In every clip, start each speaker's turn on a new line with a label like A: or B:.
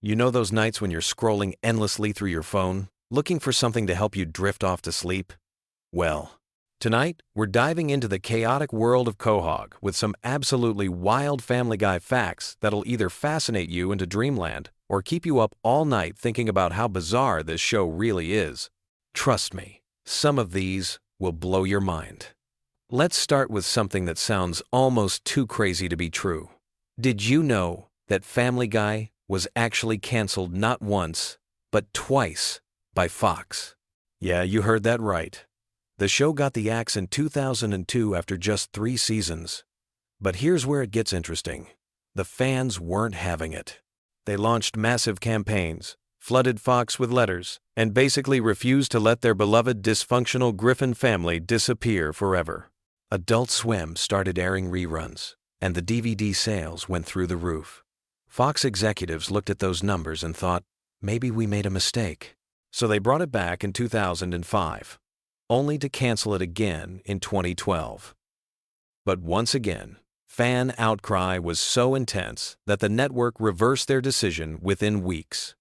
A: You know those nights when you're scrolling endlessly through your phone, looking for something to help you drift off to sleep? Well, tonight we're diving into the chaotic world of Quahog with some absolutely wild Family Guy facts that'll either fascinate you into dreamland or keep you up all night thinking about how bizarre this show really is. Trust me, some of these will blow your mind. Let's start with something that sounds almost too crazy to be true. Did you know that Family Guy was actually canceled not once, but twice by Fox? Yeah, you heard that right. The show got the axe in 2002 after just 3 seasons. But here's where it gets interesting. The fans weren't having it. They launched massive campaigns, flooded Fox with letters, and basically refused to let their beloved dysfunctional Griffin family disappear forever. Adult Swim started airing reruns, and the DVD sales went through the roof. Fox executives looked at those numbers and thought, maybe we made a mistake. So they brought it back in 2005, only to cancel it again in 2012. But once again, fan outcry was so intense that the network reversed their decision within weeks.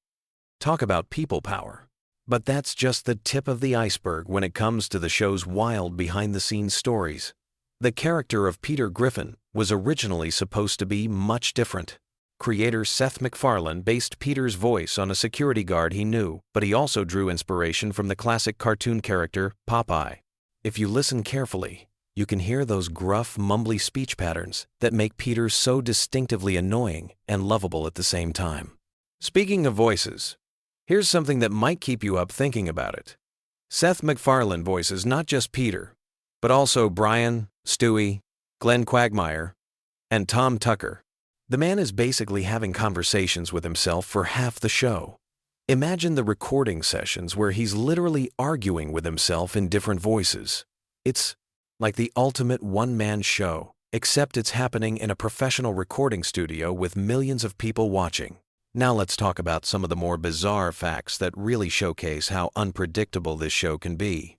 A: Talk about people power. But that's just the tip of the iceberg when it comes to the show's wild behind-the-scenes stories. The character of Peter Griffin was originally supposed to be much different. Creator Seth MacFarlane based Peter's voice on a security guard he knew, but he also drew inspiration from the classic cartoon character Popeye. If you listen carefully, you can hear those gruff, mumbly speech patterns that make Peter so distinctively annoying and lovable at the same time. Speaking of voices, here's something that might keep you up thinking about it. Seth MacFarlane voices not just Peter, but also Brian, Stewie, Glenn Quagmire, and Tom Tucker. The man is basically having conversations with himself for half the show. Imagine the recording sessions where he's literally arguing with himself in different voices. It's like the ultimate one-man show, except it's happening in a professional recording studio with millions of people watching. Now let's talk about some of the more bizarre facts that really showcase how unpredictable this show can be.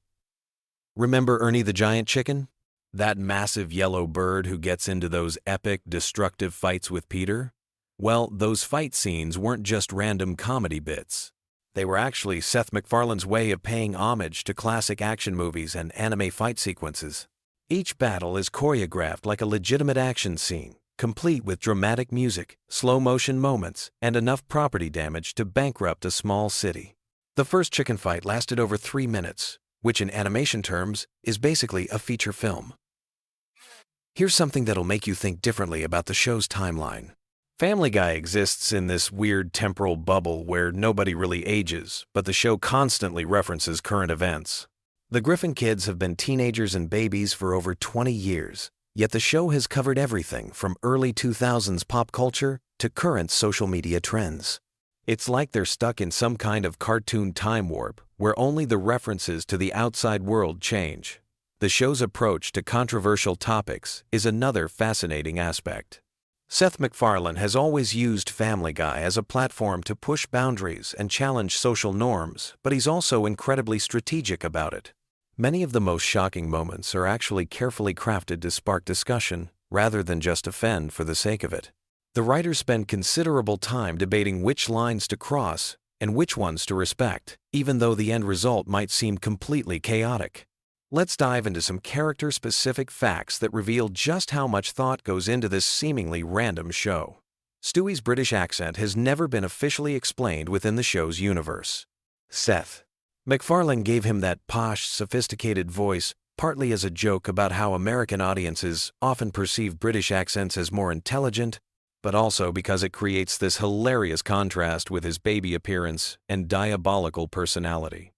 A: Remember Ernie the Giant Chicken? That massive yellow bird who gets into those epic, destructive fights with Peter? Well, those fight scenes weren't just random comedy bits. They were actually Seth MacFarlane's way of paying homage to classic action movies and anime fight sequences. Each battle is choreographed like a legitimate action scene, complete with dramatic music, slow-motion moments, and enough property damage to bankrupt a small city. The first chicken fight lasted over 3 minutes, which in animation terms is basically a feature film. Here's something that'll make you think differently about the show's timeline. Family Guy exists in this weird temporal bubble where nobody really ages, but the show constantly references current events. The Griffin kids have been teenagers and babies for over 20 years, yet the show has covered everything from early 2000s pop culture to current social media trends. It's like they're stuck in some kind of cartoon time warp where only the references to the outside world change. The show's approach to controversial topics is another fascinating aspect. Seth MacFarlane has always used Family Guy as a platform to push boundaries and challenge social norms, but he's also incredibly strategic about it. Many of the most shocking moments are actually carefully crafted to spark discussion rather than just offend for the sake of it. The writers spend considerable time debating which lines to cross and which ones to respect, even though the end result might seem completely chaotic. Let's dive into some character-specific facts that reveal just how much thought goes into this seemingly random show. Stewie's British accent has never been officially explained within the show's universe. Seth MacFarlane gave him that posh, sophisticated voice partly as a joke about how American audiences often perceive British accents as more intelligent, but also because it creates this hilarious contrast with his baby appearance and diabolical personality.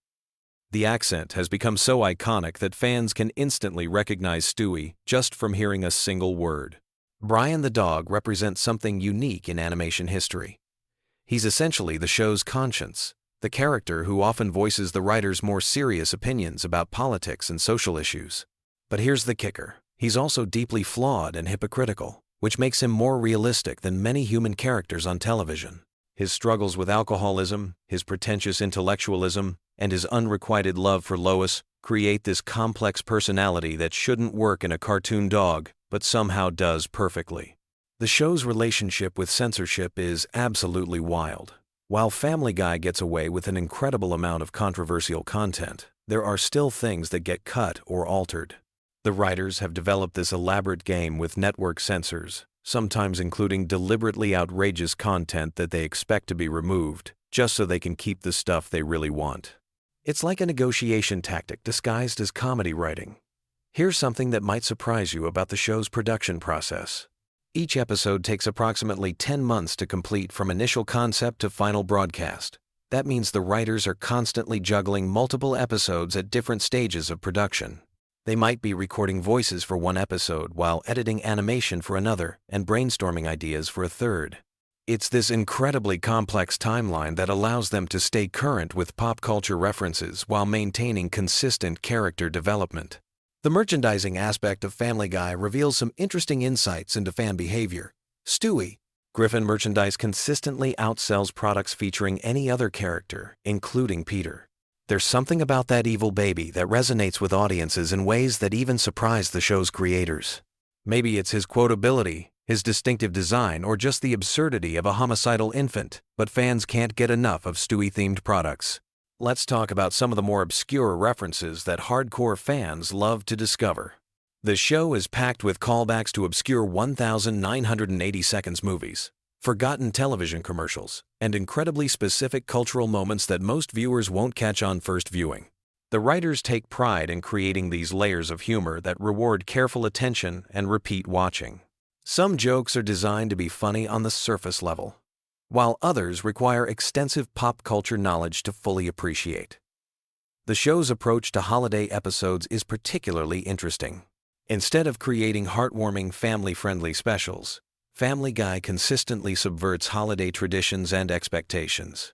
A: The accent has become so iconic that fans can instantly recognize Stewie just from hearing a single word. Brian the dog represents something unique in animation history. He's essentially the show's conscience, the character who often voices the writer's more serious opinions about politics and social issues. But here's the kicker. He's also deeply flawed and hypocritical, which makes him more realistic than many human characters on television. His struggles with alcoholism, his pretentious intellectualism, and his unrequited love for Lois create this complex personality that shouldn't work in a cartoon dog, but somehow does perfectly. The show's relationship with censorship is absolutely wild. While Family Guy gets away with an incredible amount of controversial content, there are still things that get cut or altered. The writers have developed this elaborate game with network censors, sometimes including deliberately outrageous content that they expect to be removed, just so they can keep the stuff they really want. It's like a negotiation tactic disguised as comedy writing. Here's something that might surprise you about the show's production process. Each episode takes approximately 10 months to complete from initial concept to final broadcast. That means the writers are constantly juggling multiple episodes at different stages of production. They might be recording voices for one episode while editing animation for another and brainstorming ideas for a third. It's this incredibly complex timeline that allows them to stay current with pop culture references while maintaining consistent character development. The merchandising aspect of Family Guy reveals some interesting insights into fan behavior. Stewie, Griffin merchandise consistently outsells products featuring any other character, including Peter. There's something about that evil baby that resonates with audiences in ways that even surprise the show's creators. Maybe it's his quotability, his distinctive design, or just the absurdity of a homicidal infant, but fans can't get enough of Stewie-themed products. Let's talk about some of the more obscure references that hardcore fans love to discover. The show is packed with callbacks to obscure 1980 seconds movies, forgotten television commercials, and incredibly specific cultural moments that most viewers won't catch on first viewing. The writers take pride in creating these layers of humor that reward careful attention and repeat watching. Some jokes are designed to be funny on the surface level, while others require extensive pop culture knowledge to fully appreciate. The show's approach to holiday episodes is particularly interesting. Instead of creating heartwarming, family-friendly specials, Family Guy consistently subverts holiday traditions and expectations.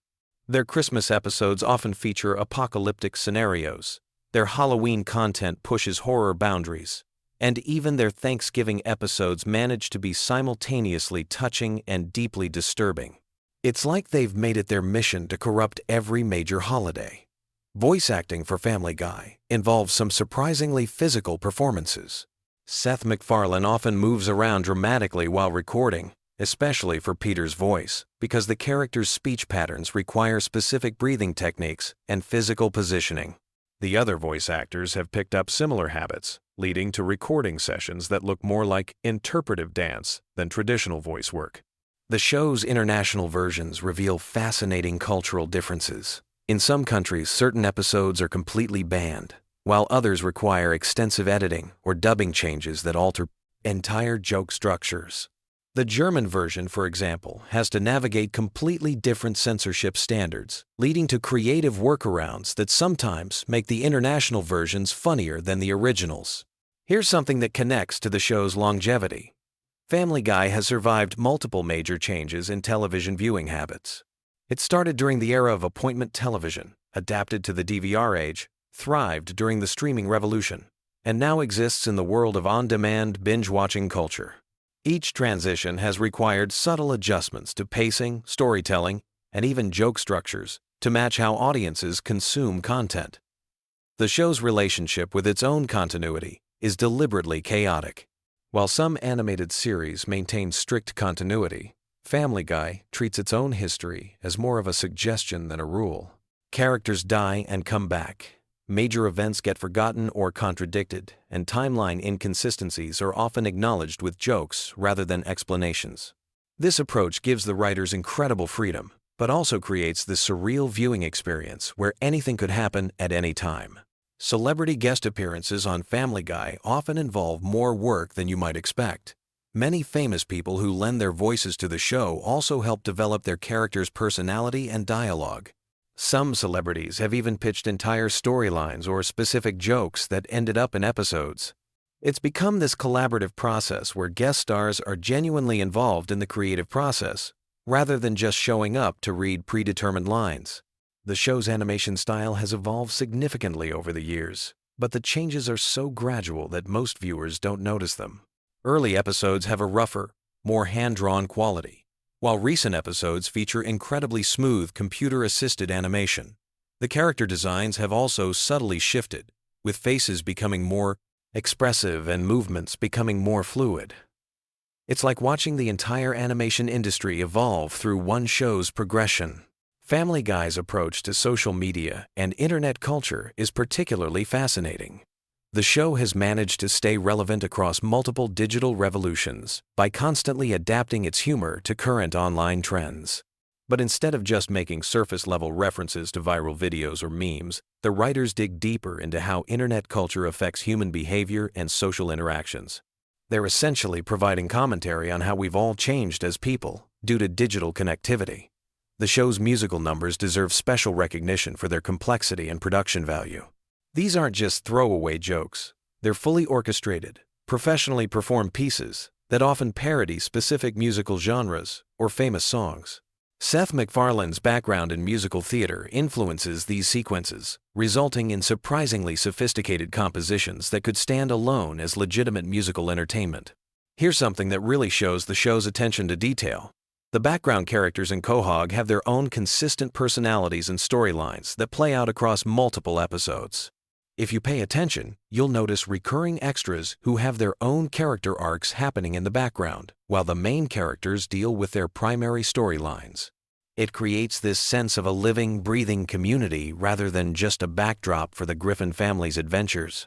A: Their Christmas episodes often feature apocalyptic scenarios, their Halloween content pushes horror boundaries, and even their Thanksgiving episodes manage to be simultaneously touching and deeply disturbing. It's like they've made it their mission to corrupt every major holiday. Voice acting for Family Guy involves some surprisingly physical performances. Seth MacFarlane often moves around dramatically while recording, especially for Peter's voice, because the character's speech patterns require specific breathing techniques and physical positioning. The other voice actors have picked up similar habits, leading to recording sessions that look more like interpretive dance than traditional voice work. The show's international versions reveal fascinating cultural differences. In some countries, certain episodes are completely banned, while others require extensive editing or dubbing changes that alter entire joke structures. The German version, for example, has to navigate completely different censorship standards, leading to creative workarounds that sometimes make the international versions funnier than the originals. Here's something that connects to the show's longevity. Family Guy has survived multiple major changes in television viewing habits. It started during the era of appointment television, adapted to the DVR age, thrived during the streaming revolution, and now exists in the world of on-demand binge-watching culture. Each transition has required subtle adjustments to pacing, storytelling, and even joke structures to match how audiences consume content. The show's relationship with its own continuity is deliberately chaotic. While some animated series maintain strict continuity, Family Guy treats its own history as more of a suggestion than a rule. Characters die and come back. Major events get forgotten or contradicted, and timeline inconsistencies are often acknowledged with jokes rather than explanations. This approach gives the writers incredible freedom, but also creates this surreal viewing experience where anything could happen at any time. Celebrity guest appearances on Family Guy often involve more work than you might expect. Many famous people who lend their voices to the show also help develop their characters' personality and dialogue. Some celebrities have even pitched entire storylines or specific jokes that ended up in episodes. It's become this collaborative process where guest stars are genuinely involved in the creative process, rather than just showing up to read predetermined lines. The show's animation style has evolved significantly over the years, but the changes are so gradual that most viewers don't notice them. Early episodes have a rougher, more hand-drawn quality, while recent episodes feature incredibly smooth computer-assisted animation. The character designs have also subtly shifted, with faces becoming more expressive and movements becoming more fluid. It's like watching the entire animation industry evolve through one show's progression. Family Guy's approach to social media and internet culture is particularly fascinating. The show has managed to stay relevant across multiple digital revolutions by constantly adapting its humor to current online trends. But instead of just making surface-level references to viral videos or memes, the writers dig deeper into how internet culture affects human behavior and social interactions. They're essentially providing commentary on how we've all changed as people due to digital connectivity. The show's musical numbers deserve special recognition for their complexity and production value. These aren't just throwaway jokes. They're fully orchestrated, professionally performed pieces that often parody specific musical genres or famous songs. Seth MacFarlane's background in musical theater influences these sequences, resulting in surprisingly sophisticated compositions that could stand alone as legitimate musical entertainment. Here's something that really shows the show's attention to detail. The background characters in Quahog have their own consistent personalities and storylines that play out across multiple episodes. If you pay attention, you'll notice recurring extras who have their own character arcs happening in the background, while the main characters deal with their primary storylines. It creates this sense of a living, breathing community rather than just a backdrop for the Griffin family's adventures.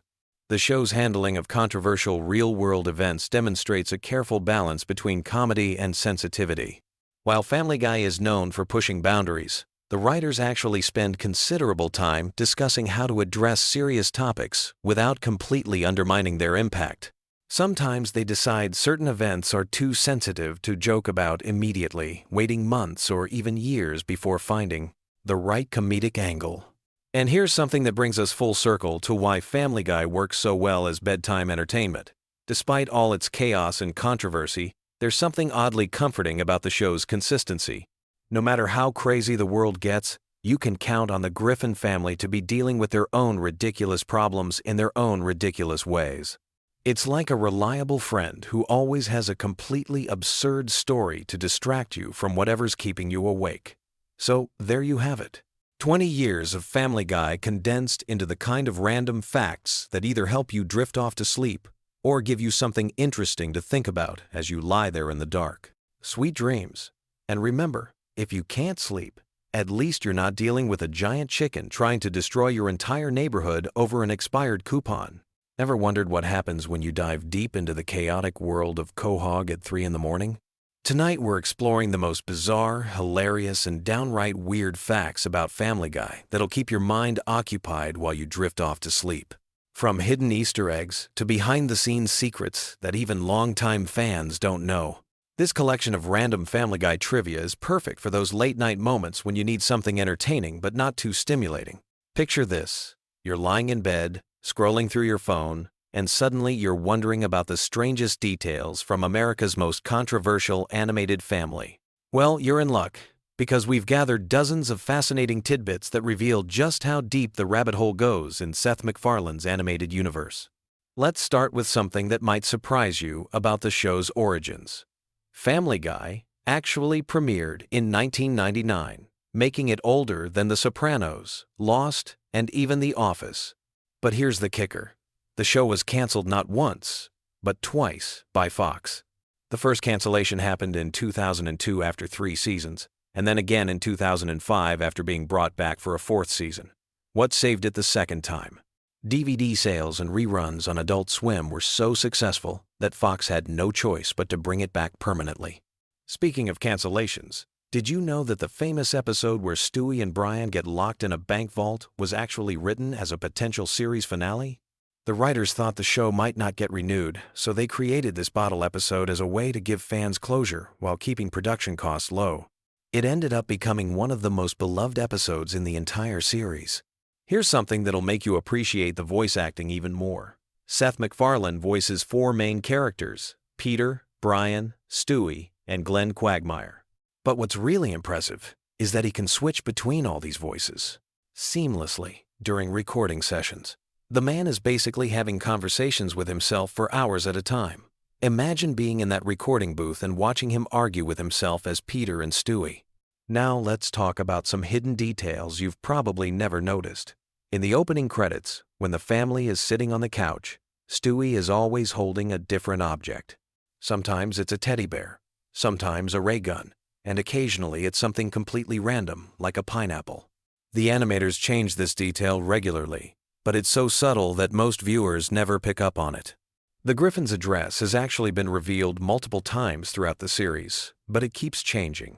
A: The show's handling of controversial real-world events demonstrates a careful balance between comedy and sensitivity. While Family Guy is known for pushing boundaries, the writers actually spend considerable time discussing how to address serious topics without completely undermining their impact. Sometimes they decide certain events are too sensitive to joke about immediately, waiting months or even years before finding the right comedic angle. And here's something that brings us full circle to why Family Guy works so well as bedtime entertainment. Despite all its chaos and controversy, there's something oddly comforting about the show's consistency. No matter how crazy the world gets, you can count on the Griffin family to be dealing with their own ridiculous problems in their own ridiculous ways. It's like a reliable friend who always has a completely absurd story to distract you from whatever's keeping you awake. So there you have it. 20 years of Family Guy condensed into the kind of random facts that either help you drift off to sleep or give you something interesting to think about as you lie there in the dark. Sweet dreams. And remember, if you can't sleep, at least you're not dealing with a giant chicken trying to destroy your entire neighborhood over an expired coupon. Ever wondered what happens when you dive deep into the chaotic world of Quahog at 3 in the morning? Tonight we're exploring the most bizarre, hilarious, and downright weird facts about Family Guy that'll keep your mind occupied while you drift off to sleep. From hidden Easter eggs to behind-the-scenes secrets that even longtime fans don't know. This collection of random Family Guy trivia is perfect for those late-night moments when you need something entertaining but not too stimulating. Picture this. You're lying in bed, scrolling through your phone, and suddenly you're wondering about the strangest details from America's most controversial animated family. Well, you're in luck, because we've gathered dozens of fascinating tidbits that reveal just how deep the rabbit hole goes in Seth MacFarlane's animated universe. Let's start with something that might surprise you about the show's origins. Family Guy actually premiered in 1999, making it older than The Sopranos, Lost, and even The Office. But here's the kicker. The show was canceled not once, but twice by Fox. The first cancellation happened in 2002 after 3 seasons, and then again in 2005 after being brought back for a 4th season. What saved it the second time? DVD sales and reruns on Adult Swim were so successful that Fox had no choice but to bring it back permanently. Speaking of cancellations, did you know that the famous episode where Stewie and Brian get locked in a bank vault was actually written as a potential series finale? The writers thought the show might not get renewed, so they created this bottle episode as a way to give fans closure while keeping production costs low. It ended up becoming one of the most beloved episodes in the entire series. Here's something that'll make you appreciate the voice acting even more. Seth MacFarlane voices 4 main characters: Peter, Brian, Stewie, and Glenn Quagmire. But what's really impressive is that he can switch between all these voices seamlessly during recording sessions. The man is basically having conversations with himself for hours at a time. Imagine being in that recording booth and watching him argue with himself as Peter and Stewie. Now let's talk about some hidden details you've probably never noticed. In the opening credits, when the family is sitting on the couch, Stewie is always holding a different object. Sometimes it's a teddy bear, sometimes a ray gun, and occasionally it's something completely random, like a pineapple. The animators change this detail regularly, but it's so subtle that most viewers never pick up on it. The Griffin's address has actually been revealed multiple times throughout the series, but it keeps changing.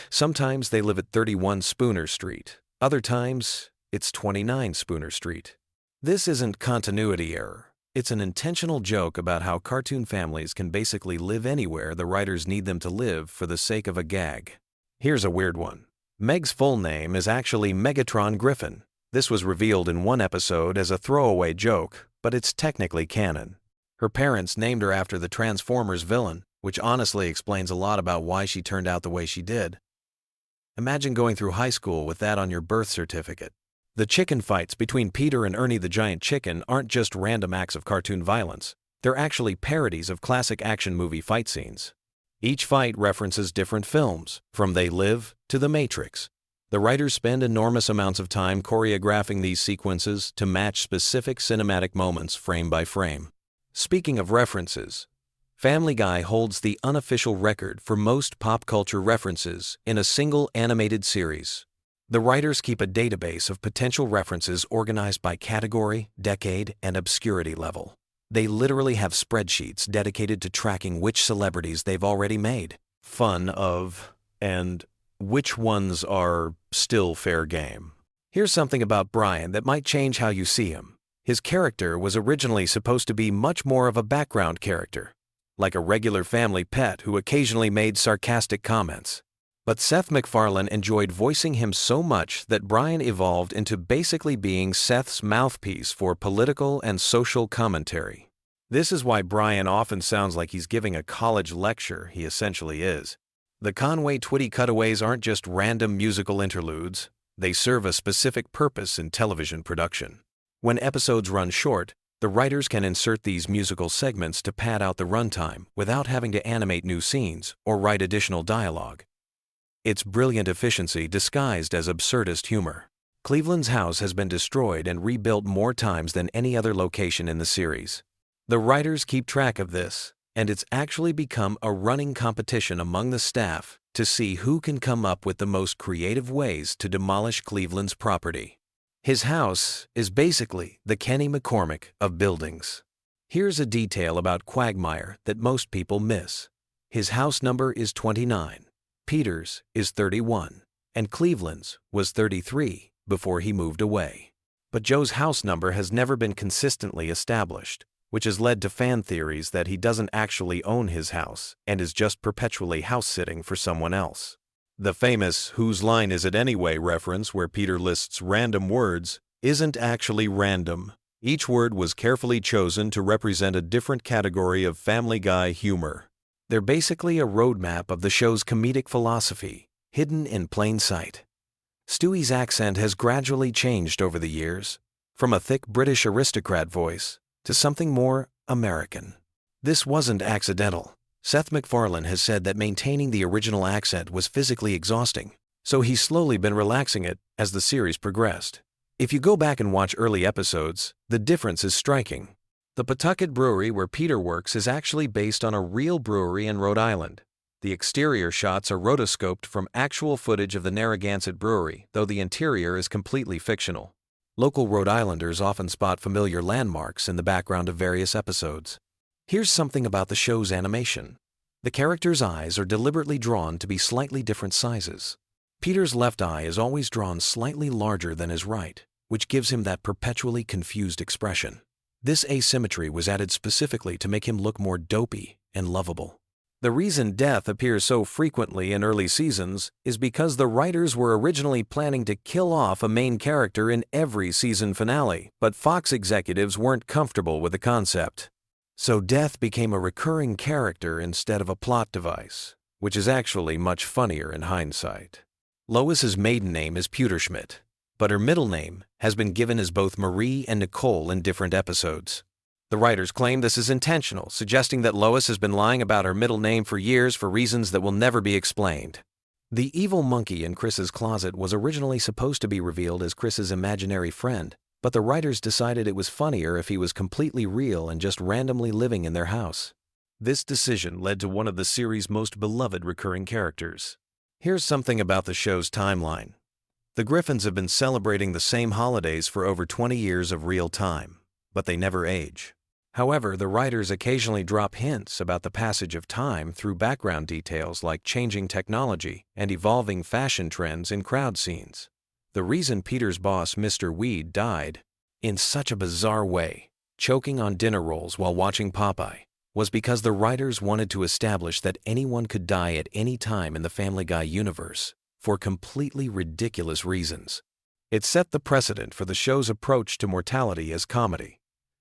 A: Sometimes they live at 31 Spooner Street, other times it's 29 Spooner Street. This isn't continuity error. It's an intentional joke about how cartoon families can basically live anywhere the writers need them to live for the sake of a gag. Here's a weird one. Meg's full name is actually Megatron Griffin. This was revealed in one episode as a throwaway joke, but it's technically canon. Her parents named her after the Transformers villain, which honestly explains a lot about why she turned out the way she did. Imagine going through high school with that on your birth certificate. The chicken fights between Peter and Ernie the Giant Chicken aren't just random acts of cartoon violence. They're actually parodies of classic action movie fight scenes. Each fight references different films, from They Live to The Matrix. The writers spend enormous amounts of time choreographing these sequences to match specific cinematic moments frame by frame. Speaking of references, Family Guy holds the unofficial record for most pop culture references in a single animated series. The writers keep a database of potential references organized by category, decade, and obscurity level. They literally have spreadsheets dedicated to tracking which celebrities they've already made fun of and which ones are still fair game. Here's something about Brian that might change how you see him. His character was originally supposed to be much more of a background character, like a regular family pet who occasionally made sarcastic comments. But Seth MacFarlane enjoyed voicing him so much that Brian evolved into basically being Seth's mouthpiece for political and social commentary. This is why Brian often sounds like he's giving a college lecture. He essentially is. The Conway Twitty cutaways aren't just random musical interludes. They serve a specific purpose in television production. When episodes run short, the writers can insert these musical segments to pad out the runtime without having to animate new scenes or write additional dialogue. It's brilliant efficiency disguised as absurdist humor. Cleveland's house has been destroyed and rebuilt more times than any other location in the series. The writers keep track of this, and it's actually become a running competition among the staff to see who can come up with the most creative ways to demolish Cleveland's property. His house is basically the Kenny McCormick of buildings. Here's a detail about Quagmire that most people miss. His house number is 29. Peter's is 31, and Cleveland's was 33 before he moved away. But Joe's house number has never been consistently established, which has led to fan theories that he doesn't actually own his house and is just perpetually house-sitting for someone else. The famous "Whose line is it anyway" reference, where Peter lists random words, isn't actually random. Each word was carefully chosen to represent a different category of Family Guy humor. They're basically a roadmap of the show's comedic philosophy, hidden in plain sight. Stewie's accent has gradually changed over the years, from a thick British aristocrat voice to something more American. This wasn't accidental. Seth MacFarlane has said that maintaining the original accent was physically exhausting, so he's slowly been relaxing it as the series progressed. If you go back and watch early episodes, the difference is striking. The Pawtucket Brewery where Peter works is actually based on a real brewery in Rhode Island. The exterior shots are rotoscoped from actual footage of the Narragansett Brewery, though the interior is completely fictional. Local Rhode Islanders often spot familiar landmarks in the background of various episodes. Here's something about the show's animation. The characters' eyes are deliberately drawn to be slightly different sizes. Peter's left eye is always drawn slightly larger than his right, which gives him that perpetually confused expression. This asymmetry was added specifically to make him look more dopey and lovable. The reason death appears so frequently in early seasons is because the writers were originally planning to kill off a main character in every season finale, but Fox executives weren't comfortable with the concept. So death became a recurring character instead of a plot device, which is actually much funnier in hindsight. Lois's maiden name is Pewterschmidt, but her middle name has been given as both Marie and Nicole in different episodes. The writers claim this is intentional, suggesting that Lois has been lying about her middle name for years for reasons that will never be explained. The evil monkey in Chris's closet was originally supposed to be revealed as Chris's imaginary friend, but the writers decided it was funnier if he was completely real and just randomly living in their house. This decision led to one of the series' most beloved recurring characters. Here's something about the show's timeline. The Griffins have been celebrating the same holidays for over 20 years of real time, but they never age. However, the writers occasionally drop hints about the passage of time through background details like changing technology and evolving fashion trends in crowd scenes. The reason Peter's boss, Mr. Weed, died in such a bizarre way, choking on dinner rolls while watching Popeye, was because the writers wanted to establish that anyone could die at any time in the Family Guy universe for completely ridiculous reasons. It set the precedent for the show's approach to mortality as comedy.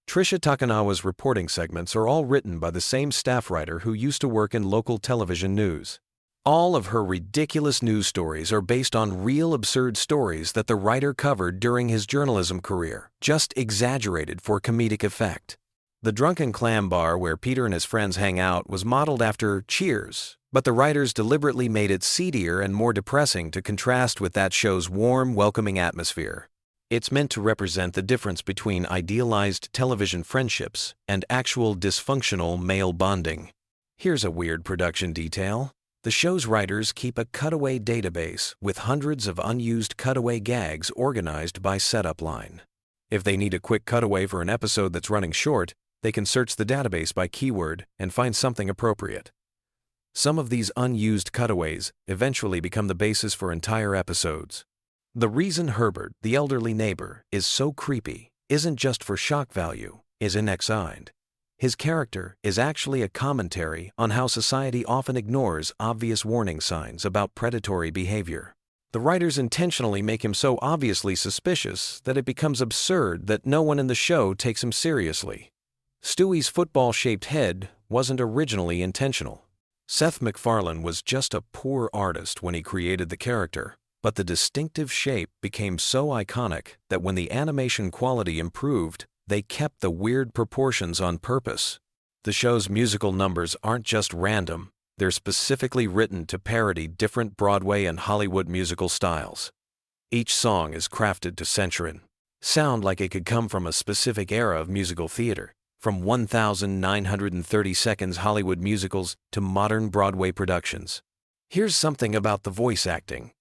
A: Trisha Takanawa's reporting segments are all written by the same staff writer who used to work in local television news. All of her ridiculous news stories are based on real absurd stories that the writer covered during his journalism career, just exaggerated for comedic effect. The Drunken Clam Bar where Peter and his friends hang out was modeled after Cheers, but the writers deliberately made it seedier and more depressing to contrast with that show's warm, welcoming atmosphere. It's meant to represent the difference between idealized television friendships and actual dysfunctional male bonding. Here's a weird production detail. The show's writers keep a cutaway database with hundreds of unused cutaway gags organized by setup line. If they need a quick cutaway for an episode that's running short, they can search the database by keyword and find something appropriate. Some of these unused cutaways eventually become the basis for entire episodes. The reason Herbert, the elderly neighbor, is so creepy isn't just for shock value, is inassigned. His character is actually a commentary on how society often ignores obvious warning signs about predatory behavior. The writers intentionally make him so obviously suspicious that it becomes absurd that no one in the show takes him seriously. Stewie's football-shaped head wasn't originally intentional. Seth MacFarlane was just a poor artist when he created the character, but the distinctive shape became so iconic that when the animation quality improved, they kept the weird proportions on purpose. The show's musical numbers aren't just random, they're specifically written to parody different Broadway and Hollywood musical styles. Each song is crafted to sound like it could come from a specific era of musical theater, from 1,930 seconds Hollywood musicals to modern Broadway productions. Here's something about the voice acting.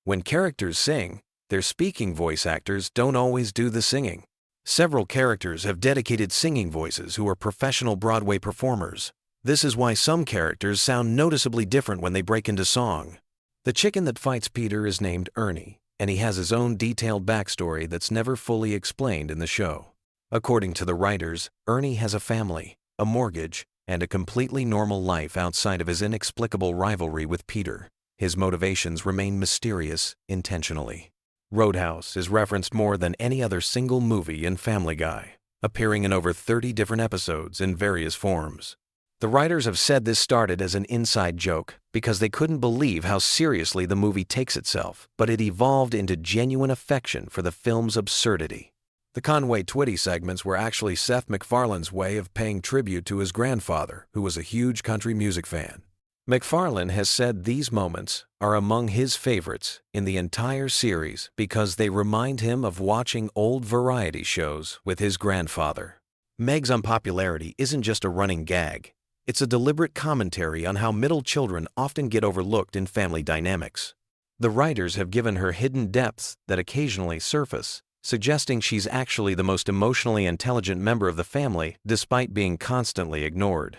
A: When characters sing, their speaking voice actors don't always do the singing. Several characters have dedicated singing voices who are professional Broadway performers. This is why some characters sound noticeably different when they break into song. The chicken that fights Peter is named Ernie, and he has his own detailed backstory that's never fully explained in the show. According to the writers, Ernie has a family, a mortgage, and a completely normal life outside of his inexplicable rivalry with Peter. His motivations remain mysterious intentionally. Roadhouse is referenced more than any other single movie in Family Guy, appearing in over 30 different episodes in various forms. The writers have said this started as an inside joke because they couldn't believe how seriously the movie takes itself, but it evolved into genuine affection for the film's absurdity. The Conway Twitty segments were actually Seth MacFarlane's way of paying tribute to his grandfather, who was a huge country music fan. MacFarlane has said these moments are among his favorites in the entire series because they remind him of watching old variety shows with his grandfather. Meg's unpopularity isn't just a running gag. It's a deliberate commentary on how middle children often get overlooked in family dynamics. The writers have given her hidden depths that occasionally surface, suggesting she's actually the most emotionally intelligent member of the family despite being constantly ignored.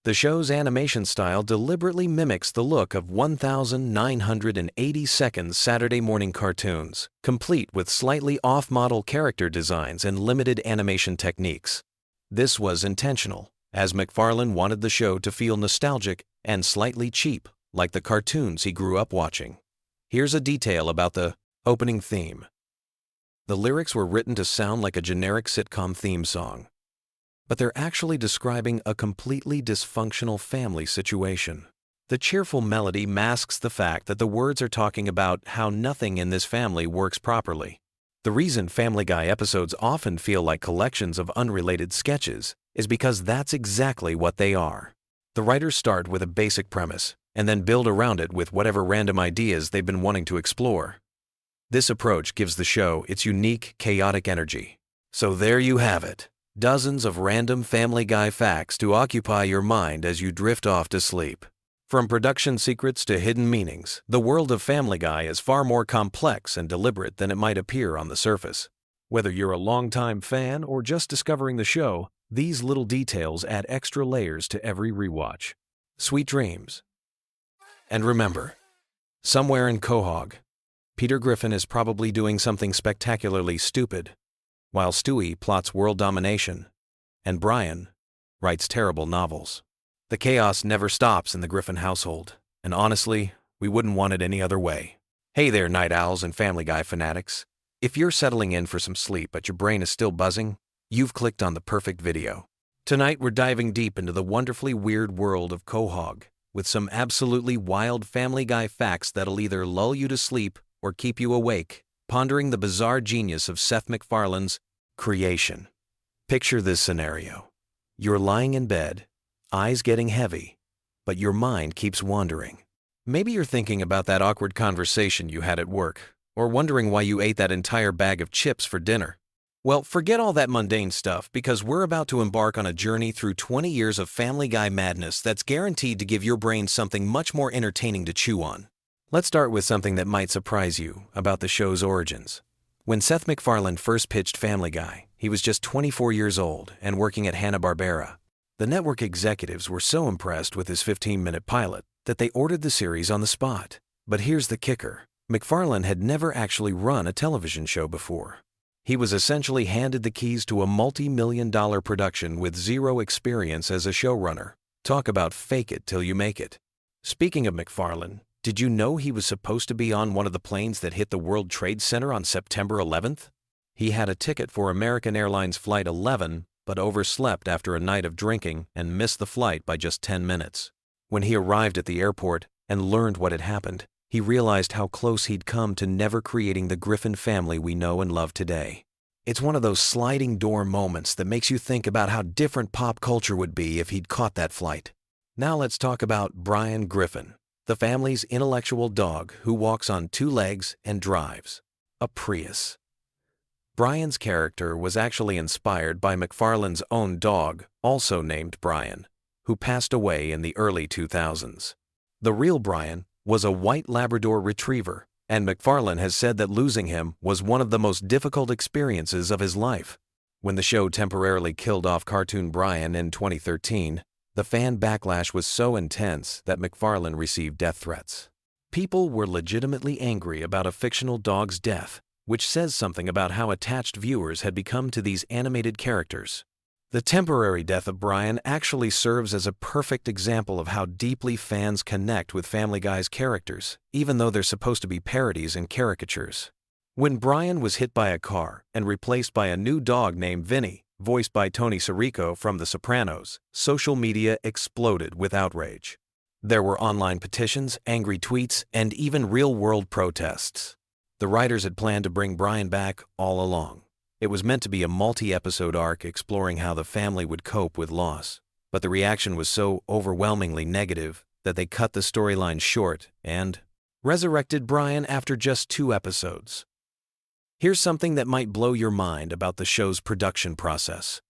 A: The show's animation style deliberately mimics the look of 1,980 seconds Saturday morning cartoons, complete with slightly off-model character designs and limited animation techniques. This was intentional, as MacFarlane wanted the show to feel nostalgic and slightly cheap, like the cartoons he grew up watching. Here's a detail about the opening theme. The lyrics were written to sound like a generic sitcom theme song, but they're actually describing a completely dysfunctional family situation. The cheerful melody masks the fact that the words are talking about how nothing in this family works properly. The reason Family Guy episodes often feel like collections of unrelated sketches is because that's exactly what they are. The writers start with a basic premise and then build around it with whatever random ideas they've been wanting to explore. This approach gives the show its unique, chaotic energy. So there you have it. Dozens of random Family Guy facts to occupy your mind as you drift off to sleep. From production secrets to hidden meanings, the world of Family Guy is far more complex and deliberate than it might appear on the surface. Whether you're a longtime fan or just discovering the show, these little details add extra layers to every rewatch. Sweet dreams. And remember, somewhere in Quahog, Peter Griffin is probably doing something spectacularly stupid, while Stewie plots world domination, and Brian writes terrible novels. The chaos never stops in the Griffin household, and honestly, we wouldn't want it any other way. Hey there, Night Owls and Family Guy fanatics. If you're settling in for some sleep but your brain is still buzzing, you've clicked on the perfect video. Tonight we're diving deep into the wonderfully weird world of Quahog, with some absolutely wild Family Guy facts that'll either lull you to sleep or keep you awake, pondering the bizarre genius of Seth MacFarlane's creation. Picture this scenario. You're lying in bed, eyes getting heavy, but your mind keeps wandering. Maybe you're thinking about that awkward conversation you had at work, or wondering why you ate that entire bag of chips for dinner. Well, forget all that mundane stuff because we're about to embark on a journey through 20 years of Family Guy madness that's guaranteed to give your brain something much more entertaining to chew on. Let's start with something that might surprise you about the show's origins. When Seth MacFarlane first pitched Family Guy, he was just 24 years old and working at Hanna-Barbera. The network executives were so impressed with his 15-minute pilot that they ordered the series on the spot. But here's the kicker. MacFarlane had never actually run a television show before. He was essentially handed the keys to a multi-million-dollar production with zero experience as a showrunner. Talk about fake it till you make it. Speaking of MacFarlane, did you know he was supposed to be on one of the planes that hit the World Trade Center on September 11th? He had a ticket for American Airlines Flight 11, but overslept after a night of drinking and missed the flight by just 10 minutes. When he arrived at the airport and learned what had happened, he realized how close he'd come to never creating the Griffin family we know and love today. It's one of those sliding door moments that makes you think about how different pop culture would be if he'd caught that flight. Now let's talk about Brian Griffin, the family's intellectual dog who walks on two legs and drives a Prius. Brian's character was actually inspired by MacFarlane's own dog, also named Brian, who passed away in the early 2000s. The real Brian was a white Labrador retriever, and MacFarlane has said that losing him was one of the most difficult experiences of his life. When the show temporarily killed off cartoon Brian in 2013, the fan backlash was so intense that MacFarlane received death threats. People were legitimately angry about a fictional dog's death, which says something about how attached viewers had become to these animated characters. The temporary death of Brian actually serves as a perfect example of how deeply fans connect with Family Guy's characters, even though they're supposed to be parodies and caricatures. When Brian was hit by a car and replaced by a new dog named Vinny, voiced by Tony Sirico from The Sopranos, social media exploded with outrage. There were online petitions, angry tweets, and even real-world protests. The writers had planned to bring Brian back all along. It was meant to be a multi-episode arc exploring how the family would cope with loss, but the reaction was so overwhelmingly negative that they cut the storyline short and resurrected Brian after just 2 episodes. Here's something that might blow your mind about the show's production process.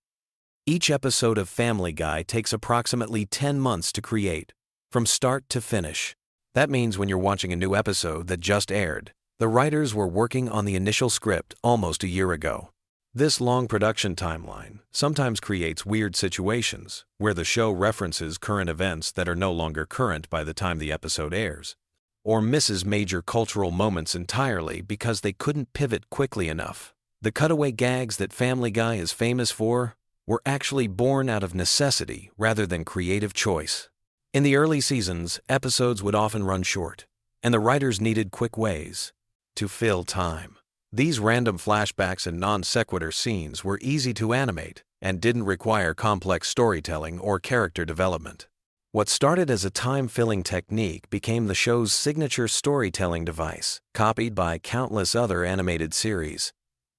A: Each episode of Family Guy takes approximately 10 months to create, from start to finish. That means when you're watching a new episode that just aired, the writers were working on the initial script almost a year ago. This long production timeline sometimes creates weird situations where the show references current events that are no longer current by the time the episode airs, or misses major cultural moments entirely because they couldn't pivot quickly enough. The cutaway gags that Family Guy is famous for were actually born out of necessity rather than creative choice. In the early seasons, episodes would often run short, and the writers needed quick ways to fill time. These random flashbacks and non-sequitur scenes were easy to animate and didn't require complex storytelling or character development. What started as a time-filling technique became the show's signature storytelling device, copied by countless other animated series.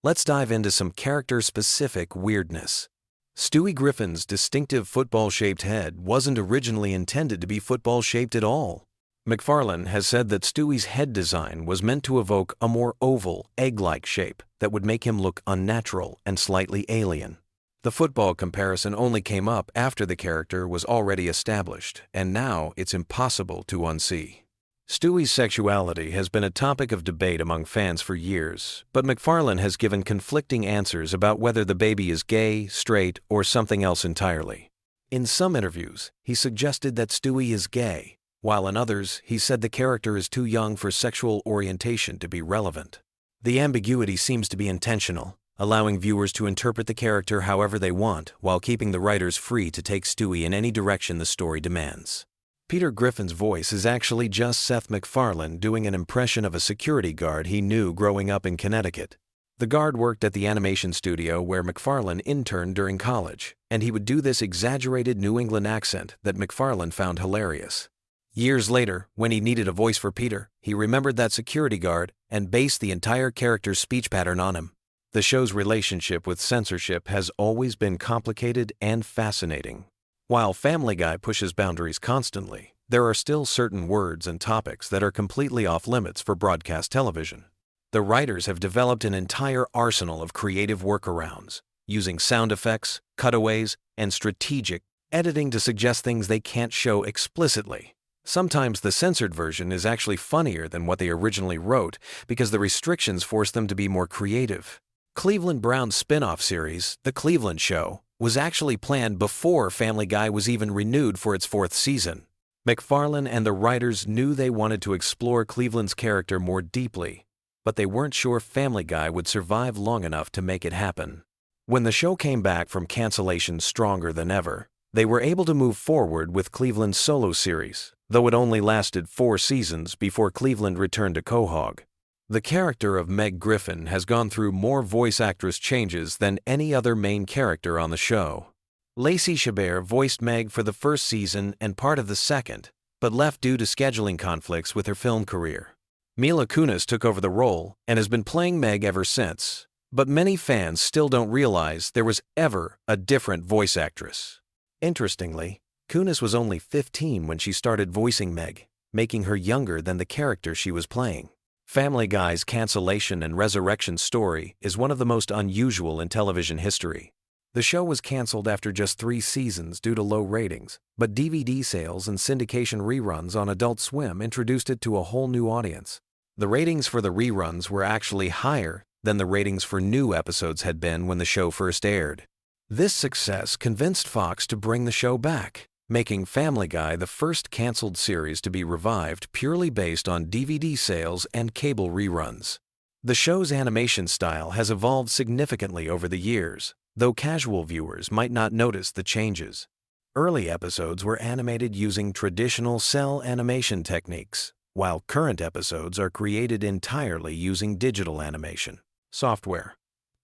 A: Let's dive into some character-specific weirdness. Stewie Griffin's distinctive football-shaped head wasn't originally intended to be football-shaped at all. MacFarlane has said that Stewie's head design was meant to evoke a more oval, egg-like shape that would make him look unnatural and slightly alien. The football comparison only came up after the character was already established, and now it's impossible to unsee. Stewie's sexuality has been a topic of debate among fans for years, but MacFarlane has given conflicting answers about whether the baby is gay, straight, or something else entirely. In some interviews, he suggested that Stewie is gay, while in others, he said the character is too young for sexual orientation to be relevant. The ambiguity seems to be intentional, allowing viewers to interpret the character however they want while keeping the writers free to take Stewie in any direction the story demands. Peter Griffin's voice is actually just Seth MacFarlane doing an impression of a security guard he knew growing up in Connecticut. The guard worked at the animation studio where MacFarlane interned during college, and he would do this exaggerated New England accent that MacFarlane found hilarious. Years later, when he needed a voice for Peter, he remembered that security guard and based the entire character's speech pattern on him. The show's relationship with censorship has always been complicated and fascinating. While Family Guy pushes boundaries constantly, there are still certain words and topics that are completely off limits for broadcast television. The writers have developed an entire arsenal of creative workarounds, using sound effects, cutaways, and strategic editing to suggest things they can't show explicitly. Sometimes the censored version is actually funnier than what they originally wrote because the restrictions force them to be more creative. Cleveland Brown's spin-off series, The Cleveland Show, was actually planned before Family Guy was even renewed for its 4th season. MacFarlane and the writers knew they wanted to explore Cleveland's character more deeply, but they weren't sure Family Guy would survive long enough to make it happen. When the show came back from cancellation stronger than ever, they were able to move forward with Cleveland's solo series, though it only lasted 4 seasons before Cleveland returned to Quahog. The character of Meg Griffin has gone through more voice actress changes than any other main character on the show. Lacey Chabert voiced Meg for the 1st season and part of the 2nd, but left due to scheduling conflicts with her film career. Mila Kunis took over the role and has been playing Meg ever since, but many fans still don't realize there was ever a different voice actress. Interestingly, Kunis was only 15 when she started voicing Meg, making her younger than the character she was playing. Family Guy's cancellation and resurrection story is one of the most unusual in television history. The show was canceled after just 3 seasons due to low ratings, but DVD sales and syndication reruns on Adult Swim introduced it to a whole new audience. The ratings for the reruns were actually higher than the ratings for new episodes had been when the show first aired. This success convinced Fox to bring the show back, making Family Guy the first canceled series to be revived purely based on DVD sales and cable reruns. The show's animation style has evolved significantly over the years, though casual viewers might not notice the changes. Early episodes were animated using traditional cell animation techniques, while current episodes are created entirely using digital animation software.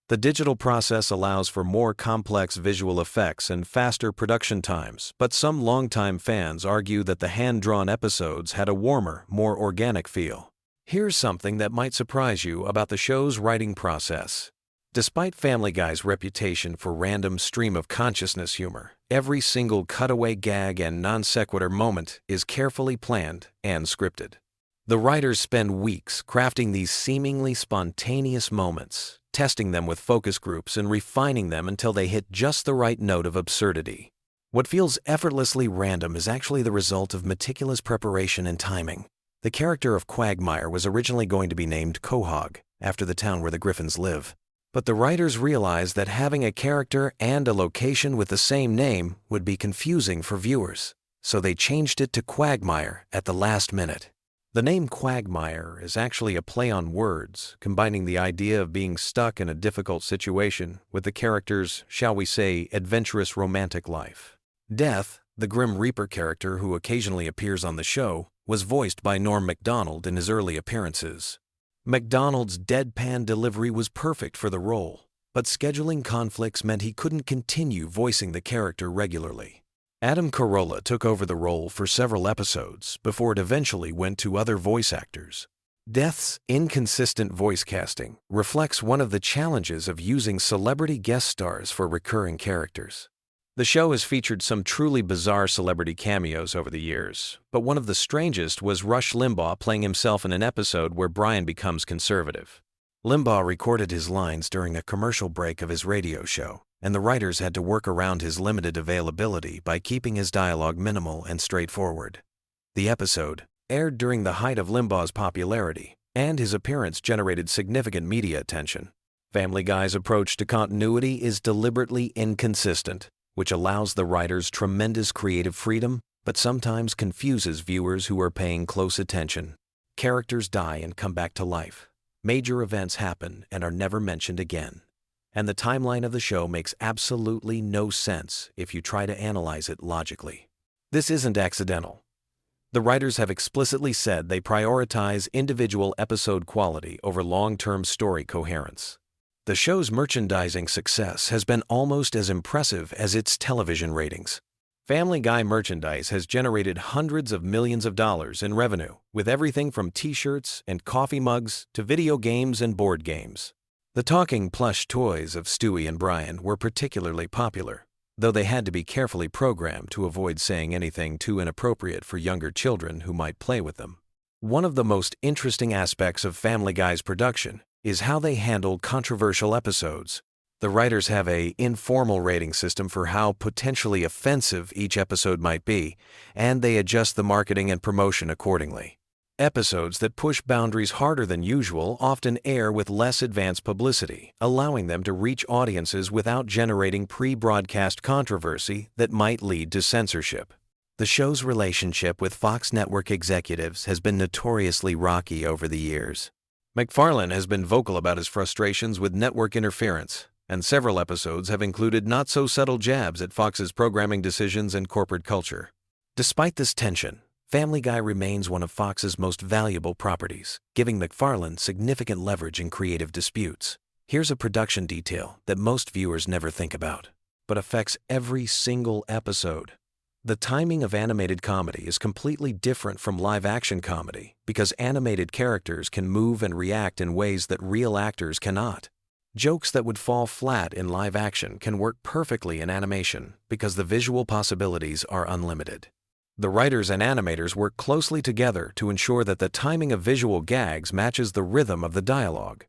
A: The digital process allows for more complex visual effects and faster production times, but some longtime fans argue that the hand-drawn episodes had a warmer, more organic feel. Here's something that might surprise you about the show's writing process. Despite Family Guy's reputation for random stream-of-consciousness humor, every single cutaway gag and non-sequitur moment is carefully planned and scripted. The writers spend weeks crafting these seemingly spontaneous moments, testing them with focus groups and refining them until they hit just the right note of absurdity. What feels effortlessly random is actually the result of meticulous preparation and timing. The character of Quagmire was originally going to be named Quahog, after the town where the Griffins live. But the writers realized that having a character and a location with the same name would be confusing for viewers, so they changed it to Quagmire at the last minute. The name Quagmire is actually a play on words, combining the idea of being stuck in a difficult situation with the character's, shall we say, adventurous romantic life. Death, the Grim Reaper character who occasionally appears on the show, was voiced by Norm Macdonald in his early appearances. Macdonald's deadpan delivery was perfect for the role, but scheduling conflicts meant he couldn't continue voicing the character regularly. Adam Carolla took over the role for several episodes before it eventually went to other voice actors. Death's inconsistent voice casting reflects one of the challenges of using celebrity guest stars for recurring characters. The show has featured some truly bizarre celebrity cameos over the years, but one of the strangest was Rush Limbaugh playing himself in an episode where Brian becomes conservative. Limbaugh recorded his lines during a commercial break of his radio show, and the writers had to work around his limited availability by keeping his dialogue minimal and straightforward. The episode aired during the height of Limbaugh's popularity, and his appearance generated significant media attention. Family Guy's approach to continuity is deliberately inconsistent, which allows the writers tremendous creative freedom, but sometimes confuses viewers who are paying close attention. Characters die and come back to life. Major events happen and are never mentioned again. And the timeline of the show makes absolutely no sense if you try to analyze it logically. This isn't accidental. The writers have explicitly said they prioritize individual episode quality over long-term story coherence. The show's merchandising success has been almost as impressive as its television ratings. Family Guy merchandise has generated hundreds of millions of dollars in revenue, with everything from t-shirts and coffee mugs to video games and board games. The talking plush toys of Stewie and Brian were particularly popular, though they had to be carefully programmed to avoid saying anything too inappropriate for younger children who might play with them. One of the most interesting aspects of Family Guy's production is how they handle controversial episodes. The writers have an informal rating system for how potentially offensive each episode might be, and they adjust the marketing and promotion accordingly. Episodes that push boundaries harder than usual often air with less advanced publicity, allowing them to reach audiences without generating pre-broadcast controversy that might lead to censorship. The show's relationship with Fox Network executives has been notoriously rocky over the years. MacFarlane has been vocal about his frustrations with network interference, and several episodes have included not-so-subtle jabs at Fox's programming decisions and corporate culture. Despite this tension, Family Guy remains one of Fox's most valuable properties, giving MacFarlane significant leverage in creative disputes. Here's a production detail that most viewers never think about, but affects every single episode. The timing of animated comedy is completely different from live-action comedy because animated characters can move and react in ways that real actors cannot. Jokes that would fall flat in live action can work perfectly in animation because the visual possibilities are unlimited. The writers and animators work closely together to ensure that the timing of visual gags matches the rhythm of the dialogue.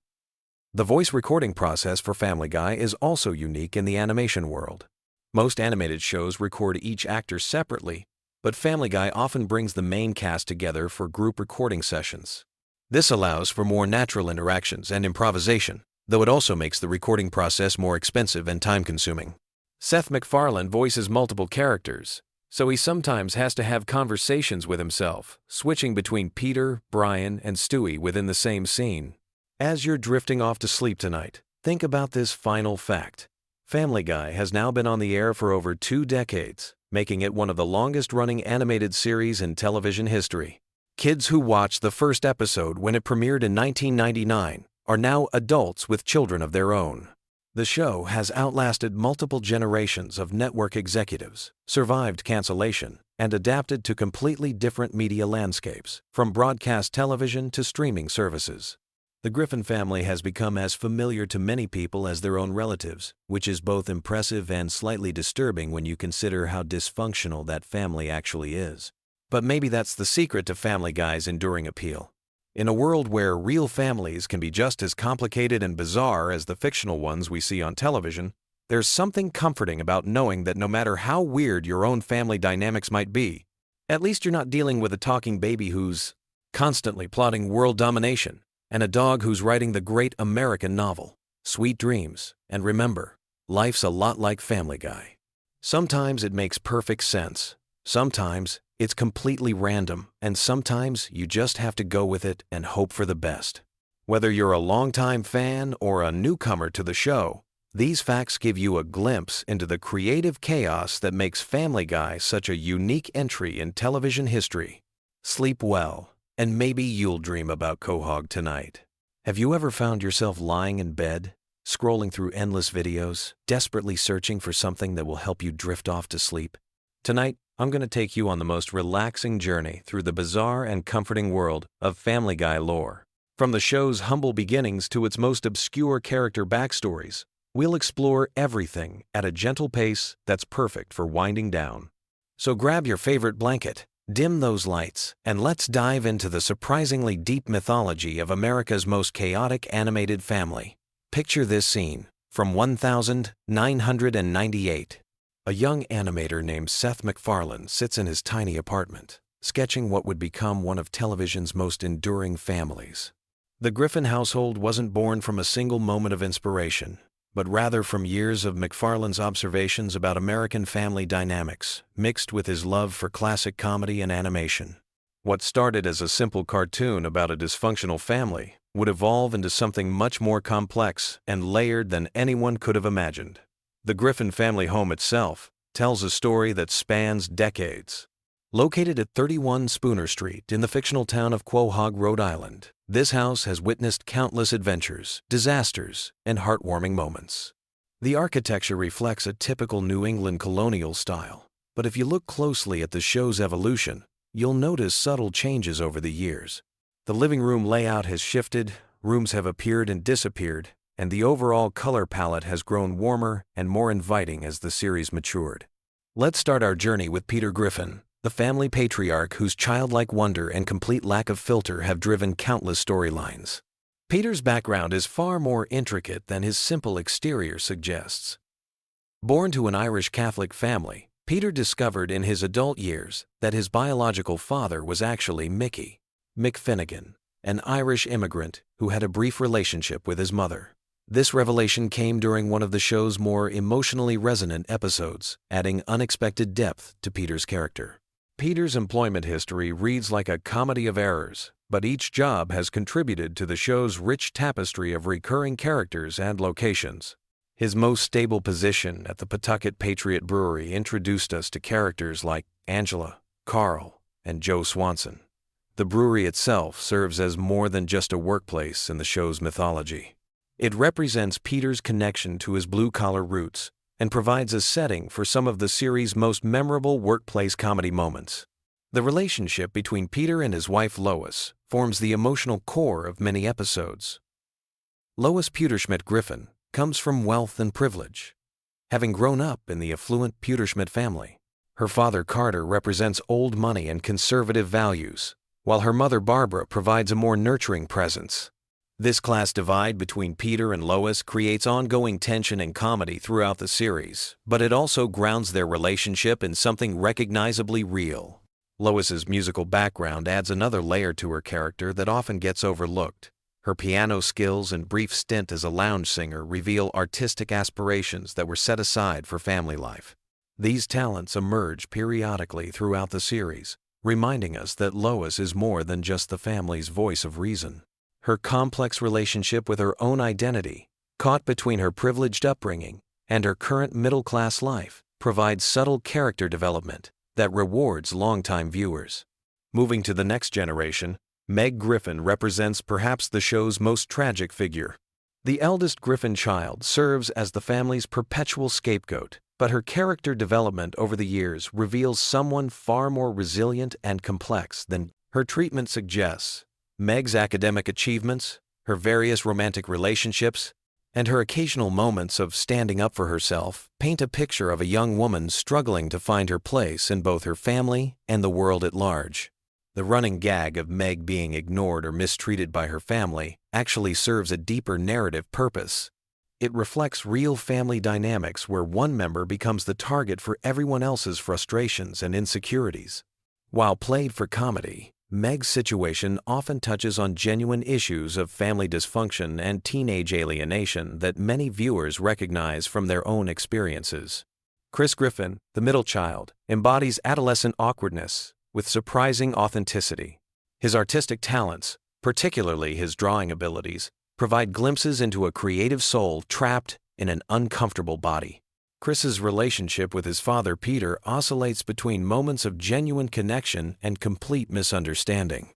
A: The voice recording process for Family Guy is also unique in the animation world. Most animated shows record each actor separately, but Family Guy often brings the main cast together for group recording sessions. This allows for more natural interactions and improvisation, though it also makes the recording process more expensive and time-consuming. Seth MacFarlane voices multiple characters, so he sometimes has to have conversations with himself, switching between Peter, Brian, and Stewie within the same scene. As you're drifting off to sleep tonight, think about this final fact. Family Guy has now been on the air for over 2 decades, making it one of the longest-running animated series in television history. Kids who watched the first episode when it premiered in 1999 are now adults with children of their own. The show has outlasted multiple generations of network executives, survived cancellation, and adapted to completely different media landscapes, from broadcast television to streaming services. The Griffin family has become as familiar to many people as their own relatives, which is both impressive and slightly disturbing when you consider how dysfunctional that family actually is. But maybe that's the secret to Family Guy's enduring appeal. In a world where real families can be just as complicated and bizarre as the fictional ones we see on television, there's something comforting about knowing that no matter how weird your own family dynamics might be, at least you're not dealing with a talking baby who's constantly plotting world domination, and a dog who's writing the great American novel. Sweet dreams, and remember, life's a lot like Family Guy. Sometimes it makes perfect sense. Sometimes it's completely random, and sometimes you just have to go with it and hope for the best. Whether you're a longtime fan or a newcomer to the show, these facts give you a glimpse into the creative chaos that makes Family Guy such a unique entry in television history. Sleep well, and maybe you'll dream about Quahog tonight. Have you ever found yourself lying in bed, scrolling through endless videos, desperately searching for something that will help you drift off to sleep? Tonight, I'm going to take you on the most relaxing journey through the bizarre and comforting world of Family Guy lore. From the show's humble beginnings to its most obscure character backstories, we'll explore everything at a gentle pace that's perfect for winding down. So grab your favorite blanket, dim those lights, and let's dive into the surprisingly deep mythology of America's most chaotic animated family. Picture this scene. From 1998, a young animator named Seth MacFarlane sits in his tiny apartment, sketching what would become one of television's most enduring families. The Griffin household wasn't born from a single moment of inspiration, but rather from years of MacFarlane's observations about American family dynamics, mixed with his love for classic comedy and animation. What started as a simple cartoon about a dysfunctional family would evolve into something much more complex and layered than anyone could have imagined. The Griffin family home itself tells a story that spans decades. Located at 31 Spooner Street in the fictional town of Quahog, Rhode Island, this house has witnessed countless adventures, disasters, and heartwarming moments. The architecture reflects a typical New England colonial style, but if you look closely at the show's evolution, you'll notice subtle changes over the years. The living room layout has shifted, rooms have appeared and disappeared, and the overall color palette has grown warmer and more inviting as the series matured. Let's start our journey with Peter Griffin, the family patriarch whose childlike wonder and complete lack of filter have driven countless storylines. Peter's background is far more intricate than his simple exterior suggests. Born to an Irish Catholic family, Peter discovered in his adult years that his biological father was actually Mickey McFinnigan, an Irish immigrant who had a brief relationship with his mother. This revelation came during one of the show's more emotionally resonant episodes, adding unexpected depth to Peter's character. Peter's employment history reads like a comedy of errors, but each job has contributed to the show's rich tapestry of recurring characters and locations. His most stable position at the Pawtucket Patriot Brewery introduced us to characters like Angela, Carl, and Joe Swanson. The brewery itself serves as more than just a workplace in the show's mythology. It represents Peter's connection to his blue-collar roots and provides a setting for some of the series' most memorable workplace comedy moments. The relationship between Peter and his wife Lois forms the emotional core of many episodes. Lois Pewterschmidt Griffin comes from wealth and privilege. Having grown up in the affluent Pewterschmidt family, her father Carter represents old money and conservative values, while her mother Barbara provides a more nurturing presence. This class divide between Peter and Lois creates ongoing tension and comedy throughout the series, but it also grounds their relationship in something recognizably real. Lois's musical background adds another layer to her character that often gets overlooked. Her piano skills and brief stint as a lounge singer reveal artistic aspirations that were set aside for family life. These talents emerge periodically throughout the series, reminding us that Lois is more than just the family's voice of reason. Her complex relationship with her own identity, caught between her privileged upbringing and her current middle-class life, provides subtle character development that rewards longtime viewers. Moving to the next generation, Meg Griffin represents perhaps the show's most tragic figure. The eldest Griffin child serves as the family's perpetual scapegoat, but her character development over the years reveals someone far more resilient and complex than her treatment suggests. Meg's academic achievements, her various romantic relationships, and her occasional moments of standing up for herself paint a picture of a young woman struggling to find her place in both her family and the world at large. The running gag of Meg being ignored or mistreated by her family actually serves a deeper narrative purpose. It reflects real family dynamics where one member becomes the target for everyone else's frustrations and insecurities. While played for comedy, Meg's situation often touches on genuine issues of family dysfunction and teenage alienation that many viewers recognize from their own experiences. Chris Griffin, the middle child, embodies adolescent awkwardness with surprising authenticity. His artistic talents, particularly his drawing abilities, provide glimpses into a creative soul trapped in an uncomfortable body. Chris's relationship with his father Peter oscillates between moments of genuine connection and complete misunderstanding.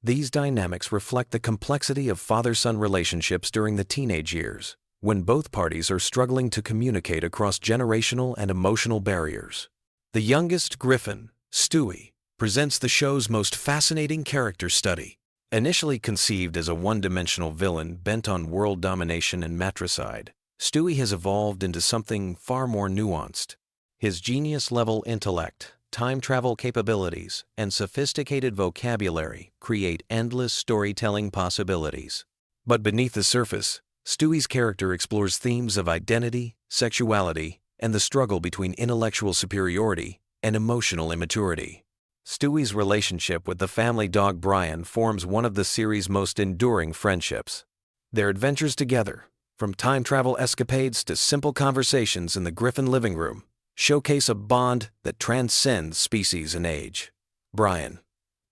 A: These dynamics reflect the complexity of father-son relationships during the teenage years, when both parties are struggling to communicate across generational and emotional barriers. The youngest Griffin, Stewie, presents the show's most fascinating character study. Initially conceived as a one-dimensional villain bent on world domination and matricide, Stewie has evolved into something far more nuanced. His genius-level intellect, time travel capabilities, and sophisticated vocabulary create endless storytelling possibilities. But beneath the surface, Stewie's character explores themes of identity, sexuality, and the struggle between intellectual superiority and emotional immaturity. Stewie's relationship with the family dog Brian forms one of the series' most enduring friendships. Their adventures together, from time travel escapades to simple conversations in the Griffin living room, showcase a bond that transcends species and age. Brian,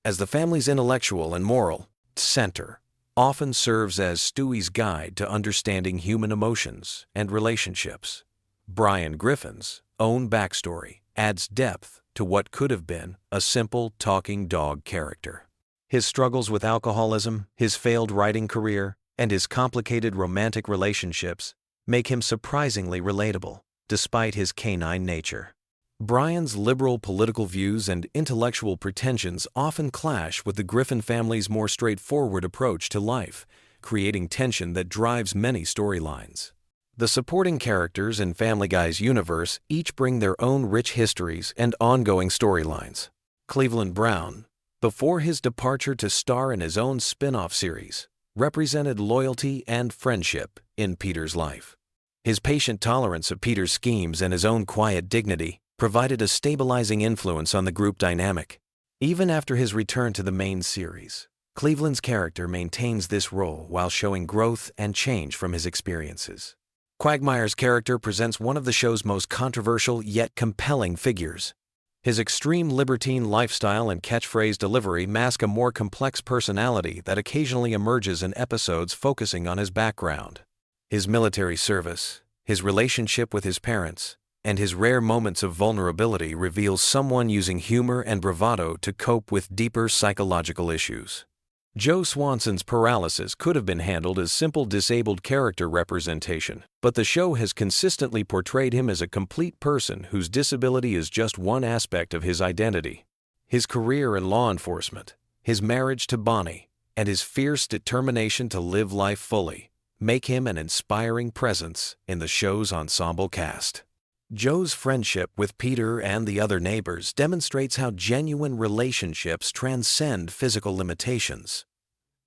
A: as the family's intellectual and moral center, often serves as Stewie's guide to understanding human emotions and relationships. Brian Griffin's own backstory adds depth to what could have been a simple talking dog character. His struggles with alcoholism, his failed writing career, and his complicated romantic relationships make him surprisingly relatable, despite his canine nature. Brian's liberal political views and intellectual pretensions often clash with the Griffin family's more straightforward approach to life, creating tension that drives many storylines. The supporting characters in Family Guy's universe each bring their own rich histories and ongoing storylines. Cleveland Brown, before his departure to star in his own spin-off series, represented loyalty and friendship in Peter's life. His patient tolerance of Peter's schemes and his own quiet dignity provided a stabilizing influence on the group dynamic. Even after his return to the main series, Cleveland's character maintains this role while showing growth and change from his experiences. Quagmire's character presents one of the show's most controversial yet compelling figures. His extreme libertine lifestyle and catchphrase delivery mask a more complex personality that occasionally emerges in episodes focusing on his background. His military service, his relationship with his parents, and his rare moments of vulnerability reveal someone using humor and bravado to cope with deeper psychological issues. Joe Swanson's paralysis could have been handled as simple disabled character representation, but the show has consistently portrayed him as a complete person whose disability is just one aspect of his identity. His career in law enforcement, his marriage to Bonnie, and his fierce determination to live life fully make him an inspiring presence in the show's ensemble cast. Joe's friendship with Peter and the other neighbors demonstrates how genuine relationships transcend physical limitations.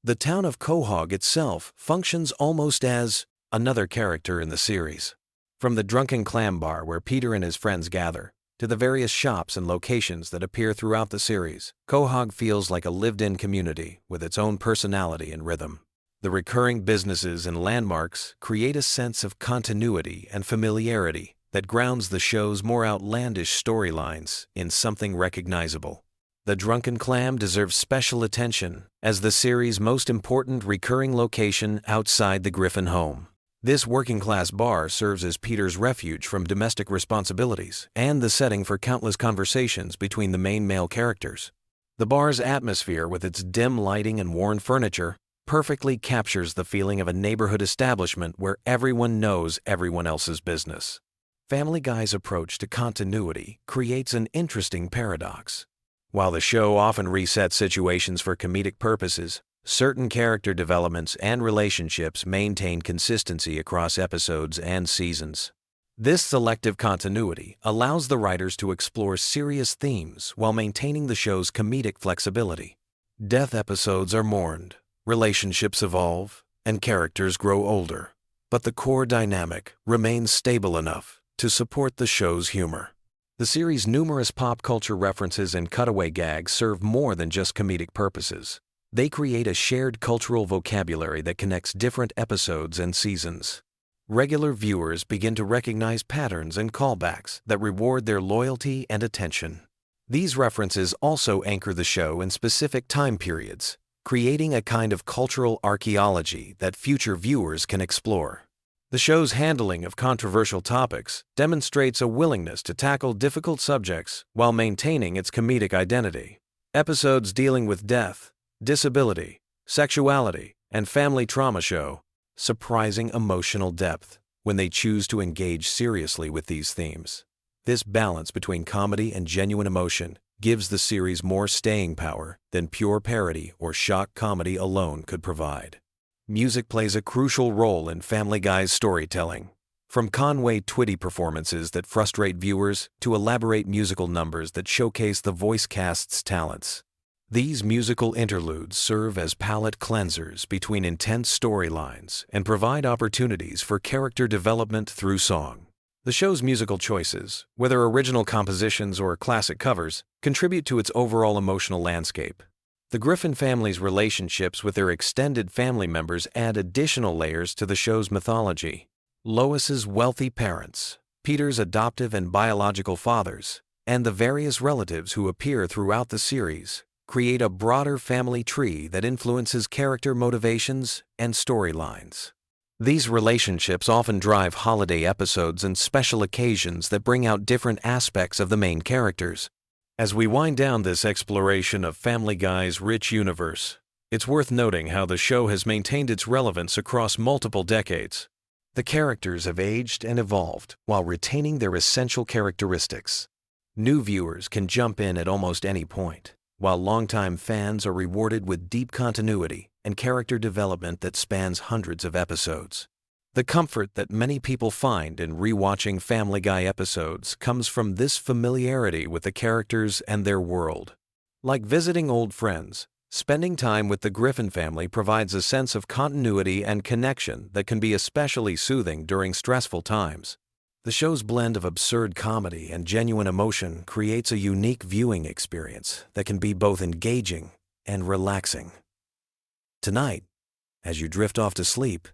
A: The town of Quahog itself functions almost as another character in the series. From the drunken clam bar where Peter and his friends gather, to the various shops and locations that appear throughout the series, Quahog feels like a lived-in community with its own personality and rhythm. The recurring businesses and landmarks create a sense of continuity and familiarity that grounds the show's more outlandish storylines in something recognizable. The Drunken Clam deserves special attention as the series' most important recurring location outside the Griffin home. This working-class bar serves as Peter's refuge from domestic responsibilities and the setting for countless conversations between the main male characters. The bar's atmosphere, with its dim lighting and worn furniture, perfectly captures the feeling of a neighborhood establishment where everyone knows everyone else's business. Family Guy's approach to continuity creates an interesting paradox. While the show often resets situations for comedic purposes, certain character developments and relationships maintain consistency across episodes and seasons. This selective continuity allows the writers to explore serious themes while maintaining the show's comedic flexibility. Death episodes are mourned, relationships evolve, and characters grow older, but the core dynamic remains stable enough to support the show's humor. The series' numerous pop culture references and cutaway gags serve more than just comedic purposes. They create a shared cultural vocabulary that connects different episodes and seasons. Regular viewers begin to recognize patterns and callbacks that reward their loyalty and attention. These references also anchor the show in specific time periods, creating a kind of cultural archaeology that future viewers can explore. The show's handling of controversial topics demonstrates a willingness to tackle difficult subjects while maintaining its comedic identity. Episodes dealing with death, disability, sexuality, and family trauma show surprising emotional depth when they choose to engage seriously with these themes. This balance between comedy and genuine emotion gives the series more staying power than pure parody or shock comedy alone could provide. Music plays a crucial role in Family Guy's storytelling. From Conway Twitty performances that frustrate viewers to elaborate musical numbers that showcase the voice cast's talents. These musical interludes serve as palate cleansers between intense storylines and provide opportunities for character development through song. The show's musical choices, whether original compositions or classic covers, contribute to its overall emotional landscape. The Griffin family's relationships with their extended family members add additional layers to the show's mythology. Lois's wealthy parents, Peter's adoptive and biological fathers, and the various relatives who appear throughout the series create a broader family tree that influences character motivations and storylines. These relationships often drive holiday episodes and special occasions that bring out different aspects of the main characters. As we wind down this exploration of Family Guy's rich universe, it's worth noting how the show has maintained its relevance across multiple decades. The characters have aged and evolved while retaining their essential characteristics. New viewers can jump in at almost any point, while longtime fans are rewarded with deep continuity and character development that spans hundreds of episodes. The comfort that many people find in rewatching Family Guy episodes comes from this familiarity with the characters and their world. Like visiting old friends, spending time with the Griffin family provides a sense of continuity and connection that can be especially soothing during stressful times. The show's blend of absurd comedy and genuine emotion creates a unique viewing experience that can be both engaging and relaxing. Tonight, as you drift off to sleep,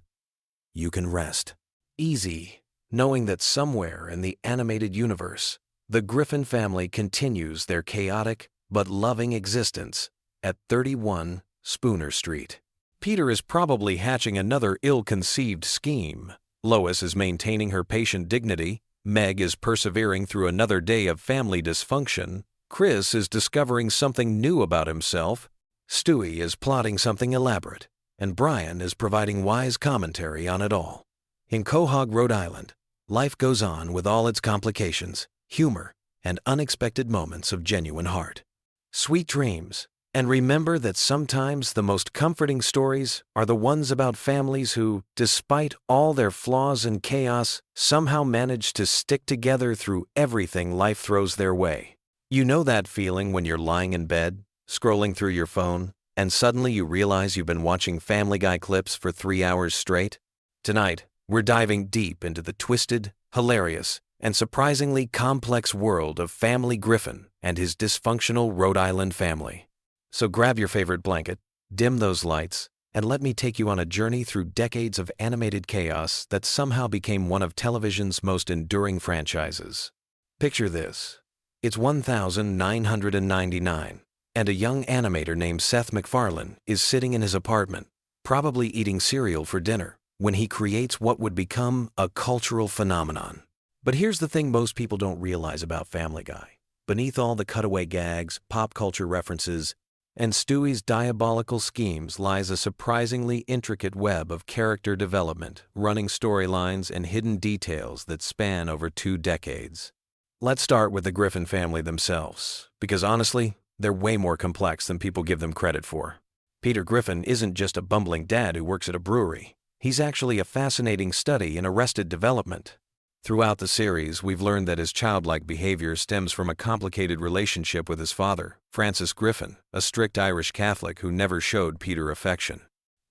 A: you can rest easy, knowing that somewhere in the animated universe, the Griffin family continues their chaotic but loving existence at 31 Spooner Street. Peter is probably hatching another ill-conceived scheme. Lois is maintaining her patient dignity, Meg is persevering through another day of family dysfunction, Chris is discovering something new about himself, Stewie is plotting something elaborate, and Brian is providing wise commentary on it all. In Quahog, Rhode Island, life goes on with all its complications, humor, and unexpected moments of genuine heart. Sweet dreams, and remember that sometimes the most comforting stories are the ones about families who, despite all their flaws and chaos, somehow manage to stick together through everything life throws their way. You know that feeling when you're lying in bed, scrolling through your phone, and suddenly you realize you've been watching Family Guy clips for 3 hours straight? Tonight, we're diving deep into the twisted, hilarious, and surprisingly complex world of Family Griffin and his dysfunctional Rhode Island family. So grab your favorite blanket, dim those lights, and let me take you on a journey through decades of animated chaos that somehow became one of television's most enduring franchises. Picture this. It's 1999, and a young animator named Seth MacFarlane is sitting in his apartment, probably eating cereal for dinner, when he creates what would become a cultural phenomenon. But here's the thing most people don't realize about Family Guy. Beneath all the cutaway gags, pop culture references, and Stewie's diabolical schemes lies a surprisingly intricate web of character development, running storylines, and hidden details that span over 2 decades. Let's start with the Griffin family themselves, because honestly, they're way more complex than people give them credit for. Peter Griffin isn't just a bumbling dad who works at a brewery. He's actually a fascinating study in arrested development. Throughout the series, we've learned that his childlike behavior stems from a complicated relationship with his father, Francis Griffin, a strict Irish Catholic who never showed Peter affection.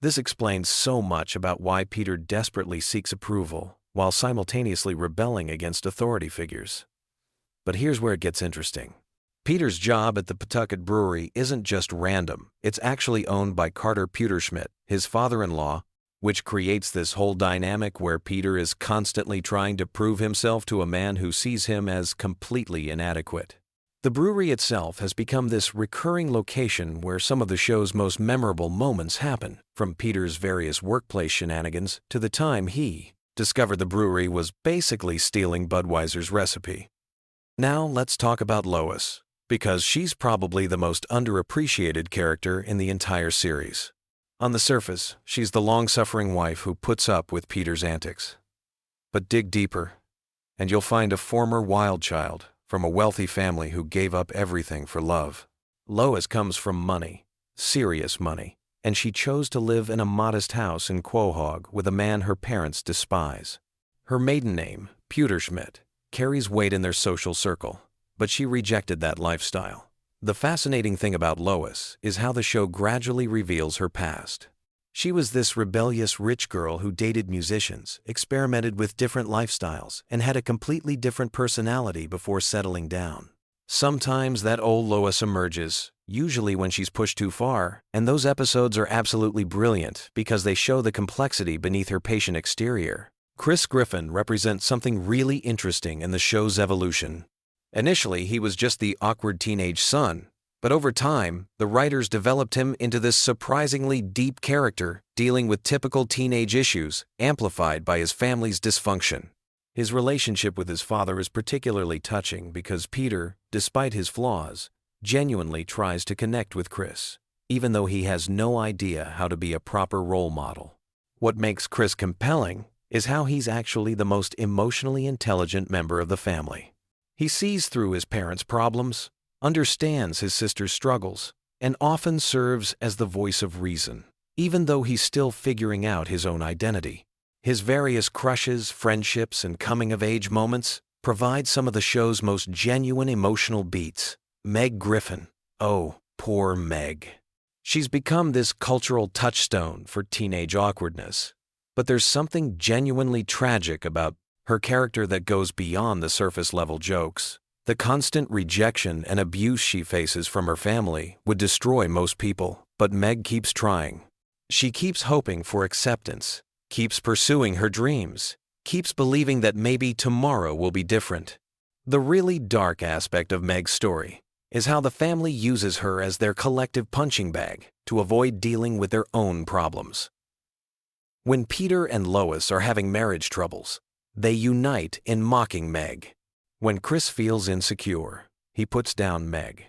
A: This explains so much about why Peter desperately seeks approval, while simultaneously rebelling against authority figures. But here's where it gets interesting. Peter's job at the Pawtucket Brewery isn't just random, it's actually owned by Carter Pewterschmidt, his father-in-law, which creates this whole dynamic where Peter is constantly trying to prove himself to a man who sees him as completely inadequate. The brewery itself has become this recurring location where some of the show's most memorable moments happen, from Peter's various workplace shenanigans to the time he discovered the brewery was basically stealing Budweiser's recipe. Now let's talk about Lois, because she's probably the most underappreciated character in the entire series. On the surface, she's the long-suffering wife who puts up with Peter's antics. But dig deeper, and you'll find a former wild child from a wealthy family who gave up everything for love. Lois comes from money, serious money, and she chose to live in a modest house in Quahog with a man her parents despise. Her maiden name, Pewterschmidt, carries weight in their social circle, but she rejected that lifestyle. The fascinating thing about Lois is how the show gradually reveals her past. She was this rebellious rich girl who dated musicians, experimented with different lifestyles, and had a completely different personality before settling down. Sometimes that old Lois emerges, usually when she's pushed too far, and those episodes are absolutely brilliant because they show the complexity beneath her patient exterior. Griffin represents something really interesting in the show's evolution. Initially, he was just the awkward teenage son, but over time, the writers developed him into this surprisingly deep character dealing with typical teenage issues, amplified by his family's dysfunction. His relationship with his father is particularly touching because Peter, despite his flaws, genuinely tries to connect with Chris, even though he has no idea how to be a proper role model. What makes Chris compelling is how he's actually the most emotionally intelligent member of the family. He sees through his parents' problems, understands his sister's struggles, and often serves as the voice of reason, even though he's still figuring out his own identity. His various crushes, friendships, and coming-of-age moments provide some of the show's most genuine emotional beats. Griffin. Oh, poor Meg. She's become this cultural touchstone for teenage awkwardness. But there's something genuinely tragic about her character that goes beyond the surface-level jokes. The constant rejection and abuse she faces from her family would destroy most people, but Meg keeps trying. She keeps hoping for acceptance, keeps pursuing her dreams, keeps believing that maybe tomorrow will be different. The really dark aspect of Meg's story is how the family uses her as their collective punching bag to avoid dealing with their own problems. When Peter and Lois are having marriage troubles, they unite in mocking Meg. When Chris feels insecure, he puts down Meg.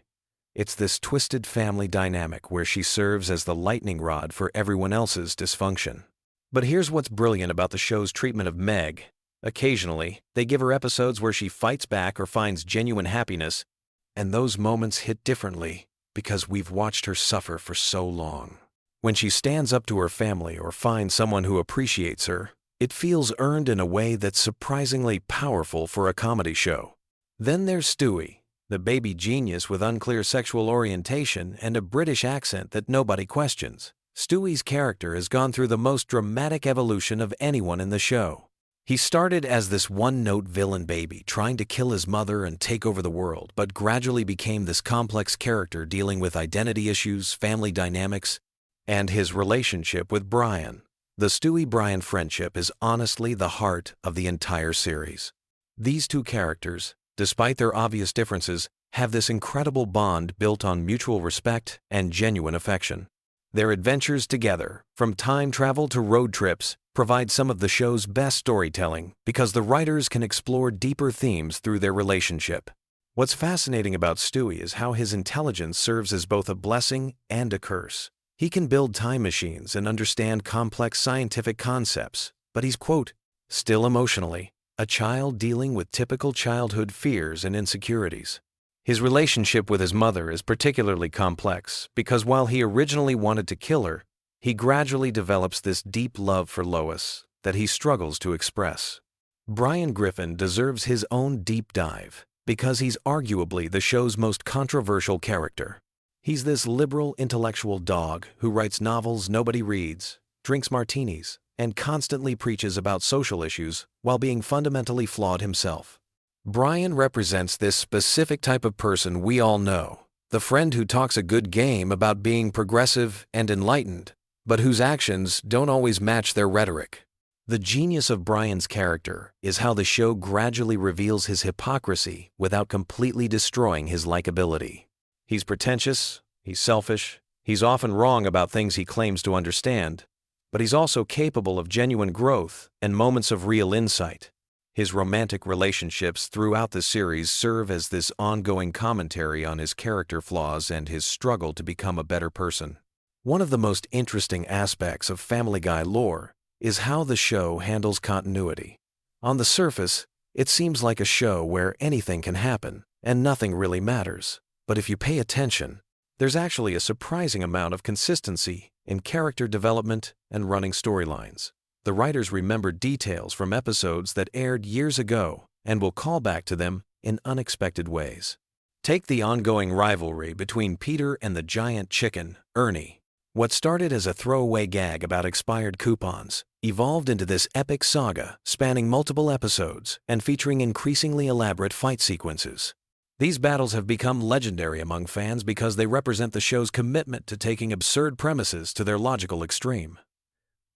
A: It's this twisted family dynamic where she serves as the lightning rod for everyone else's dysfunction. But here's what's brilliant about the show's treatment of Meg. Occasionally, they give her episodes where she fights back or finds genuine happiness, and those moments hit differently because we've watched her suffer for so long. When she stands up to her family or finds someone who appreciates her, it feels earned in a way that's surprisingly powerful for a comedy show. Then there's Stewie, the baby genius with unclear sexual orientation and a British accent that nobody questions. Stewie's character has gone through the most dramatic evolution of anyone in the show. He started as this one-note villain baby trying to kill his mother and take over the world, but gradually became this complex character dealing with identity issues, family dynamics, and his relationship with Brian. The Stewie-Brian friendship is honestly the heart of the entire series. These two characters, despite their obvious differences, have this incredible bond built on mutual respect and genuine affection. Their adventures together, from time travel to road trips, provide some of the show's best storytelling because the writers can explore deeper themes through their relationship. What's fascinating about Stewie is how his intelligence serves as both a blessing and a curse. He can build time machines and understand complex scientific concepts, but he's, quote, still emotionally a child dealing with typical childhood fears and insecurities. His relationship with his mother is particularly complex because while he originally wanted to kill her, he gradually develops this deep love for Lois that he struggles to express. Griffin deserves his own deep dive because he's arguably the show's most controversial character. He's this liberal intellectual dog who writes novels nobody reads, drinks martinis, and constantly preaches about social issues while being fundamentally flawed himself. Brian represents this specific type of person we all know, the friend who talks a good game about being progressive and enlightened, but whose actions don't always match their rhetoric. The genius of Brian's character is how the show gradually reveals his hypocrisy without completely destroying his likability. He's pretentious, he's selfish, he's often wrong about things he claims to understand, but he's also capable of genuine growth and moments of real insight. His romantic relationships throughout the series serve as this ongoing commentary on his character flaws and his struggle to become a better person. One of the most interesting aspects of Family Guy lore is how the show handles continuity. On the surface, it seems like a show where anything can happen and nothing really matters. But if you pay attention, there's actually a surprising amount of consistency in character development and running storylines. The writers remember details from episodes that aired years ago and will call back to them in unexpected ways. Take the ongoing rivalry between Peter and the giant chicken, Ernie. What started as a throwaway gag about expired coupons evolved into this epic saga spanning multiple episodes and featuring increasingly elaborate fight sequences. These battles have become legendary among fans because they represent the show's commitment to taking absurd premises to their logical extreme.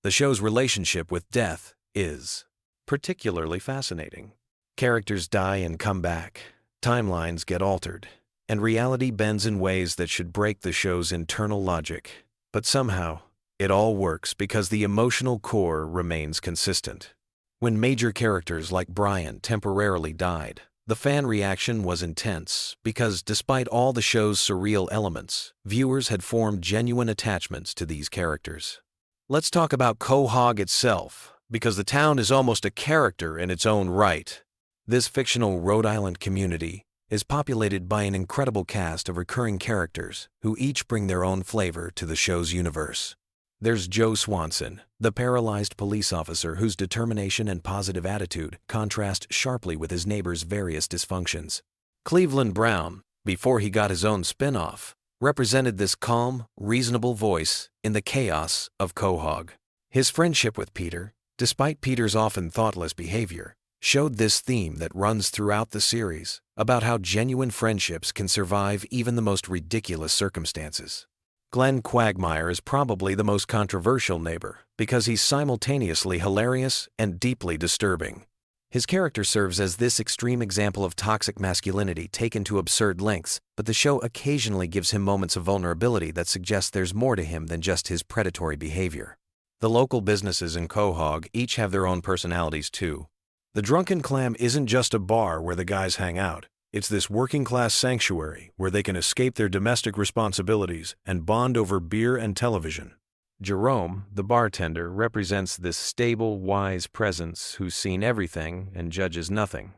A: The show's relationship with death is particularly fascinating. Characters die and come back, timelines get altered, and reality bends in ways that should break the show's internal logic. But somehow, it all works because the emotional core remains consistent. When major characters like Brian temporarily died, the fan reaction was intense because despite all the show's surreal elements, viewers had formed genuine attachments to these characters. Let's talk about Quahog itself, because the town is almost a character in its own right. This fictional Rhode Island community is populated by an incredible cast of recurring characters who each bring their own flavor to the show's universe. There's Joe Swanson, the paralyzed police officer whose determination and positive attitude contrast sharply with his neighbor's various dysfunctions. Cleveland Brown, before he got his own spin-off, represented this calm, reasonable voice in the chaos of Quahog. His friendship with Peter, despite Peter's often thoughtless behavior, showed this theme that runs throughout the series about how genuine friendships can survive even the most ridiculous circumstances. Glenn Quagmire is probably the most controversial neighbor because he's simultaneously hilarious and deeply disturbing. His character serves as this extreme example of toxic masculinity taken to absurd lengths, but the show occasionally gives him moments of vulnerability that suggest there's more to him than just his predatory behavior. The local businesses in Quahog each have their own personalities too. The Drunken Clam isn't just a bar where the guys hang out. It's this working-class sanctuary where they can escape their domestic responsibilities and bond over beer and television. Jerome, the bartender, represents this stable, wise presence who's seen everything and judges nothing.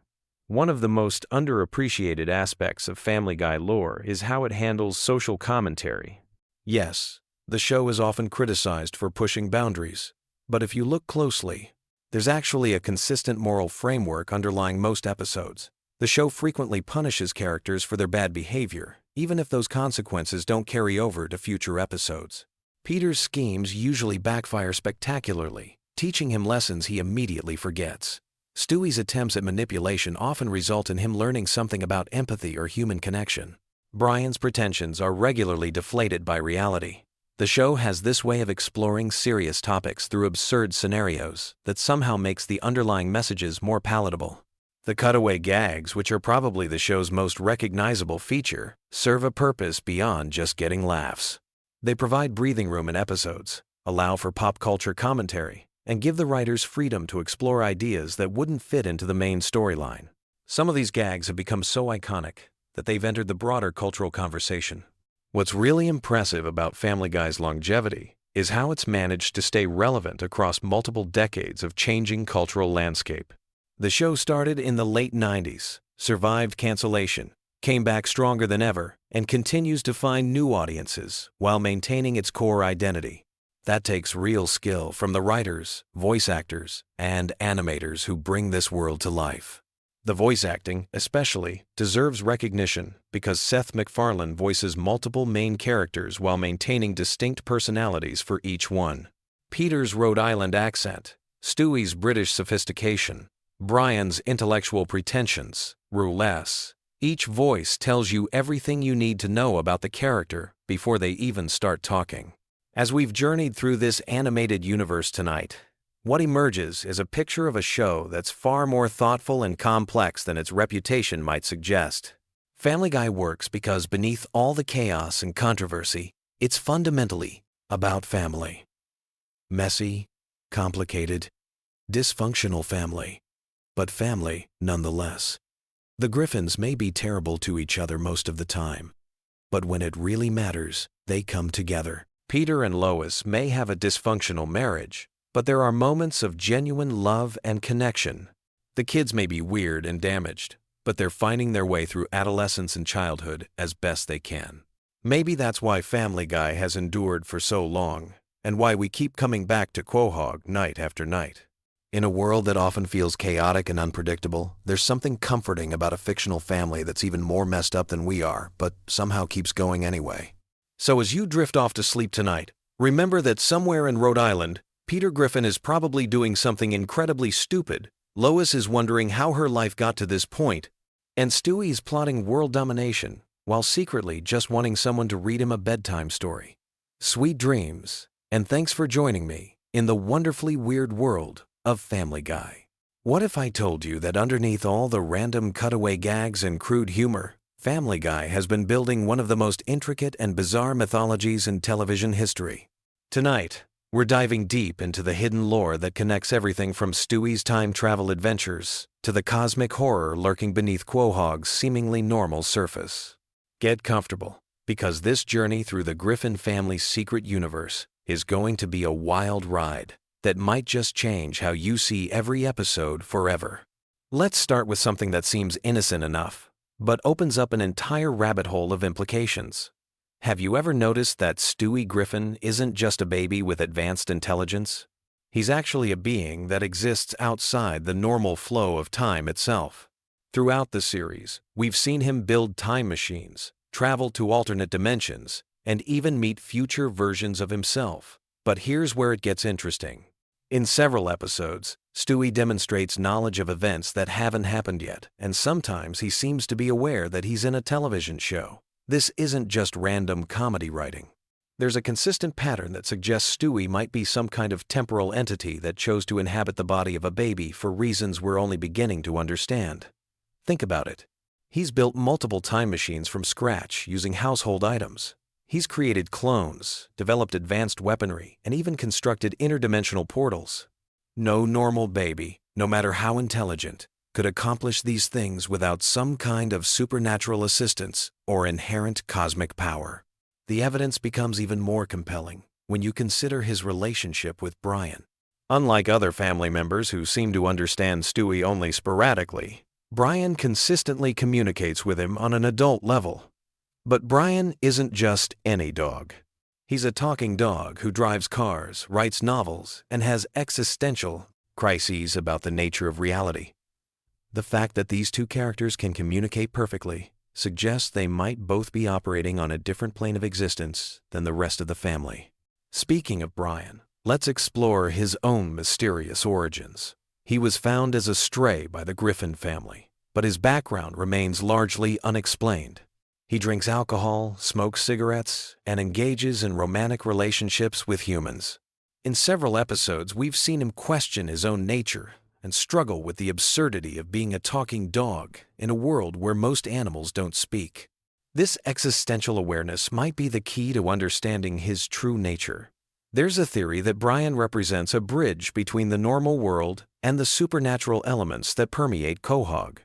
A: One of the most underappreciated aspects of Family Guy lore is how it handles social commentary. Yes, the show is often criticized for pushing boundaries, but if you look closely, there's actually a consistent moral framework underlying most episodes. The show frequently punishes characters for their bad behavior, even if those consequences don't carry over to future episodes. Peter's schemes usually backfire spectacularly, teaching him lessons he immediately forgets. Stewie's attempts at manipulation often result in him learning something about empathy or human connection. Brian's pretensions are regularly deflated by reality. The show has this way of exploring serious topics through absurd scenarios that somehow makes the underlying messages more palatable. The cutaway gags, which are probably the show's most recognizable feature, serve a purpose beyond just getting laughs. They provide breathing room in episodes, allow for pop culture commentary, and give the writers freedom to explore ideas that wouldn't fit into the main storyline. Some of these gags have become so iconic that they've entered the broader cultural conversation. What's really impressive about Family Guy's longevity is how it's managed to stay relevant across multiple decades of changing cultural landscape. The show started in the late 90s, survived cancellation, came back stronger than ever, and continues to find new audiences while maintaining its core identity. That takes real skill from the writers, voice actors, and animators who bring this world to life. The voice acting, especially, deserves recognition because Seth MacFarlane voices multiple main characters while maintaining distinct personalities for each one. Peter's Rhode Island accent, Stewie's British sophistication, Brian's intellectual pretensions, roulette. Each voice tells you everything you need to know about the character before they even start talking. As we've journeyed through this animated universe tonight, what emerges is a picture of a show that's far more thoughtful and complex than its reputation might suggest. Family Guy works because beneath all the chaos and controversy, it's fundamentally about family. Messy, complicated, dysfunctional family, but family nonetheless. The Griffins may be terrible to each other most of the time, but when it really matters, they come together. Peter and Lois may have a dysfunctional marriage, but there are moments of genuine love and connection. The kids may be weird and damaged, but they're finding their way through adolescence and childhood as best they can. Maybe that's why Family Guy has endured for so long, and why we keep coming back to Quahog night after night. In a world that often feels chaotic and unpredictable, there's something comforting about a fictional family that's even more messed up than we are, but somehow keeps going anyway. So as you drift off to sleep tonight, remember that somewhere in Rhode Island, Peter Griffin is probably doing something incredibly stupid, Lois is wondering how her life got to this point, and Stewie's plotting world domination, while secretly just wanting someone to read him a bedtime story. Sweet dreams, and thanks for joining me in the wonderfully weird world of Family Guy. What if I told you that underneath all the random cutaway gags and crude humor, Family Guy has been building one of the most intricate and bizarre mythologies in television history? Tonight, we're diving deep into the hidden lore that connects everything from Stewie's time travel adventures to the cosmic horror lurking beneath Quahog's seemingly normal surface. Get comfortable, because this journey through the Griffin family's secret universe is going to be a wild ride that might just change how you see every episode forever. Let's start with something that seems innocent enough, but opens up an entire rabbit hole of implications. Have you ever noticed that Stewie Griffin isn't just a baby with advanced intelligence? He's actually a being that exists outside the normal flow of time itself. Throughout the series, we've seen him build time machines, travel to alternate dimensions, and even meet future versions of himself. But here's where it gets interesting. In several episodes, Stewie demonstrates knowledge of events that haven't happened yet, and sometimes he seems to be aware that he's in a television show. This isn't just random comedy writing. There's a consistent pattern that suggests Stewie might be some kind of temporal entity that chose to inhabit the body of a baby for reasons we're only beginning to understand. Think about it. He's built multiple time machines from scratch using household items. He's created clones, developed advanced weaponry, and even constructed interdimensional portals. No normal baby, no matter how intelligent, could accomplish these things without some kind of supernatural assistance or inherent cosmic power. The evidence becomes even more compelling when you consider his relationship with Brian. Unlike other family members who seem to understand Stewie only sporadically, Brian consistently communicates with him on an adult level. But Brian isn't just any dog. He's a talking dog who drives cars, writes novels, and has existential crises about the nature of reality. The fact that these two characters can communicate perfectly suggests they might both be operating on a different plane of existence than the rest of the family. Speaking of Brian, let's explore his own mysterious origins. He was found as a stray by the Griffin family, but his background remains largely unexplained. He drinks alcohol, smokes cigarettes, and engages in romantic relationships with humans. In several episodes, we've seen him question his own nature and struggle with the absurdity of being a talking dog in a world where most animals don't speak. This existential awareness might be the key to understanding his true nature. There's a theory that Brian represents a bridge between the normal world and the supernatural elements that permeate Quahog.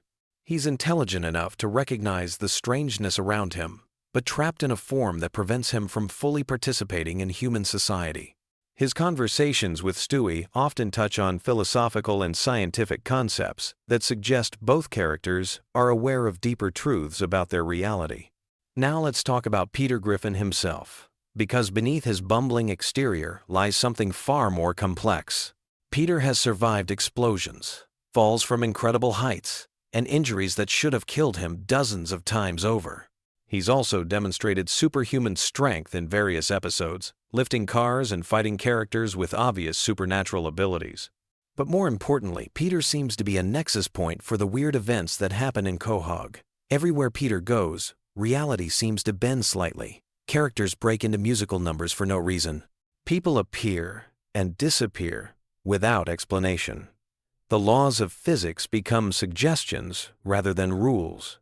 A: He's intelligent enough to recognize the strangeness around him, but trapped in a form that prevents him from fully participating in human society. His conversations with Stewie often touch on philosophical and scientific concepts that suggest both characters are aware of deeper truths about their reality. Now let's talk about Peter Griffin himself, because beneath his bumbling exterior lies something far more complex. Peter has survived explosions, falls from incredible heights, and injuries that should have killed him dozens of times over. He's also demonstrated superhuman strength in various episodes, lifting cars and fighting characters with obvious supernatural abilities. But more importantly, Peter seems to be a nexus point for the weird events that happen in Quahog. Everywhere Peter goes, reality seems to bend slightly. Characters break into musical numbers for no reason. People appear and disappear without explanation. The laws of physics become suggestions rather than rules.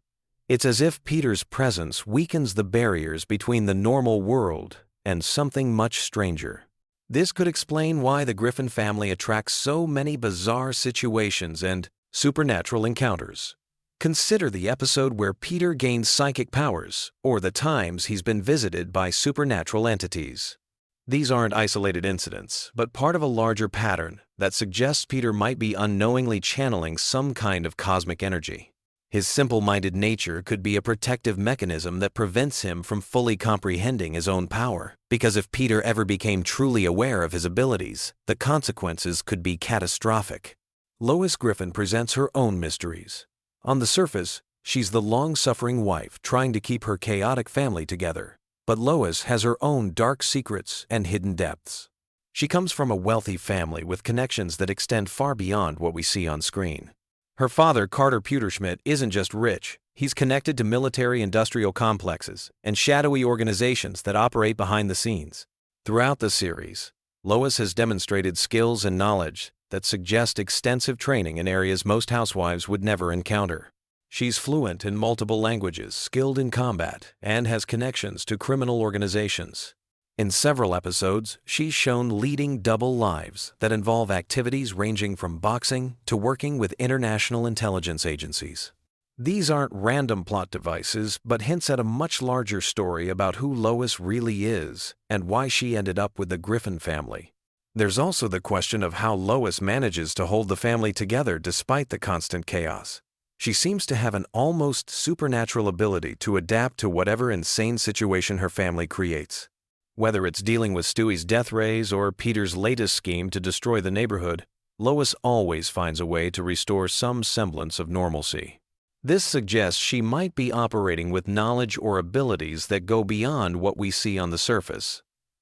A: It's as if Peter's presence weakens the barriers between the normal world and something much stranger. This could explain why the Griffin family attracts so many bizarre situations and supernatural encounters. Consider the episode where Peter gains psychic powers, or the times he's been visited by supernatural entities. These aren't isolated incidents, but part of a larger pattern that suggests Peter might be unknowingly channeling some kind of cosmic energy. His simple-minded nature could be a protective mechanism that prevents him from fully comprehending his own power, because if Peter ever became truly aware of his abilities, the consequences could be catastrophic. Lois Griffin presents her own mysteries. On the surface, she's the long-suffering wife trying to keep her chaotic family together, but Lois has her own dark secrets and hidden depths. She comes from a wealthy family with connections that extend far beyond what we see on screen. Her father, Carter Pewterschmidt, isn't just rich, he's connected to military-industrial complexes and shadowy organizations that operate behind the scenes. Throughout the series, Lois has demonstrated skills and knowledge that suggest extensive training in areas most housewives would never encounter. She's fluent in multiple languages, skilled in combat, and has connections to criminal organizations. In several episodes, she's shown leading double lives that involve activities ranging from boxing to working with international intelligence agencies. These aren't random plot devices, but hints at a much larger story about who Lois really is and why she ended up with the Griffin family. There's also the question of how Lois manages to hold the family together despite the constant chaos. She seems to have an almost supernatural ability to adapt to whatever insane situation her family creates. Whether it's dealing with Stewie's death rays or Peter's latest scheme to destroy the neighborhood, Lois always finds a way to restore some semblance of normalcy. This suggests she might be operating with knowledge or abilities that go beyond what we see on the surface.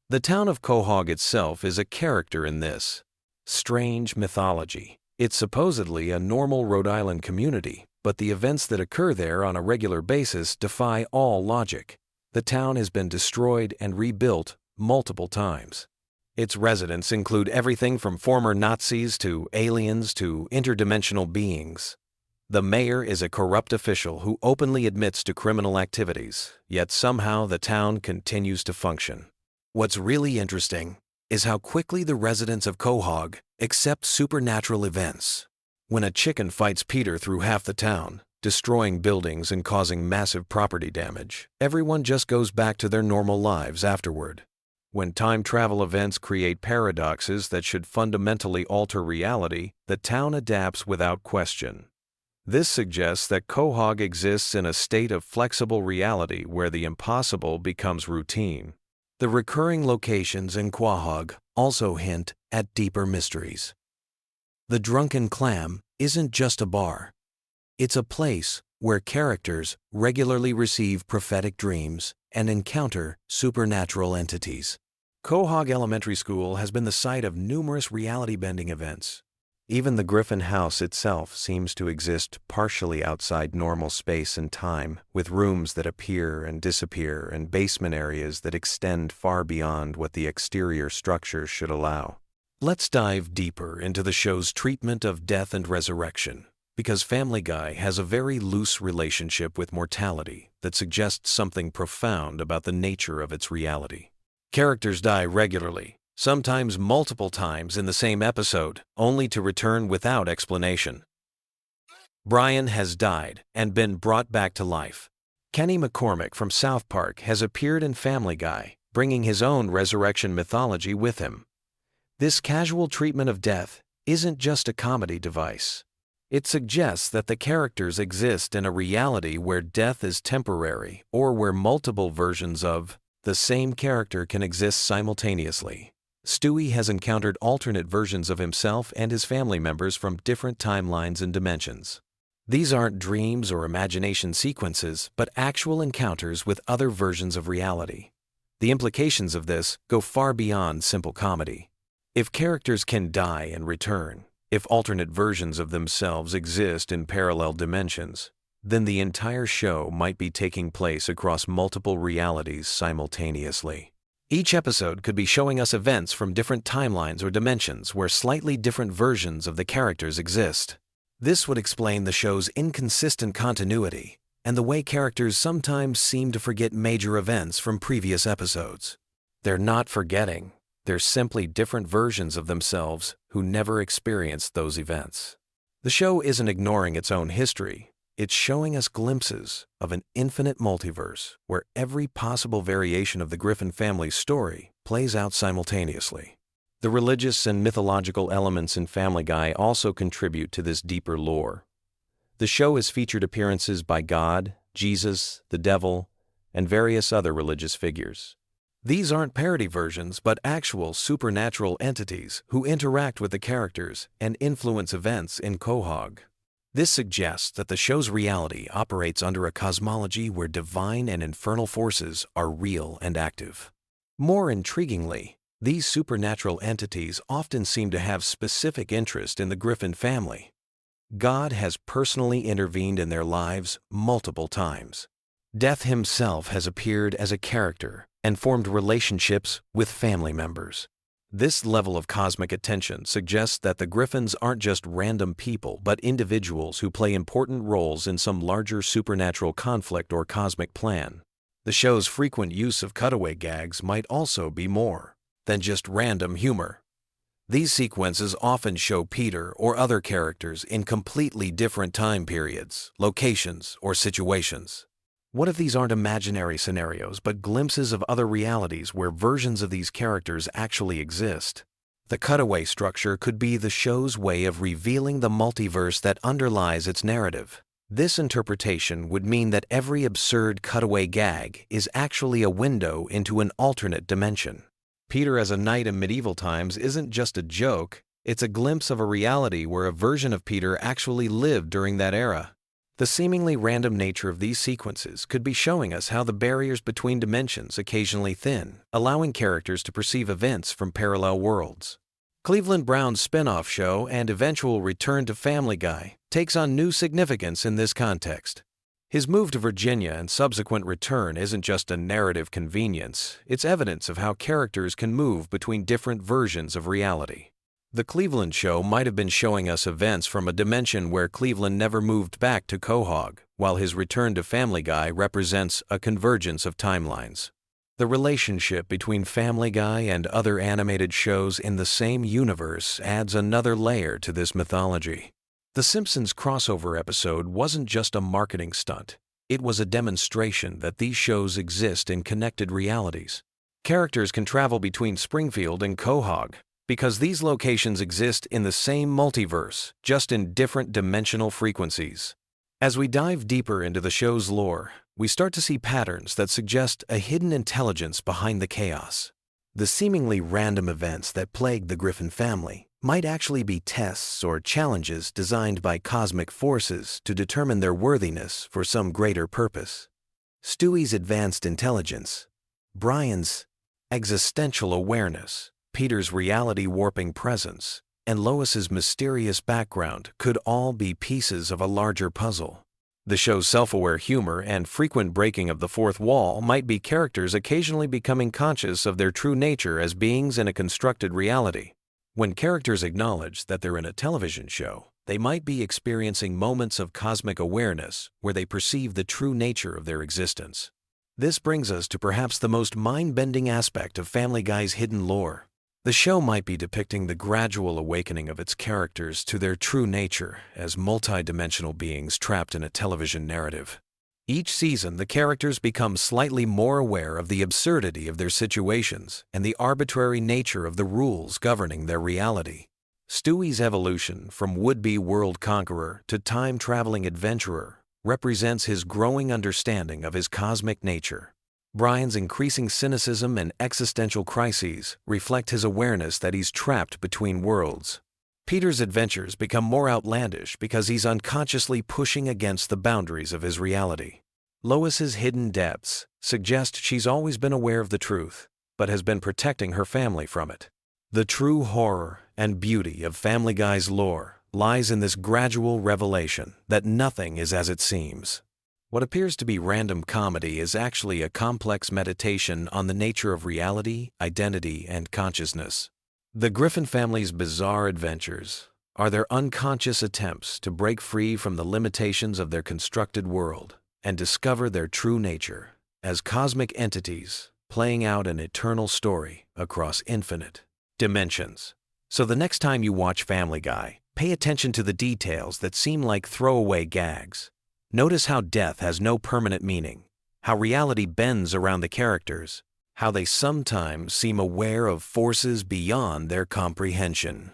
A: The town of Quahog itself is a character in this strange mythology. It's supposedly a normal Rhode Island community, but the events that occur there on a regular basis defy all logic. The town has been destroyed and rebuilt multiple times. Its residents include everything from former Nazis to aliens to interdimensional beings. The mayor is a corrupt official who openly admits to criminal activities, yet somehow the town continues to function. What's really interesting is how quickly the residents of Quahog accept supernatural events. When a chicken fights Peter through half the town, destroying buildings and causing massive property damage, everyone just goes back to their normal lives afterward. When time travel events create paradoxes that should fundamentally alter reality, the town adapts without question. This suggests that Quahog exists in a state of flexible reality where the impossible becomes routine. The recurring locations in Quahog also hint at deeper mysteries. The Drunken Clam isn't just a bar. It's a place where characters regularly receive prophetic dreams and encounter supernatural entities. Quahog Elementary School has been the site of numerous reality-bending events. Even the Griffin house itself seems to exist partially outside normal space and time, with rooms that appear and disappear and basement areas that extend far beyond what the exterior structures should allow. Let's dive deeper into the show's treatment of death and resurrection, because Family Guy has a very loose relationship with mortality that suggests something profound about the nature of its reality. Characters die regularly, sometimes multiple times in the same episode, only to return without explanation. Brian has died and been brought back to life. Kenny McCormick from South Park has appeared in Family Guy, bringing his own resurrection mythology with him. This casual treatment of death isn't just a comedy device. It suggests that the characters exist in a reality where death is temporary or where multiple versions of the same character can exist simultaneously. Stewie has encountered alternate versions of himself and his family members from different timelines and dimensions. These aren't dreams or imagination sequences, but actual encounters with other versions of reality. The implications of this go far beyond simple comedy. If characters can die and return, if alternate versions of themselves exist in parallel dimensions, then the entire show might be taking place across multiple realities simultaneously. Each episode could be showing us events from different timelines or dimensions where slightly different versions of the characters exist. This would explain the show's inconsistent continuity and the way characters sometimes seem to forget major events from previous episodes. They're not forgetting. They're simply different versions of themselves who never experienced those events. The show isn't ignoring its own history. It's showing us glimpses of an infinite multiverse where every possible variation of the Griffin family's story plays out simultaneously. The religious and mythological elements in Family Guy also contribute to this deeper lore. The show has featured appearances by God, Jesus, the devil, and various other religious figures. These aren't parody versions, but actual supernatural entities who interact with the characters and influence events in Quahog. This suggests that the show's reality operates under a cosmology where divine and infernal forces are real and active. More intriguingly, these supernatural entities often seem to have specific interest in the Griffin family. God has personally intervened in their lives multiple times. Death himself has appeared as a character and formed relationships with family members. This level of cosmic attention suggests that the Griffins aren't just random people, but individuals who play important roles in some larger supernatural conflict or cosmic plan. The show's frequent use of cutaway gags might also be more than just random humor. These sequences often show Peter or other characters in completely different time periods, locations, or situations. What if these aren't imaginary scenarios, but glimpses of other realities where versions of these characters actually exist? The cutaway structure could be the show's way of revealing the multiverse that underlies its narrative. This interpretation would mean that every absurd cutaway gag is actually a window into an alternate dimension. Peter as a knight in medieval times isn't just a joke, it's a glimpse of a reality where a version of Peter actually lived during that era. The seemingly random nature of these sequences could be showing us how the barriers between dimensions occasionally thin, allowing characters to perceive events from parallel worlds. Cleveland Brown's spin-off show and eventual return to Family Guy takes on new significance in this context. His move to Virginia and subsequent return isn't just a narrative convenience, it's evidence of how characters can move between different versions of reality. The Cleveland show might have been showing us events from a dimension where Cleveland never moved back to Quahog, while his return to Family Guy represents a convergence of timelines. The relationship between Family Guy and other animated shows in the same universe adds another layer to this mythology. The Simpsons crossover episode wasn't just a marketing stunt. It was a demonstration that these shows exist in connected realities. Characters can travel between Springfield and Quahog because these locations exist in the same multiverse, just in different dimensional frequencies. As we dive deeper into the show's lore, we start to see patterns that suggest a hidden intelligence behind the chaos. The seemingly random events that plague the Griffin family might actually be tests or challenges designed by cosmic forces to determine their worthiness for some greater purpose. Stewie's advanced intelligence, Brian's existential awareness, Peter's reality-warping presence, and Lois's mysterious background could all be pieces of a larger puzzle. The show's self-aware humor and frequent breaking of the fourth wall might be characters occasionally becoming conscious of their true nature as beings in a constructed reality. When characters acknowledge that they're in a television show, they might be experiencing moments of cosmic awareness where they perceive the true nature of their existence. This brings us to perhaps the most mind-bending aspect of Family Guy's hidden lore. The show might be depicting the gradual awakening of its characters to their true nature as multidimensional beings trapped in a television narrative. Each season, the characters become slightly more aware of the absurdity of their situations and the arbitrary nature of the rules governing their reality. Stewie's evolution from would-be world conqueror to time-traveling adventurer represents his growing understanding of his cosmic nature. Brian's increasing cynicism and existential crises reflect his awareness that he's trapped between worlds. Peter's adventures become more outlandish because he's unconsciously pushing against the boundaries of his reality. Lois's hidden depths suggest she's always been aware of the truth, but has been protecting her family from it. The true horror and beauty of Family Guy's lore lies in this gradual revelation that nothing is as it seems. What appears to be random comedy is actually a complex meditation on the nature of reality, identity, and consciousness. The Griffin family's bizarre adventures are their unconscious attempts to break free from the limitations of their constructed world and discover their true nature as cosmic entities playing out an eternal story across infinite dimensions. So the next time you watch Family Guy, pay attention to the details that seem like throwaway gags. Notice how death has no permanent meaning, how reality bends around the characters, how they sometimes seem aware of forces beyond their comprehension.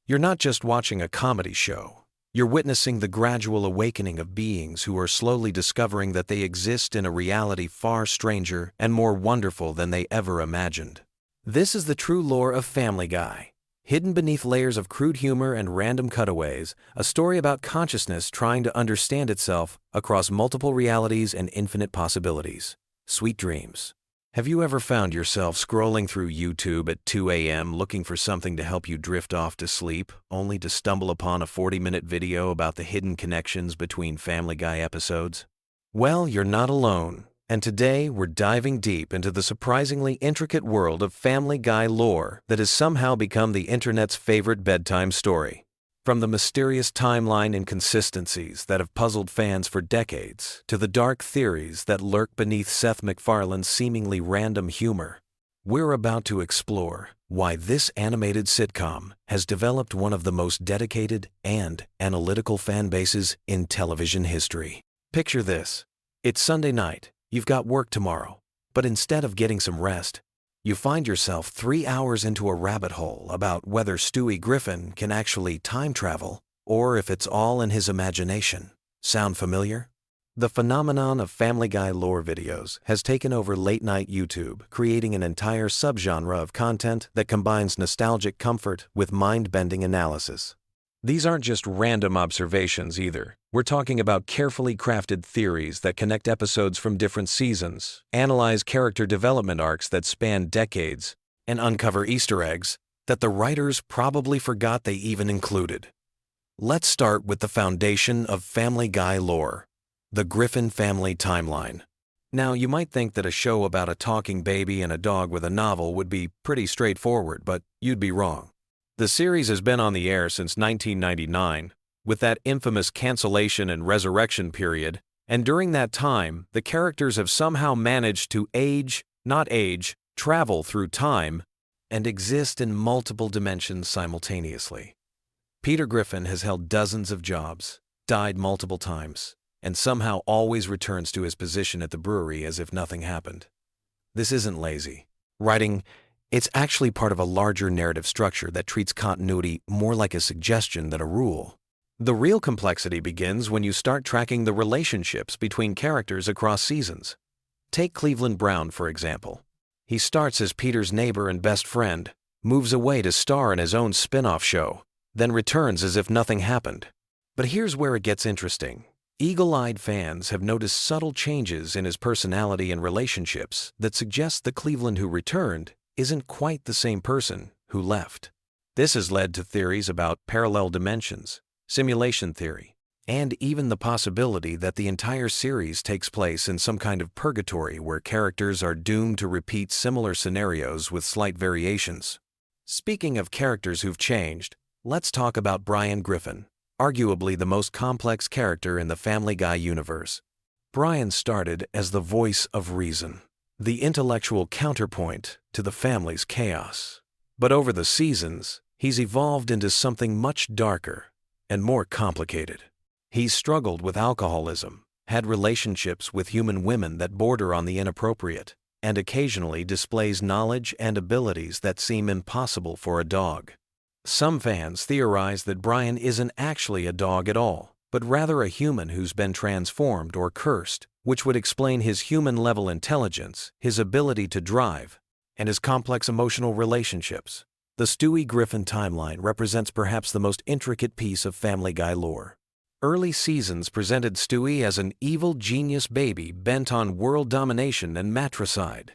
A: You're not just watching a comedy show, You're witnessing the gradual awakening of beings who are slowly discovering that they exist in a reality far stranger and more wonderful than they ever imagined. This is the true lore of Family Guy. Hidden beneath layers of crude humor and random cutaways, a story about consciousness trying to understand itself across multiple realities and infinite possibilities. Sweet dreams. Have you ever found yourself scrolling through YouTube at 2 a.m. looking for something to help you drift off to sleep, only to stumble upon a 40-minute video about the hidden connections between Family Guy episodes? Well, you're not alone, and today we're diving deep into the surprisingly intricate world of Family Guy lore that has somehow become the internet's favorite bedtime story. From the mysterious timeline inconsistencies that have puzzled fans for decades, to the dark theories that lurk beneath Seth MacFarlane's seemingly random humor, we're about to explore why this animated sitcom has developed one of the most dedicated and analytical fan bases in television history. Picture this. It's Sunday night, you've got work tomorrow, but instead of getting some rest, you find yourself 3 hours into a rabbit hole about whether Stewie Griffin can actually time travel or if it's all in his imagination. Sound familiar? The phenomenon of Family Guy lore videos has taken over late-night YouTube, creating an entire subgenre of content that combines nostalgic comfort with mind-bending analysis. These aren't just random observations either. We're talking about carefully crafted theories that connect episodes from different seasons, analyze character development arcs that span decades, and uncover Easter eggs that the writers probably forgot they even included. Let's start with the foundation of Family Guy lore, the Griffin family timeline. Now, you might think that a show about a talking baby and a dog with a novel would be pretty straightforward, but you'd be wrong. The series has been on the air since 1999, with that infamous cancellation and resurrection period, and during that time, the characters have somehow managed to travel through time, and exist in multiple dimensions simultaneously. Peter Griffin has held dozens of jobs, died multiple times, and somehow always returns to his position at the brewery as if nothing happened. This isn't lazy writing. It's actually part of a larger narrative structure that treats continuity more like a suggestion than a rule. The real complexity begins when you start tracking the relationships between characters across seasons. Take Cleveland Brown, for example. He starts as Peter's neighbor and best friend, moves away to star in his own spin-off show, then returns as if nothing happened. But here's where it gets interesting. Eagle-eyed fans have noticed subtle changes in his personality and relationships that suggest the Cleveland who returned isn't quite the same person who left. This has led to theories about parallel dimensions, simulation theory, and even the possibility that the entire series takes place in some kind of purgatory where characters are doomed to repeat similar scenarios with slight variations. Speaking of characters who've changed, let's talk about Brian Griffin, arguably the most complex character in the Family Guy universe. Brian started as the voice of reason, the intellectual counterpoint to the family's chaos. But over the seasons, he's evolved into something much darker and more complicated. He's struggled with alcoholism, had relationships with human women that border on the inappropriate, and occasionally displays knowledge and abilities that seem impossible for a dog. Some fans theorize that Brian isn't actually a dog at all, but rather a human who's been transformed or cursed, which would explain his human-level intelligence, his ability to drive, and his complex emotional relationships. The Stewie Griffin timeline represents perhaps the most intricate piece of Family Guy lore. Early seasons presented Stewie as an evil genius baby bent on world domination and matricide.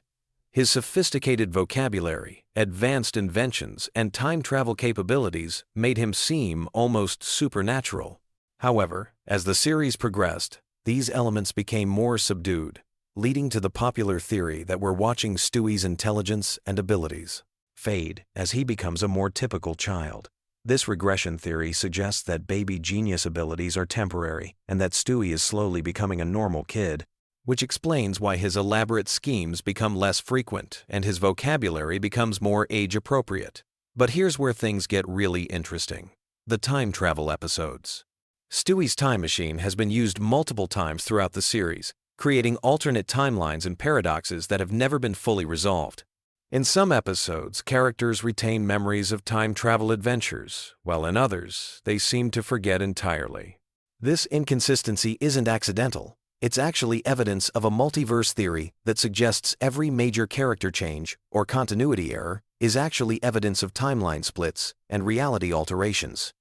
A: His sophisticated vocabulary, advanced inventions, and time travel capabilities made him seem almost supernatural. However, as the series progressed, these elements became more subdued, leading to the popular theory that we're watching Stewie's intelligence and abilities fade as he becomes a more typical child. This regression theory suggests that baby genius abilities are temporary and that Stewie is slowly becoming a normal kid, which explains why his elaborate schemes become less frequent and his vocabulary becomes more age-appropriate. But here's where things get really interesting. The time travel episodes. Stewie's time machine has been used multiple times throughout the series, creating alternate timelines and paradoxes that have never been fully resolved. In some episodes, characters retain memories of time travel adventures, while in others, they seem to forget entirely. This inconsistency isn't accidental. It's actually evidence of a multiverse theory that suggests every major character change or continuity error is actually evidence of timeline splits and reality alterations.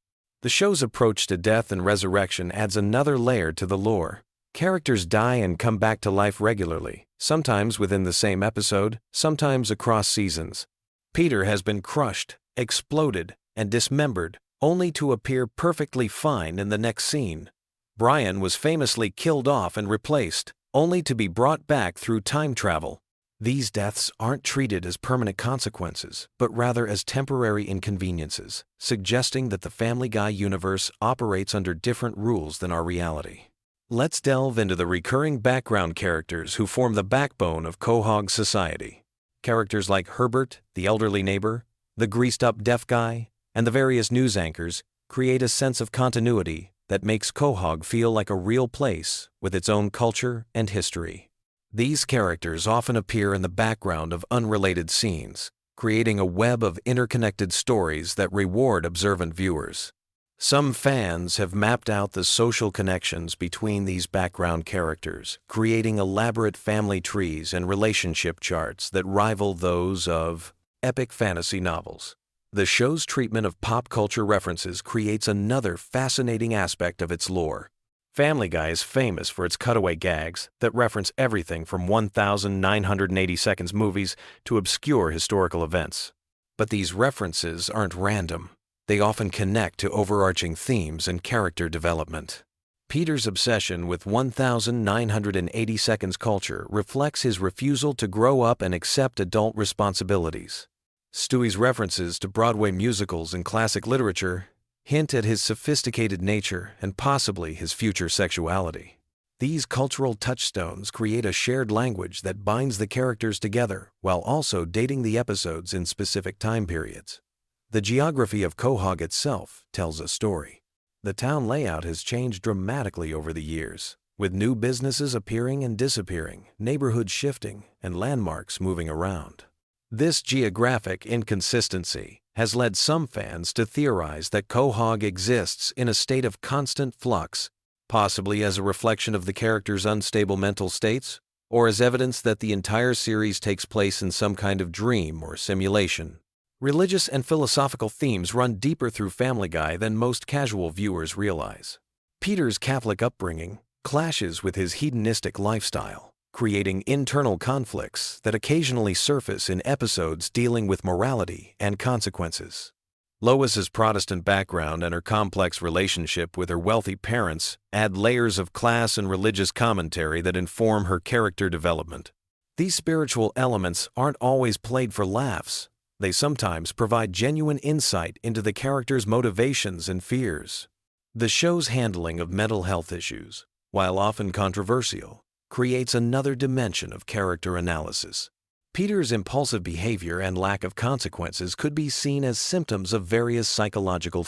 A: The show's approach to death and resurrection adds another layer to the lore. Characters die and come back to life regularly, sometimes within the same episode, sometimes across seasons. Peter has been crushed, exploded, and dismembered, only to appear perfectly fine in the next scene. Brian was famously killed off and replaced, only to be brought back through time travel. These deaths aren't treated as permanent consequences, but rather as temporary inconveniences, suggesting that the Family Guy universe operates under different rules than our reality. Let's delve into the recurring background characters who form the backbone of Quahog society. Characters like Herbert, the elderly neighbor, the greased-up deaf guy, and the various news anchors create a sense of continuity that makes Quahog feel like a real place with its own culture and history. These characters often appear in the background of unrelated scenes, creating a web of interconnected stories that reward observant viewers. Some fans have mapped out the social connections between these background characters, creating elaborate family trees and relationship charts that rival those of epic fantasy novels. The show's treatment of pop culture references creates another fascinating aspect of its lore. Family Guy is famous for its cutaway gags that reference everything from 1,980 seconds movies to obscure historical events. But these references aren't random. They often connect to overarching themes and character development. Peter's obsession with 1,980 seconds culture reflects his refusal to grow up and accept adult responsibilities. Stewie's references to Broadway musicals and classic literature hint at his sophisticated nature and possibly his future sexuality. These cultural touchstones create a shared language that binds the characters together while also dating the episodes in specific time periods. The geography of Quahog itself tells a story. The town layout has changed dramatically over the years, with new businesses appearing and disappearing, neighborhoods shifting, and landmarks moving around. This geographic inconsistency has led some fans to theorize that Quahog exists in a state of constant flux, possibly as a reflection of the characters' unstable mental states, or as evidence that the entire series takes place in some kind of dream or simulation. Religious and philosophical themes run deeper through Family Guy than most casual viewers realize. Peter's Catholic upbringing clashes with his hedonistic lifestyle, creating internal conflicts that occasionally surface in episodes dealing with morality and consequences. Lois's Protestant background and her complex relationship with her wealthy parents add layers of class and religious commentary that inform her character development. These spiritual elements aren't always played for laughs. They sometimes provide genuine insight into the character's motivations and fears. The show's handling of mental health issues, while often controversial, creates another dimension of character analysis. Peter's impulsive behavior and lack of consequences could be seen as symptoms of various psychological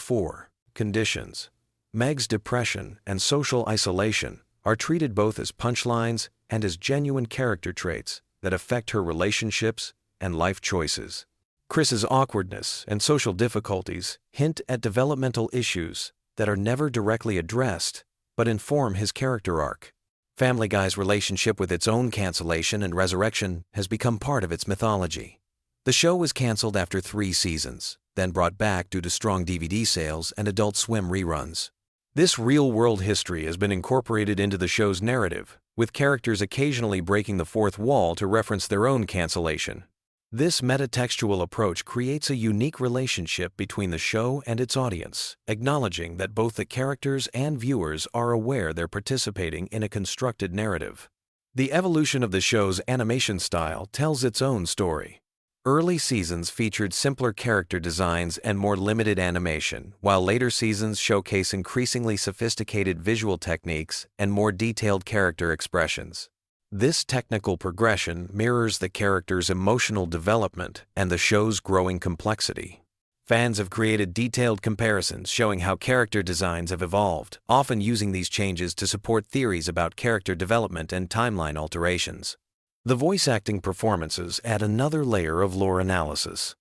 A: conditions. Meg's depression and social isolation are treated both as punchlines and as genuine character traits that affect her relationships and life choices. Chris's awkwardness and social difficulties hint at developmental issues that are never directly addressed, but inform his character arc. Family Guy's relationship with its own cancellation and resurrection has become part of its mythology. The show was canceled after 3 seasons, then brought back due to strong DVD sales and Adult Swim reruns. This real-world history has been incorporated into the show's narrative, with characters occasionally breaking the fourth wall to reference their own cancellation. This metatextual approach creates a unique relationship between the show and its audience, acknowledging that both the characters and viewers are aware they're participating in a constructed narrative. The evolution of the show's animation style tells its own story. Early seasons featured simpler character designs and more limited animation, while later seasons showcase increasingly sophisticated visual techniques and more detailed character expressions. This technical progression mirrors the character's emotional development and the show's growing complexity. Fans have created detailed comparisons showing how character designs have evolved, often using these changes to support theories about character development and timeline alterations. The voice acting performances add another layer of lore analysis.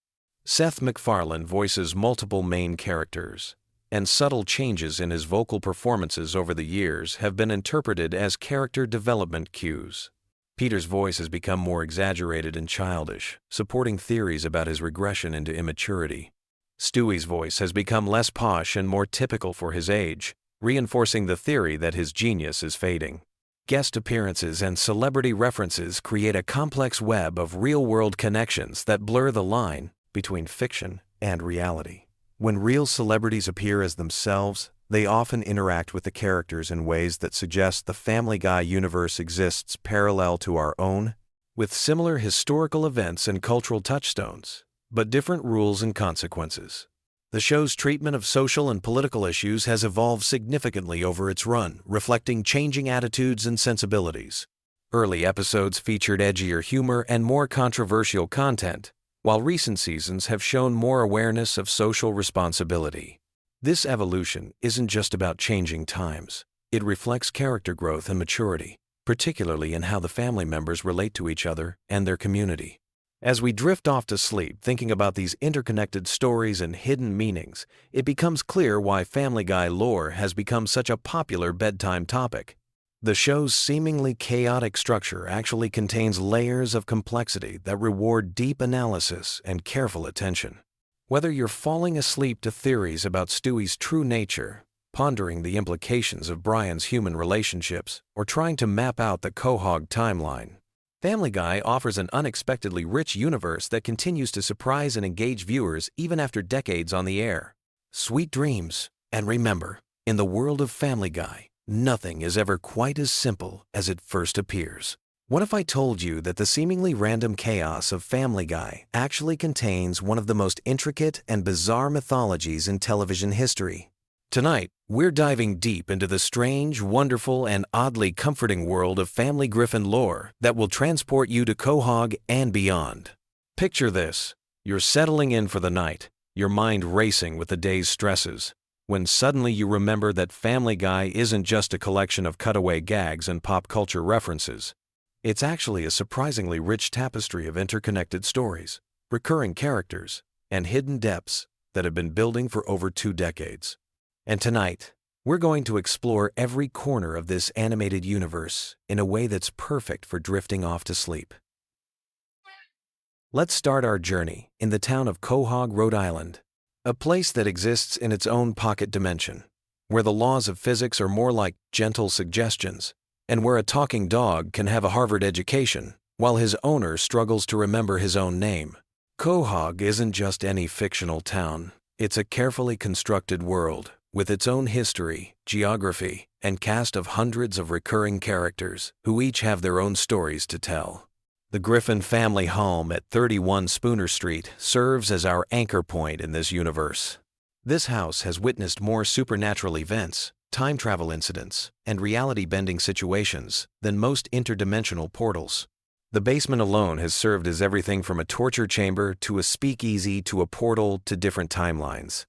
A: Seth MacFarlane voices multiple main characters, and subtle changes in his vocal performances over the years have been interpreted as character development cues. Peter's voice has become more exaggerated and childish, supporting theories about his regression into immaturity. Stewie's voice has become less posh and more typical for his age, reinforcing the theory that his genius is fading. Guest appearances and celebrity references create a complex web of real-world connections that blur the line between fiction and reality. When real celebrities appear as themselves, they often interact with the characters in ways that suggest the Family Guy universe exists parallel to our own, with similar historical events and cultural touchstones, but different rules and consequences. The show's treatment of social and political issues has evolved significantly over its run, reflecting changing attitudes and sensibilities. Early episodes featured edgier humor and more controversial content, while recent seasons have shown more awareness of social responsibility. This evolution isn't just about changing times. It reflects character growth and maturity, particularly in how the family members relate to each other and their community. As we drift off to sleep thinking about these interconnected stories and hidden meanings, it becomes clear why Family Guy lore has become such a popular bedtime topic. The show's seemingly chaotic structure actually contains layers of complexity that reward deep analysis and careful attention. Whether you're falling asleep to theories about Stewie's true nature, pondering the implications of Brian's human relationships, or trying to map out the Quahog timeline, Family Guy offers an unexpectedly rich universe that continues to surprise and engage viewers even after decades on the air. Sweet dreams, and remember, in the world of Family Guy, nothing is ever quite as simple as it first appears. What if I told you that the seemingly random chaos of Family Guy actually contains one of the most intricate and bizarre mythologies in television history? Tonight, we're diving deep into the strange, wonderful, and oddly comforting world of Family Griffin lore that will transport you to Quahog and beyond. Picture this. You're settling in for the night, your mind racing with the day's stresses, when suddenly you remember that Family Guy isn't just a collection of cutaway gags and pop culture references. It's actually a surprisingly rich tapestry of interconnected stories, recurring characters, and hidden depths that have been building for over 2 decades. And tonight, we're going to explore every corner of this animated universe in a way that's perfect for drifting off to sleep. Let's start our journey in the town of Quahog, Rhode Island, a place that exists in its own pocket dimension, where the laws of physics are more like gentle suggestions, and where a talking dog can have a Harvard education, while his owner struggles to remember his own name. Quahog isn't just any fictional town. It's a carefully constructed world, with its own history, geography, and cast of hundreds of recurring characters who each have their own stories to tell. The Griffin family home at 31 Spooner Street serves as our anchor point in this universe. This house has witnessed more supernatural events, time travel incidents, and reality-bending situations than most interdimensional portals. The basement alone has served as everything from a torture chamber to a speakeasy to a portal to different timelines.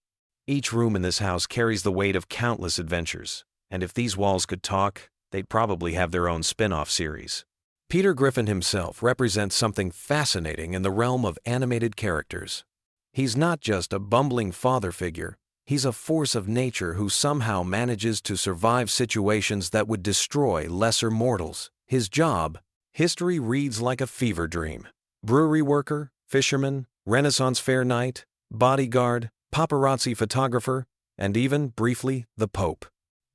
A: Each room in this house carries the weight of countless adventures, and if these walls could talk, they'd probably have their own spin-off series. Peter Griffin himself represents something fascinating in the realm of animated characters. He's not just a bumbling father figure, he's a force of nature who somehow manages to survive situations that would destroy lesser mortals. His job, history reads like a fever dream. Brewery worker, fisherman, Renaissance fair knight, bodyguard, paparazzi photographer, and even, briefly, the Pope.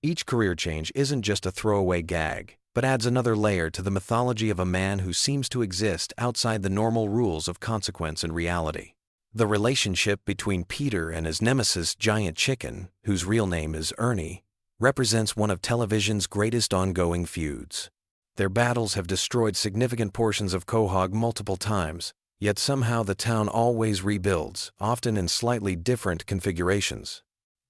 A: Each career change isn't just a throwaway gag, but adds another layer to the mythology of a man who seems to exist outside the normal rules of consequence and reality. The relationship between Peter and his nemesis Giant Chicken, whose real name is Ernie, represents one of television's greatest ongoing feuds. Their battles have destroyed significant portions of Quahog multiple times, yet somehow the town always rebuilds, often in slightly different configurations.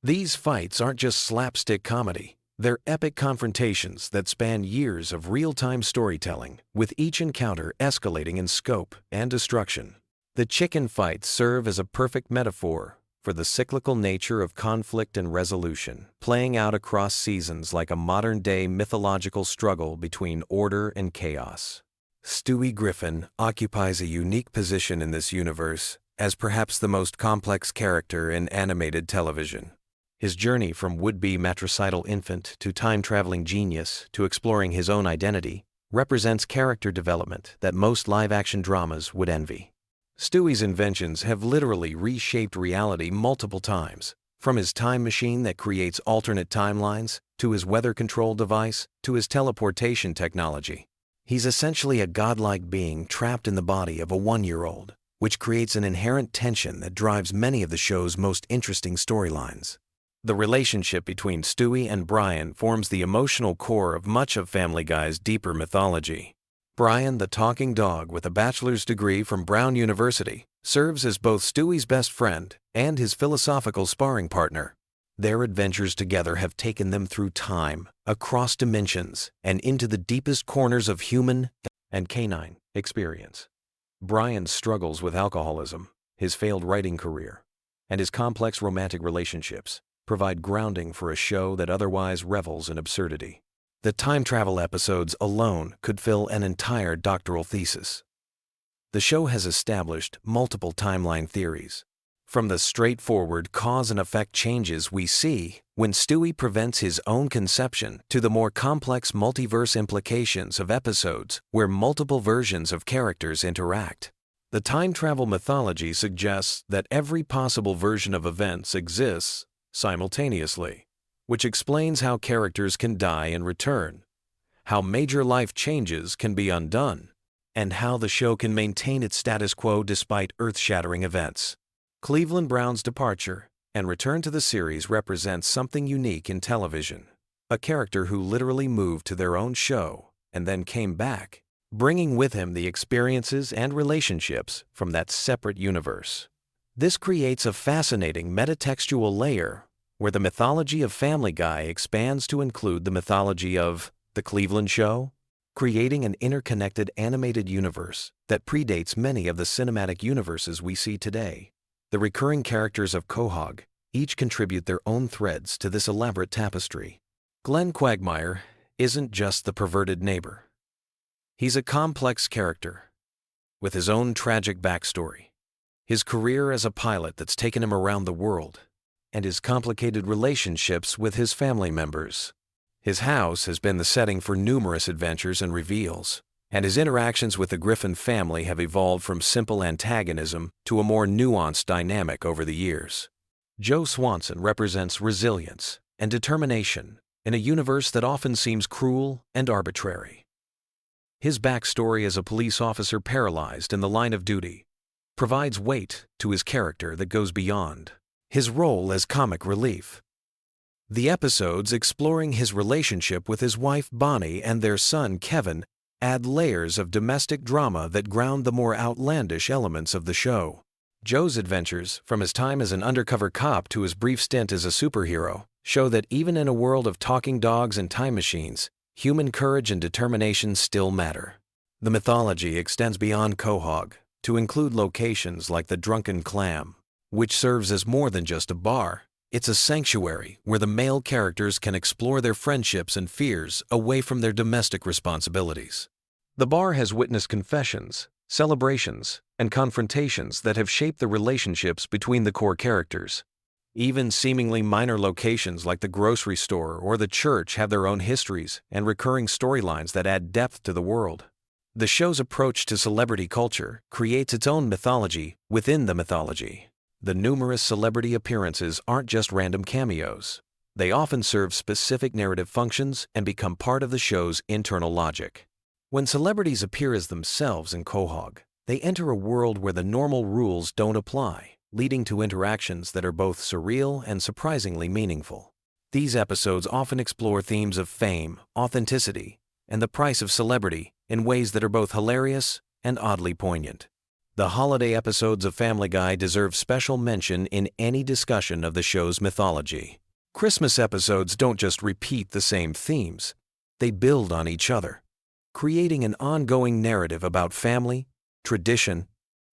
A: These fights aren't just slapstick comedy. They're epic confrontations that span years of real-time storytelling, with each encounter escalating in scope and destruction. The chicken fights serve as a perfect metaphor for the cyclical nature of conflict and resolution, playing out across seasons like a modern-day mythological struggle between order and chaos. Stewie Griffin occupies a unique position in this universe as perhaps the most complex character in animated television. His journey from would-be matricidal infant to time-traveling genius to exploring his own identity represents character development that most live-action dramas would envy. Stewie's inventions have literally reshaped reality multiple times, from his time machine that creates alternate timelines, to his weather control device, to his teleportation technology. He's essentially a godlike being trapped in the body of a 1-year-old, which creates an inherent tension that drives many of the show's most interesting storylines. The relationship between Stewie and Brian forms the emotional core of much of Family Guy's deeper mythology. Brian, the talking dog with a bachelor's degree from Brown University, serves as both Stewie's best friend and his philosophical sparring partner. Their adventures together have taken them through time, across dimensions, and into the deepest corners of human and canine experience. Brian's struggles with alcoholism, his failed writing career, and his complex romantic relationships provide grounding for a show that otherwise revels in absurdity. The time travel episodes alone could fill an entire doctoral thesis. The show has established multiple timeline theories, from the straightforward cause and effect changes we see when Stewie prevents his own conception to the more complex multiverse implications of episodes where multiple versions of characters interact. The time travel mythology suggests that every possible version of events exists simultaneously, which explains how characters can die and return, how major life changes can be undone, and how the show can maintain its status quo despite earth-shattering events. Cleveland Brown's departure and return to the series represents something unique in television, a character who literally moved to their own show and then came back, bringing with him the experiences and relationships from that separate universe. This creates a fascinating metatextual layer where the mythology of Family Guy expands to include the mythology of The Cleveland Show, creating an interconnected animated universe that predates many of the cinematic universes we see today. The recurring characters of Quahog each contribute their own threads to this elaborate tapestry. Glenn Quagmire isn't just the perverted neighbor. He's a complex character with his own tragic backstory, his career as a pilot that's taken him around the world, and his complicated relationships with his family members. His house has been the setting for numerous adventures and reveals, and his interactions with the Griffin family have evolved from simple antagonism to a more nuanced dynamic over the years. Joe Swanson represents resilience and determination in a universe that often seems cruel and arbitrary. His backstory as a police officer paralyzed in the line of duty provides weight to his character that goes beyond his role as comic relief. The episodes exploring his relationship with his wife Bonnie and their son Kevin add layers of domestic drama that ground the more outlandish elements of the show. Joe's adventures, from his time as an undercover cop to his brief stint as a superhero, show that even in a world of talking dogs and time machines, human courage and determination still matter. The mythology extends beyond Quahog to include locations like the Drunken Clam, which serves as more than just a bar. It's a sanctuary where the male characters can explore their friendships and fears away from their domestic responsibilities. The bar has witnessed confessions, celebrations, and confrontations that have shaped the relationships between the core characters. Even seemingly minor locations like the grocery store or the church have their own histories and recurring storylines that add depth to the world. The show's approach to celebrity culture creates its own mythology within the mythology. The numerous celebrity appearances aren't just random cameos. They often serve specific narrative functions and become part of the show's internal logic. When celebrities appear as themselves in Quahog, they enter a world where the normal rules don't apply, leading to interactions that are both surreal and surprisingly meaningful. These episodes often explore themes of fame, authenticity, and the price of celebrity in ways that are both hilarious and oddly poignant. The holiday episodes of Family Guy deserve special mention in any discussion of the show's mythology. Christmas episodes don't just repeat the same themes, they build on each other, creating an ongoing narrative about family, tradition,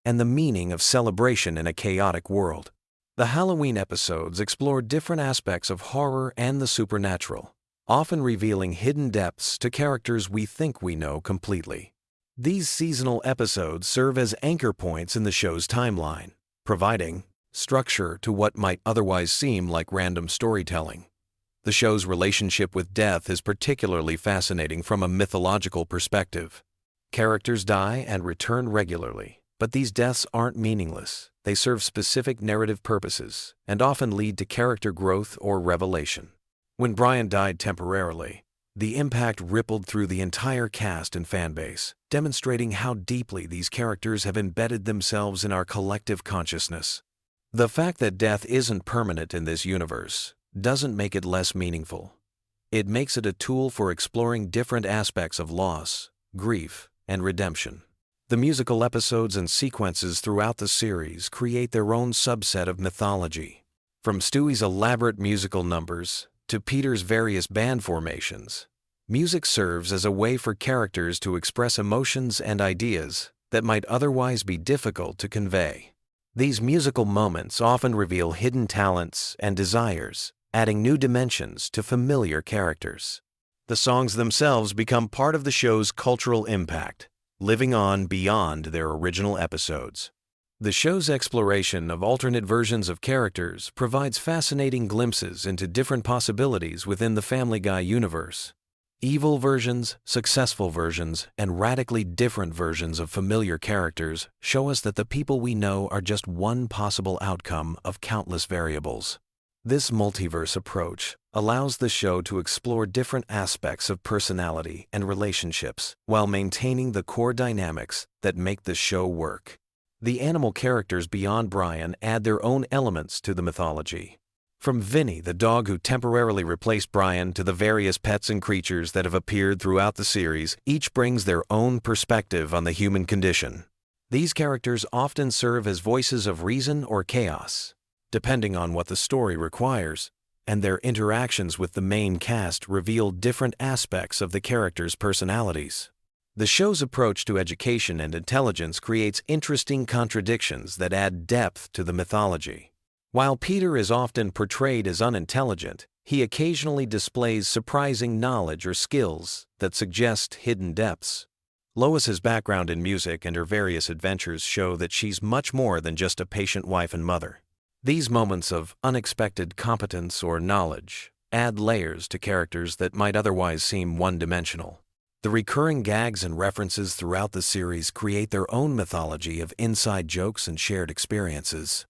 A: and the meaning of celebration in a chaotic world. The Halloween episodes explore different aspects of horror and the supernatural, often revealing hidden depths to characters we think we know completely. These seasonal episodes serve as anchor points in the show's timeline, providing structure to what might otherwise seem like random storytelling. The show's relationship with death is particularly fascinating from a mythological perspective. Characters die and return regularly, but these deaths aren't meaningless. They serve specific narrative purposes and often lead to character growth or revelation. When Brian died temporarily, the impact rippled through the entire cast and fanbase, demonstrating how deeply these characters have embedded themselves in our collective consciousness. The fact that death isn't permanent in this universe doesn't make it less meaningful. It makes it a tool for exploring different aspects of loss, grief, and redemption. The musical episodes and sequences throughout the series create their own subset of mythology. From Stewie's elaborate musical numbers to Peter's various band formations, music serves as a way for characters to express emotions and ideas that might otherwise be difficult to convey. These musical moments often reveal hidden talents and desires, adding new dimensions to familiar characters. The songs themselves become part of the show's cultural impact, living on beyond their original episodes. The show's exploration of alternate versions of characters provides fascinating glimpses into different possibilities within the Family Guy universe. Evil versions, successful versions, and radically different versions of familiar characters show us that the people we know are just one possible outcome of countless variables. This multiverse approach allows the show to explore different aspects of personality and relationships while maintaining the core dynamics that make the show work. The animal characters beyond Brian add their own elements to the mythology. From Vinny, the dog who temporarily replaced Brian, to the various pets and creatures that have appeared throughout the series, each brings their own perspective on the human condition. These characters often serve as voices of reason or chaos, depending on what the story requires, and their interactions with the main cast reveal different aspects of the characters' personalities. The show's approach to education and intelligence creates interesting contradictions that add depth to the mythology. While Peter is often portrayed as unintelligent, he occasionally displays surprising knowledge or skills that suggest hidden depths. Lois's background in music and her various adventures show that she's much more than just a patient wife and mother. These moments of unexpected competence or knowledge add layers to characters that might otherwise seem one-dimensional. The recurring gags and references throughout the series create their own mythology of inside jokes and shared experiences.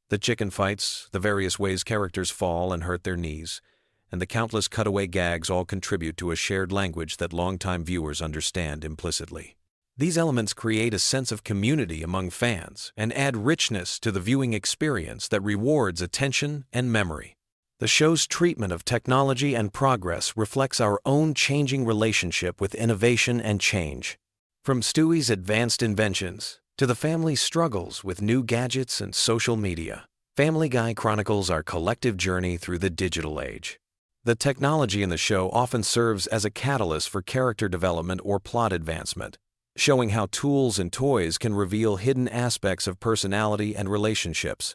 A: The chicken fights, the various ways characters fall and hurt their knees, and the countless cutaway gags all contribute to a shared language that longtime viewers understand implicitly. These elements create a sense of community among fans and add richness to the viewing experience that rewards attention and memory. The show's treatment of technology and progress reflects our own changing relationship with innovation and change. From Stewie's advanced inventions to the family's struggles with new gadgets and social media, Family Guy chronicles our collective journey through the digital age. The technology in the show often serves as a catalyst for character development or plot advancement, showing how tools and toys can reveal hidden aspects of personality and relationships.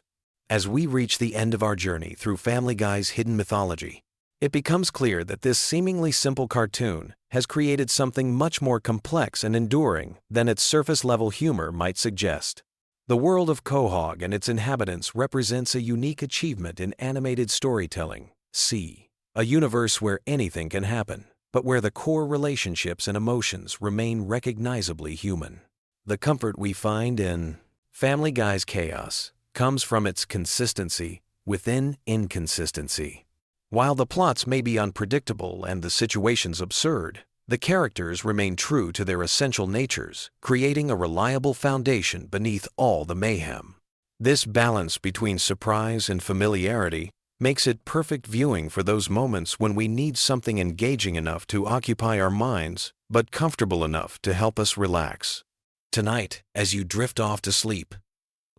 A: As we reach the end of our journey through Family Guy's hidden mythology, it becomes clear that this seemingly simple cartoon has created something much more complex and enduring than its surface-level humor might suggest. The world of Quahog and its inhabitants represents a unique achievement in animated storytelling. See, a universe where anything can happen, but where the core relationships and emotions remain recognizably human. The comfort we find in Family Guy's chaos comes from its consistency within inconsistency. While the plots may be unpredictable and the situations absurd, the characters remain true to their essential natures, creating a reliable foundation beneath all the mayhem. This balance between surprise and familiarity makes it perfect viewing for those moments when we need something engaging enough to occupy our minds, but comfortable enough to help us relax. Tonight, as you drift off to sleep,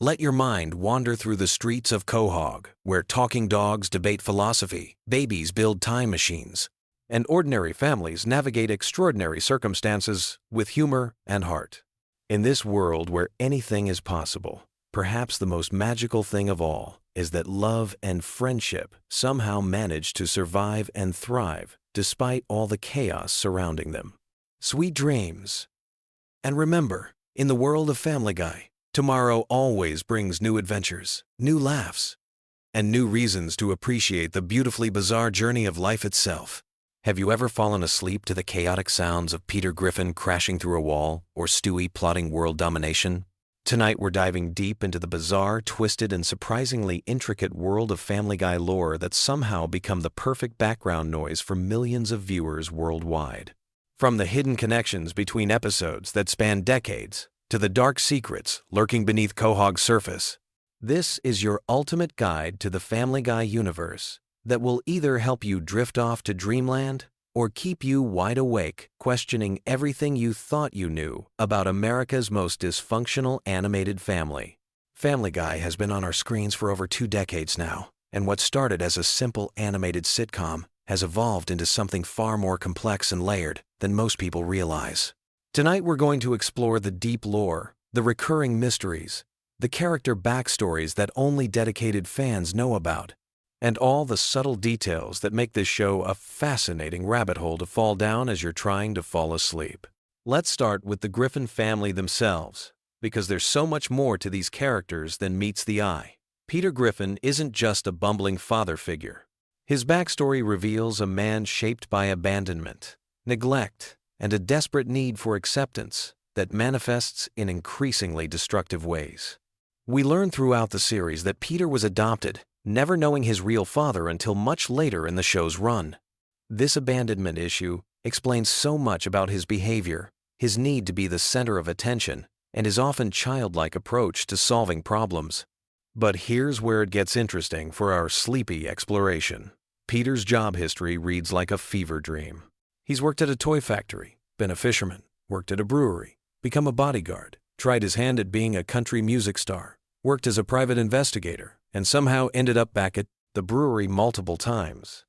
A: let your mind wander through the streets of Quahog, where talking dogs debate philosophy, babies build time machines, and ordinary families navigate extraordinary circumstances with humor and heart. In this world where anything is possible, perhaps the most magical thing of all is that love and friendship somehow manage to survive and thrive despite all the chaos surrounding them. Sweet dreams. And remember, in the world of Family Guy, tomorrow always brings new adventures, new laughs, and new reasons to appreciate the beautifully bizarre journey of life itself. Have you ever fallen asleep to the chaotic sounds of Peter Griffin crashing through a wall or Stewie plotting world domination? Tonight we're diving deep into the bizarre, twisted, and surprisingly intricate world of Family Guy lore that's somehow become the perfect background noise for millions of viewers worldwide. From the hidden connections between episodes that span decades to the dark secrets lurking beneath Quahog's surface, this is your ultimate guide to the Family Guy universe that will either help you drift off to dreamland or keep you wide awake, questioning everything you thought you knew about America's most dysfunctional animated family. Family Guy has been on our screens for over 2 decades now, and what started as a simple animated sitcom has evolved into something far more complex and layered than most people realize. Tonight we're going to explore the deep lore, the recurring mysteries, the character backstories that only dedicated fans know about, and all the subtle details that make this show a fascinating rabbit hole to fall down as you're trying to fall asleep. Let's start with the Griffin family themselves, because there's so much more to these characters than meets the eye. Peter Griffin isn't just a bumbling father figure. His backstory reveals a man shaped by abandonment, neglect, and a desperate need for acceptance that manifests in increasingly destructive ways. We learn throughout the series that Peter was adopted, never knowing his real father until much later in the show's run. This abandonment issue explains so much about his behavior, his need to be the center of attention, and his often childlike approach to solving problems. But here's where it gets interesting for our sleepy exploration. Peter's job history reads like a fever dream. He's worked at a toy factory, been a fisherman, worked at a brewery, become a bodyguard, tried his hand at being a country music star, worked as a private investigator, and somehow ended up back at the brewery multiple times.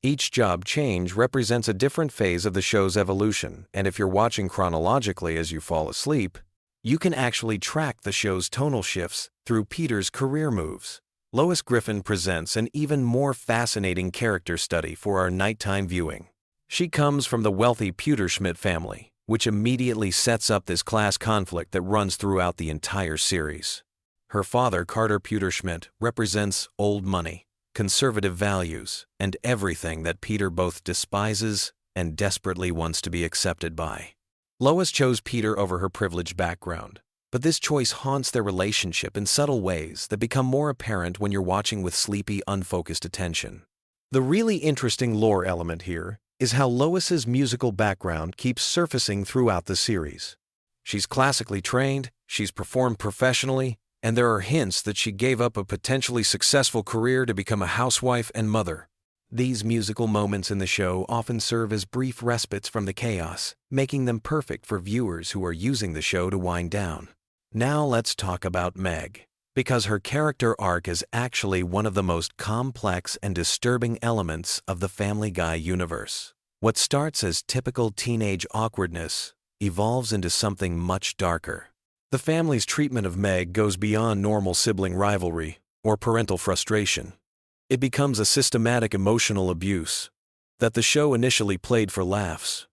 A: Each job change represents a different phase of the show's evolution, and if you're watching chronologically as you fall asleep, you can actually track the show's tonal shifts through Peter's career moves. Lois Griffin presents an even more fascinating character study for our nighttime viewing. She comes from the wealthy Pewterschmidt family, which immediately sets up this class conflict that runs throughout the entire series. Her father, Carter Pewterschmidt, represents old money, conservative values, and everything that Peter both despises and desperately wants to be accepted by. Lois chose Peter over her privileged background, but this choice haunts their relationship in subtle ways that become more apparent when you're watching with sleepy, unfocused attention. The really interesting lore element here is how Lois's musical background keeps surfacing throughout the series. She's classically trained, she's performed professionally, and there are hints that she gave up a potentially successful career to become a housewife and mother. These musical moments in the show often serve as brief respites from the chaos, making them perfect for viewers who are using the show to wind down. Now let's talk about Meg, because her character arc is actually one of the most complex and disturbing elements of the Family Guy universe. What starts as typical teenage awkwardness evolves into something much darker. The family's treatment of Meg goes beyond normal sibling rivalry or parental frustration. It becomes a systematic emotional abuse that the show initially played for laughs,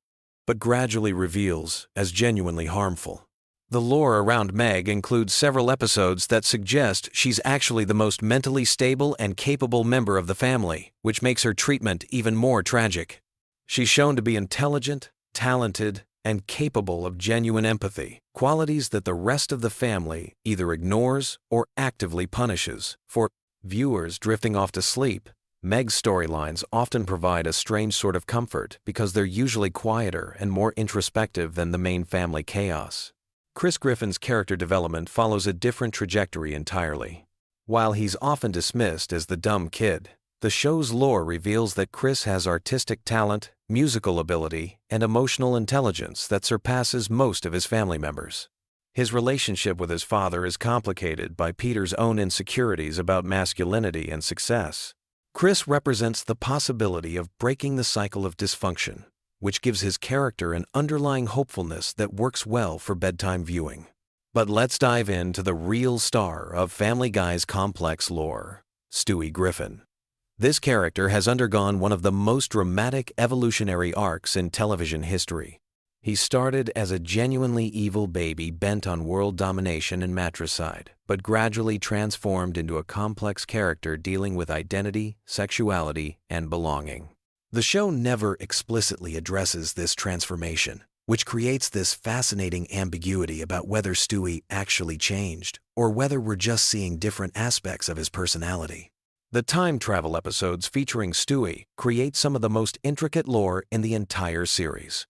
A: but gradually reveals as genuinely harmful. The lore around Meg includes several episodes that suggest she's actually the most mentally stable and capable member of the family, which makes her treatment even more tragic. She's shown to be intelligent, talented, and capable of genuine empathy, qualities that the rest of the family either ignores or actively punishes. For viewers drifting off to sleep, Meg's storylines often provide a strange sort of comfort because they're usually quieter and more introspective than the main family chaos. Chris Griffin's character development follows a different trajectory entirely. While he's often dismissed as the dumb kid, the show's lore reveals that Chris has artistic talent, musical ability, and emotional intelligence that surpasses most of his family members. His relationship with his father is complicated by Peter's own insecurities about masculinity and success. Chris represents the possibility of breaking the cycle of dysfunction, which gives his character an underlying hopefulness that works well for bedtime viewing. But let's dive into the real star of Family Guy's complex lore, Stewie Griffin. This character has undergone one of the most dramatic evolutionary arcs in television history. He started as a genuinely evil baby bent on world domination and matricide, but gradually transformed into a complex character dealing with identity, sexuality, and belonging. The show never explicitly addresses this transformation, which creates this fascinating ambiguity about whether Stewie actually changed or whether we're just seeing different aspects of his personality. The time travel episodes featuring Stewie create some of the most intricate lore in the entire series.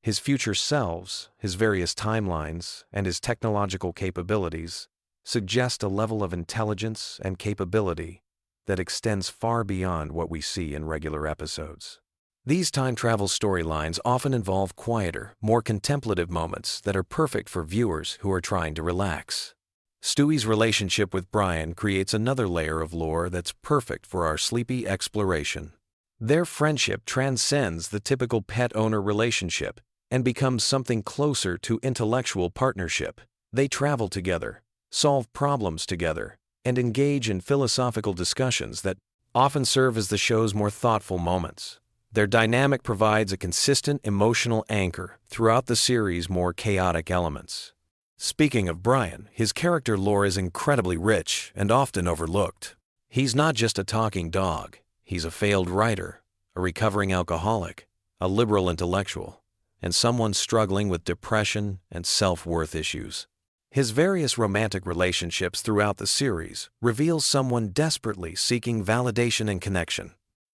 A: His future selves, his various timelines, and his technological capabilities suggest a level of intelligence and capability that extends far beyond what we see in regular episodes. These time travel storylines often involve quieter, more contemplative moments that are perfect for viewers who are trying to relax. Stewie's relationship with Brian creates another layer of lore that's perfect for our sleepy exploration. Their friendship transcends the typical pet-owner relationship and becomes something closer to intellectual partnership. They travel together, solve problems together, and engage in philosophical discussions that often serve as the show's more thoughtful moments. Their dynamic provides a consistent emotional anchor throughout the series' more chaotic elements. Speaking of Brian, his character lore is incredibly rich and often overlooked. He's not just a talking dog. He's a failed writer, a recovering alcoholic, a liberal intellectual, and someone struggling with depression and self-worth issues. His various romantic relationships throughout the series reveal someone desperately seeking validation and connection.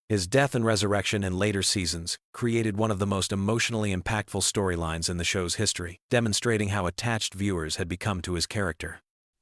A: His death and resurrection in later seasons created one of the most emotionally impactful storylines in the show's history, demonstrating how attached viewers had become to his character.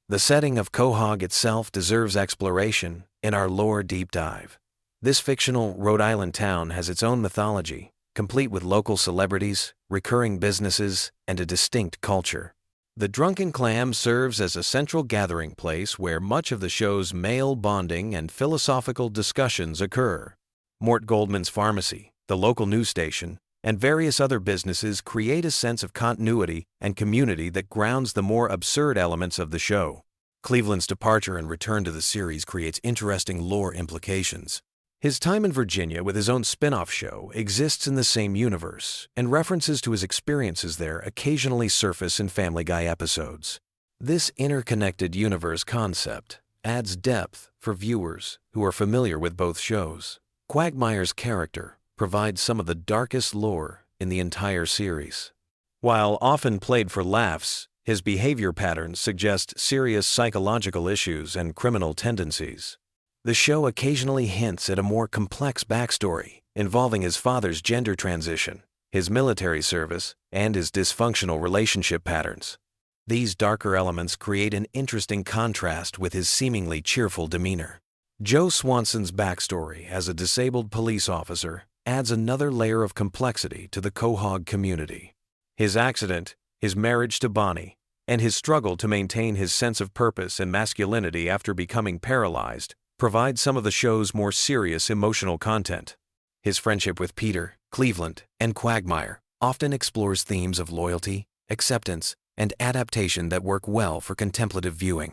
A: The setting of Quahog itself deserves exploration in our lore deep dive. This fictional Rhode Island town has its own mythology, complete with local celebrities, recurring businesses, and a distinct culture. The Drunken Clam serves as a central gathering place where much of the show's male bonding and philosophical discussions occur. Mort Goldman's pharmacy, the local news station, and various other businesses create a sense of continuity and community that grounds the more absurd elements of the show. Cleveland's departure and return to the series creates interesting lore implications. His time in Virginia with his own spin-off show exists in the same universe, and references to his experiences there occasionally surface in Family Guy episodes. This interconnected universe concept adds depth for viewers who are familiar with both shows. Quagmire's character provides some of the darkest lore in the entire series. While often played for laughs, his behavior patterns suggest serious psychological issues and criminal tendencies. The show occasionally hints at a more complex backstory involving his father's gender transition, his military service, and his dysfunctional relationship patterns. These darker elements create an interesting contrast with his seemingly cheerful demeanor. Joe Swanson's backstory as a disabled police officer adds another layer of complexity to the Quahog community. His accident, his marriage to Bonnie, and his struggle to maintain his sense of purpose and masculinity after becoming paralyzed provide some of the show's more serious emotional content. His friendship with Peter, Cleveland, and Quagmire often explores themes of loyalty, acceptance, and adaptation that work well for contemplative viewing.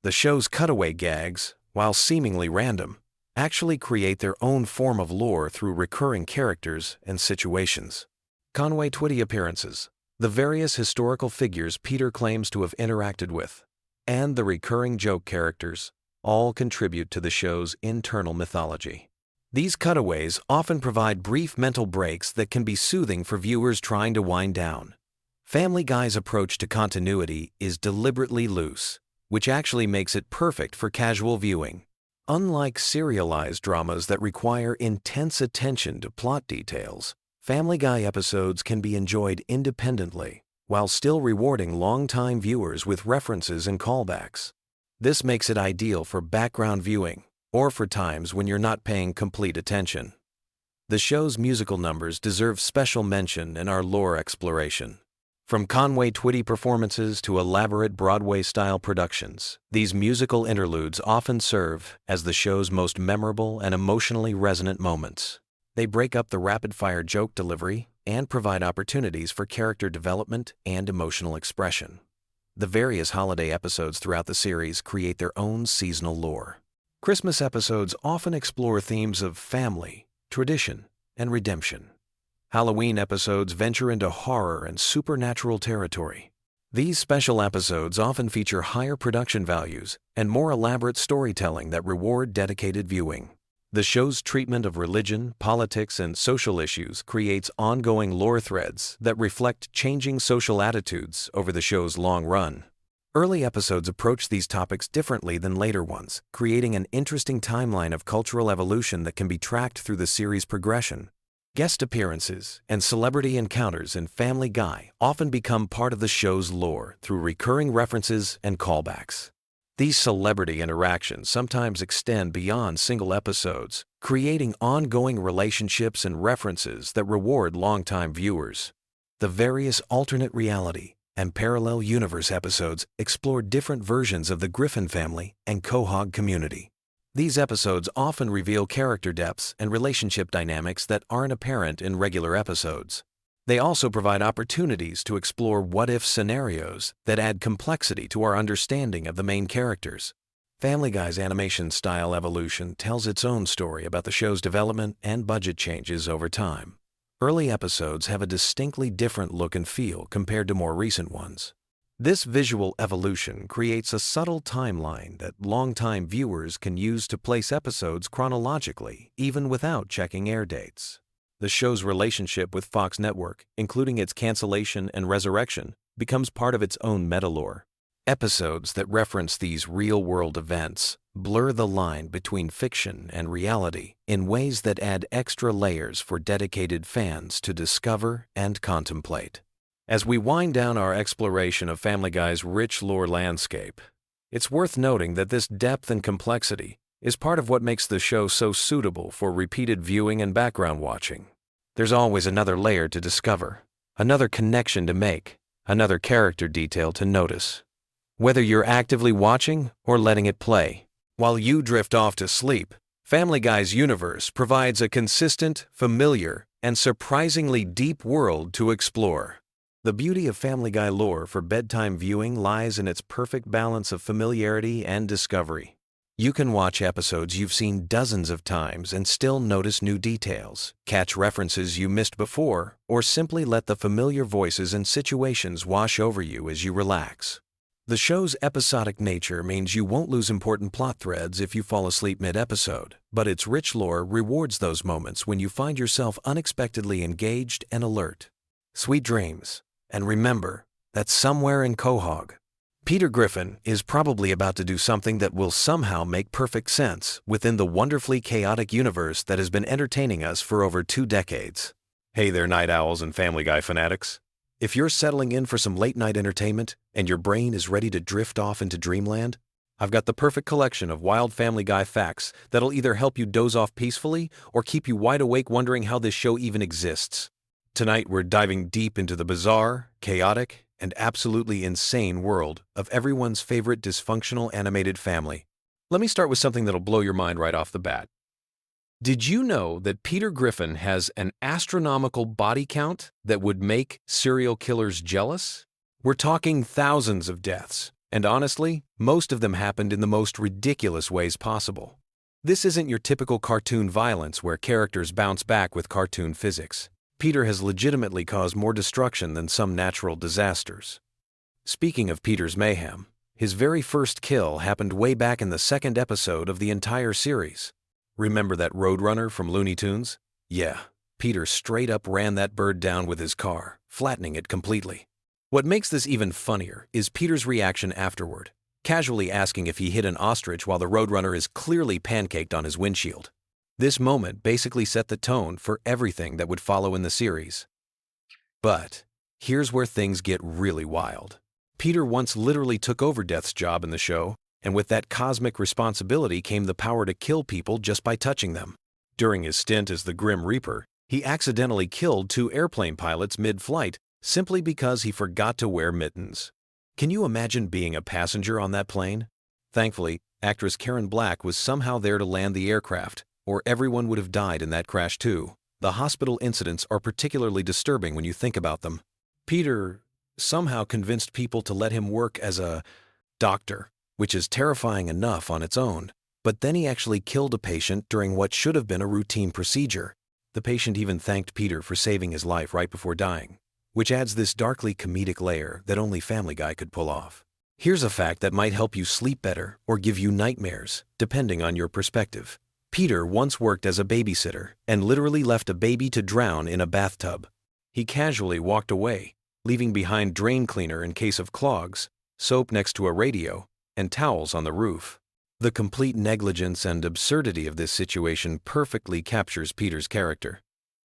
A: The show's cutaway gags, while seemingly random, actually create their own form of lore through recurring characters and situations. Conway Twitty appearances, the various historical figures Peter claims to have interacted with, and the recurring joke characters all contribute to the show's internal mythology. These cutaways often provide brief mental breaks that can be soothing for viewers trying to wind down. Family Guy's approach to continuity is deliberately loose, which actually makes it perfect for casual viewing. Unlike serialized dramas that require intense attention to plot details, Family Guy episodes can be enjoyed independently while still rewarding longtime viewers with references and callbacks. This makes it ideal for background viewing or for times when you're not paying complete attention. The show's musical numbers deserve special mention in our lore exploration. From Conway Twitty performances to elaborate Broadway-style productions, these musical interludes often serve as the show's most memorable and emotionally resonant moments. They break up the rapid-fire joke delivery and provide opportunities for character development and emotional expression. The various holiday episodes throughout the series create their own seasonal lore. Christmas episodes often explore themes of family, tradition, and redemption. Halloween episodes venture into horror and supernatural territory. These special episodes often feature higher production values and more elaborate storytelling that reward dedicated viewing. The show's treatment of religion, politics, and social issues creates ongoing lore threads that reflect changing social attitudes over the show's long run. Early episodes approach these topics differently than later ones, creating an interesting timeline of cultural evolution that can be tracked through the series' progression. Guest appearances and celebrity encounters in Family Guy often become part of the show's lore through recurring references and callbacks. These celebrity interactions sometimes extend beyond single episodes, creating ongoing relationships and references that reward longtime viewers. The various alternate reality and parallel universe episodes explore different versions of the Griffin family and Quahog community. These episodes often reveal character depths and relationship dynamics that aren't apparent in regular episodes. They also provide opportunities to explore what-if scenarios that add complexity to our understanding of the main characters. Family Guy's animation style evolution tells its own story about the show's development and budget changes over time. Early episodes have a distinctly different look and feel compared to more recent ones. This visual evolution creates a subtle timeline that longtime viewers can use to place episodes chronologically, even without checking air dates. The show's relationship with Fox Network, including its cancellation and resurrection, becomes part of its own metalore. Episodes that reference these real-world events blur the line between fiction and reality in ways that add extra layers for dedicated fans to discover and contemplate. As we wind down our exploration of Family Guy's rich lore landscape, it's worth noting that this depth and complexity is part of what makes the show so suitable for repeated viewing and background watching. There's always another layer to discover, another connection to make, another character detail to notice. Whether you're actively watching or letting it play, while you drift off to sleep, Family Guy's universe provides a consistent, familiar, and surprisingly deep world to explore. The beauty of Family Guy lore for bedtime viewing lies in its perfect balance of familiarity and discovery. You can watch episodes you've seen dozens of times and still notice new details, catch references you missed before, or simply let the familiar voices and situations wash over you as you relax. The show's episodic nature means you won't lose important plot threads if you fall asleep mid-episode, but its rich lore rewards those moments when you find yourself unexpectedly engaged and alert. Sweet dreams. And remember that somewhere in Quahog, Peter Griffin is probably about to do something that will somehow make perfect sense within the wonderfully chaotic universe that has been entertaining us for over 2 decades. Hey there, night owls and Family Guy fanatics. If you're settling in for some late-night entertainment and your brain is ready to drift off into dreamland, I've got the perfect collection of wild Family Guy facts that'll either help you doze off peacefully or keep you wide awake wondering how this show even exists. Tonight, we're diving deep into the bizarre, chaotic, and absolutely insane world of everyone's favorite dysfunctional animated family. Let me start with something that'll blow your mind right off the bat. Did you know that Peter Griffin has an astronomical body count that would make serial killers jealous? We're talking thousands of deaths, and honestly, most of them happened in the most ridiculous ways possible. This isn't your typical cartoon violence where characters bounce back with cartoon physics. Peter has legitimately caused more destruction than some natural disasters. Speaking of Peter's mayhem, his very first kill happened way back in the 2nd episode of the entire series. Remember that Roadrunner from Looney Tunes? Yeah, Peter straight up ran that bird down with his car, flattening it completely. What makes this even funnier is Peter's reaction afterward, casually asking if he hit an ostrich while the Roadrunner is clearly pancaked on his windshield. This moment basically set the tone for everything that would follow in the series. But here's where things get really wild. Peter once literally took over Death's job in the show, and with that cosmic responsibility came the power to kill people just by touching them. During his stint as the Grim Reaper, he accidentally killed 2 airplane pilots mid-flight simply because he forgot to wear mittens. Can you imagine being a passenger on that plane? Thankfully, actress Karen Black was somehow there to land the aircraft, or everyone would have died in that crash too. The hospital incidents are particularly disturbing when you think about them. Peter somehow convinced people to let him work as a doctor, which is terrifying enough on its own, but then he actually killed a patient during what should have been a routine procedure. The patient even thanked Peter for saving his life right before dying, which adds this darkly comedic layer that only Family Guy could pull off. Here's a fact that might help you sleep better or give you nightmares, depending on your perspective. Peter once worked as a babysitter and literally left a baby to drown in a bathtub. He casually walked away, leaving behind drain cleaner in case of clogs, soap next to a radio, and towels on the roof. The complete negligence and absurdity of this situation perfectly captures Peter's character.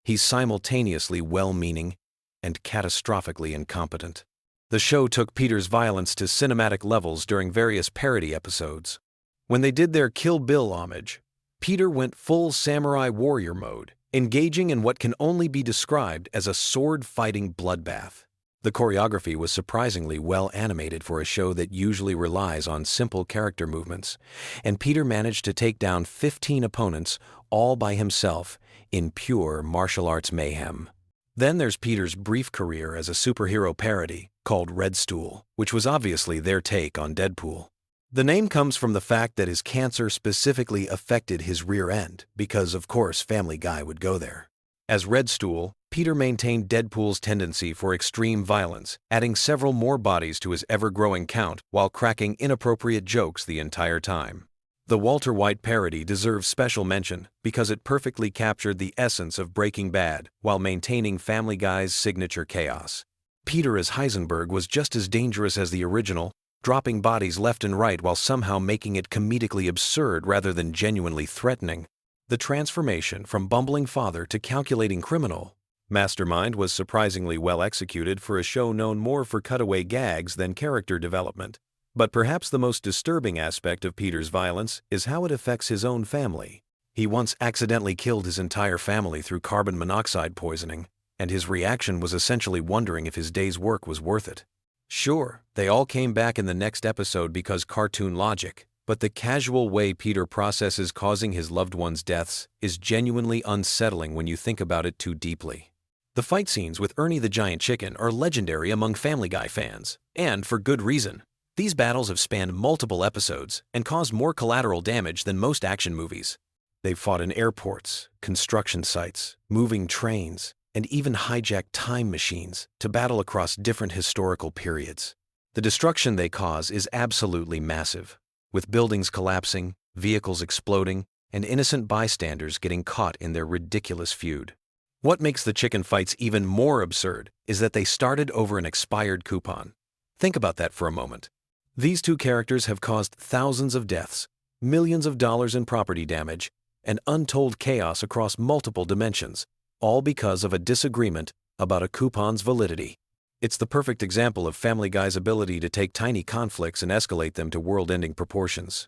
A: He's simultaneously well-meaning and catastrophically incompetent. The show took Peter's violence to cinematic levels during various parody episodes. When they did their Kill Bill homage, Peter went full samurai warrior mode, engaging in what can only be described as a sword-fighting bloodbath. The choreography was surprisingly well animated for a show that usually relies on simple character movements, and Peter managed to take down 15 opponents all by himself in pure martial arts mayhem. Then there's Peter's brief career as a superhero parody called Red Stool, which was obviously their take on Deadpool. The name comes from the fact that his cancer specifically affected his rear end, because of course Family Guy would go there. As Red Stool, Peter maintained Deadpool's tendency for extreme violence, adding several more bodies to his ever-growing count while cracking inappropriate jokes the entire time. The Walter White parody deserves special mention because it perfectly captured the essence of Breaking Bad while maintaining Family Guy's signature chaos. Peter as Heisenberg was just as dangerous as the original, dropping bodies left and right while somehow making it comedically absurd rather than genuinely threatening. The transformation from bumbling father to calculating criminal mastermind was surprisingly well executed for a show known more for cutaway gags than character development. But perhaps the most disturbing aspect of Peter's violence is how it affects his own family. He once accidentally killed his entire family through carbon monoxide poisoning, and his reaction was essentially wondering if his day's work was worth it. Sure, they all came back in the next episode because cartoon logic, but the casual way Peter processes causing his loved ones' deaths is genuinely unsettling when you think about it too deeply. The fight scenes with Ernie the Giant Chicken are legendary among Family Guy fans, and for good reason. These battles have spanned multiple episodes and caused more collateral damage than most action movies. They've fought in airports, construction sites, moving trains, and even hijacked time machines to battle across different historical periods. The destruction they cause is absolutely massive, with buildings collapsing, vehicles exploding, and innocent bystanders getting caught in their ridiculous feud. What makes the chicken fights even more absurd is that they started over an expired coupon. Think about that for a moment. These two characters have caused thousands of deaths, millions of dollars in property damage, and untold chaos across multiple dimensions, all because of a disagreement about a coupon's validity. It's the perfect example of Family Guy's ability to take tiny conflicts and escalate them to world-ending proportions.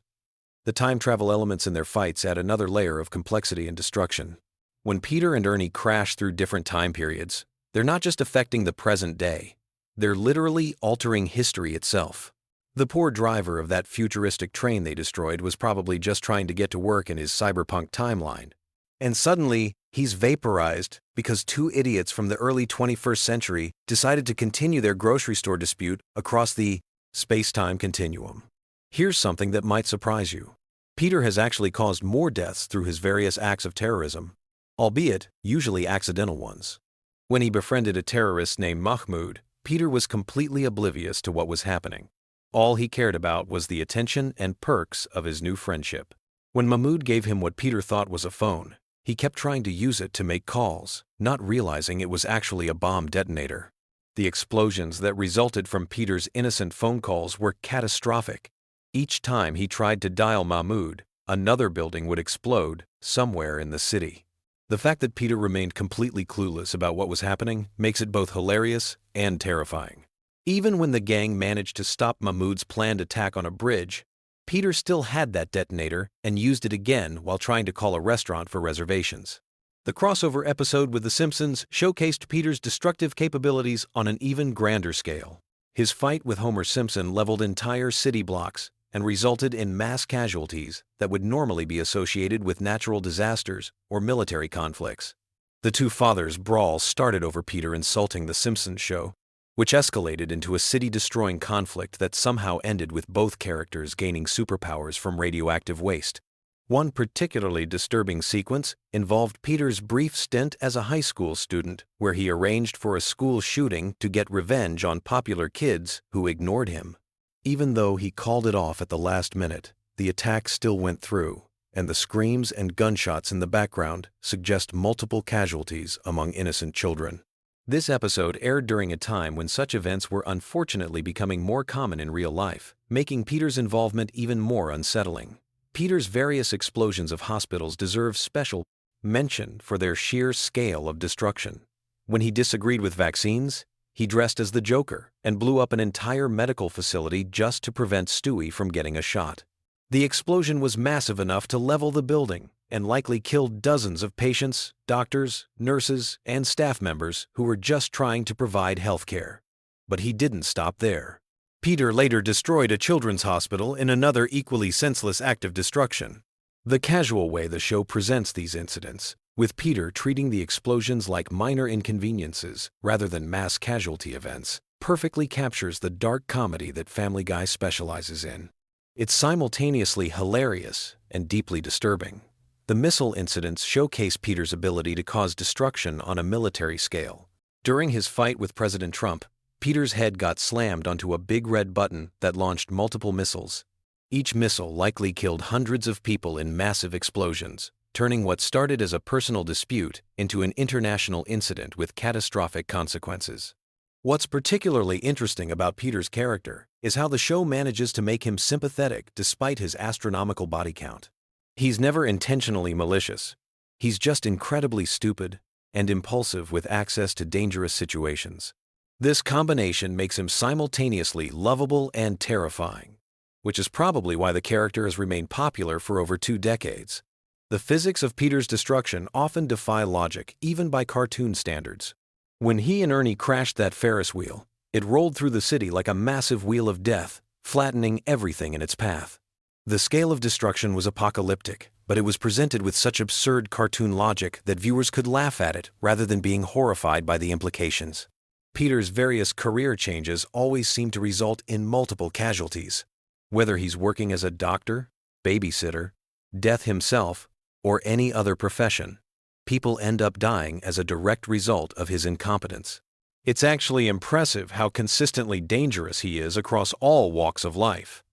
A: The time travel elements in their fights add another layer of complexity and destruction. When Peter and Ernie crash through different time periods, they're not just affecting the present day, they're literally altering history itself. The poor driver of that futuristic train they destroyed was probably just trying to get to work in his cyberpunk timeline. And suddenly, he's vaporized because two idiots from the early 21st century decided to continue their grocery store dispute across the space-time continuum. Here's something that might surprise you. Peter has actually caused more deaths through his various acts of terrorism, albeit usually accidental ones. When he befriended a terrorist named Mahmoud, Peter was completely oblivious to what was happening. All he cared about was the attention and perks of his new friendship. When Mahmoud gave him what Peter thought was a phone, he kept trying to use it to make calls, not realizing it was actually a bomb detonator. The explosions that resulted from Peter's innocent phone calls were catastrophic. Each time he tried to dial Mahmoud, another building would explode somewhere in the city. The fact that Peter remained completely clueless about what was happening makes it both hilarious and terrifying. Even when the gang managed to stop Mahmoud's planned attack on a bridge, Peter still had that detonator and used it again while trying to call a restaurant for reservations. The crossover episode with The Simpsons showcased Peter's destructive capabilities on an even grander scale. His fight with Homer Simpson leveled entire city blocks and resulted in mass casualties that would normally be associated with natural disasters or military conflicts. The two fathers' brawl started over Peter insulting The Simpsons show, which escalated into a city-destroying conflict that somehow ended with both characters gaining superpowers from radioactive waste. One particularly disturbing sequence involved Peter's brief stint as a high school student where he arranged for a school shooting to get revenge on popular kids who ignored him. Even though he called it off at the last minute, the attack still went through, and the screams and gunshots in the background suggest multiple casualties among innocent children. This episode aired during a time when such events were unfortunately becoming more common in real life, making Peter's involvement even more unsettling. Peter's various explosions of hospitals deserve special mention for their sheer scale of destruction. When he disagreed with vaccines, he dressed as the Joker and blew up an entire medical facility just to prevent Stewie from getting a shot. The explosion was massive enough to level the building and likely killed dozens of patients, doctors, nurses, and staff members who were just trying to provide health care. But he didn't stop there. Peter later destroyed a children's hospital in another equally senseless act of destruction. The casual way the show presents these incidents, with Peter treating the explosions like minor inconveniences rather than mass casualty events, perfectly captures the dark comedy that Family Guy specializes in. It's simultaneously hilarious and deeply disturbing. The missile incidents showcase Peter's ability to cause destruction on a military scale. During his fight with President Trump, Peter's head got slammed onto a big red button that launched multiple missiles. Each missile likely killed hundreds of people in massive explosions, turning what started as a personal dispute into an international incident with catastrophic consequences. What's particularly interesting about Peter's character is how the show manages to make him sympathetic despite his astronomical body count. He's never intentionally malicious. He's just incredibly stupid and impulsive with access to dangerous situations. This combination makes him simultaneously lovable and terrifying, which is probably why the character has remained popular for over 2 decades. The physics of Peter's destruction often defy logic, even by cartoon standards. When he and Ernie crashed that Ferris wheel, it rolled through the city like a massive wheel of death, flattening everything in its path. The scale of destruction was apocalyptic, but it was presented with such absurd cartoon logic that viewers could laugh at it rather than being horrified by the implications. Peter's various career changes always seem to result in multiple casualties. Whether he's working as a doctor, babysitter, death himself, or any other profession, people end up dying as a direct result of his incompetence. It's actually impressive how consistently dangerous he is across all walks of life.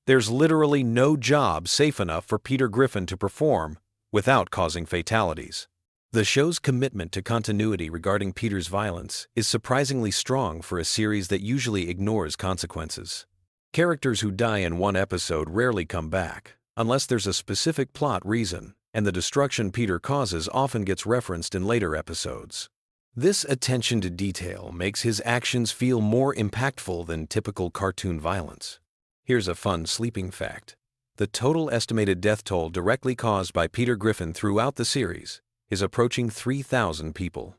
A: There's literally no job safe enough for Peter Griffin to perform without causing fatalities. The show's commitment to continuity regarding Peter's violence is surprisingly strong for a series that usually ignores consequences. Characters who die in one episode rarely come back, unless there's a specific plot reason, and the destruction Peter causes often gets referenced in later episodes. This attention to detail makes his actions feel more impactful than typical cartoon violence. Here's a fun sleeping fact. The total estimated death toll directly caused by Peter Griffin throughout the series is approaching 3,000 people.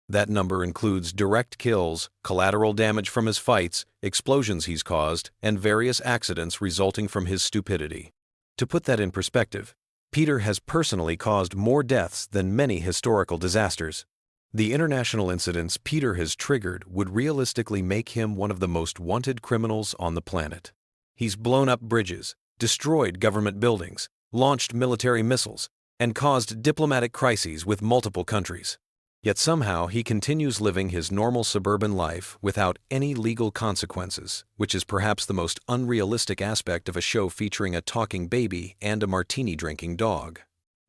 A: That number includes direct kills, collateral damage from his fights, explosions he's caused, and various accidents resulting from his stupidity. To put that in perspective, Peter has personally caused more deaths than many historical disasters. The international incidents Peter has triggered would realistically make him one of the most wanted criminals on the planet. He's blown up bridges, destroyed government buildings, launched military missiles, and caused diplomatic crises with multiple countries. Yet somehow he continues living his normal suburban life without any legal consequences, which is perhaps the most unrealistic aspect of a show featuring a talking baby and a martini-drinking dog.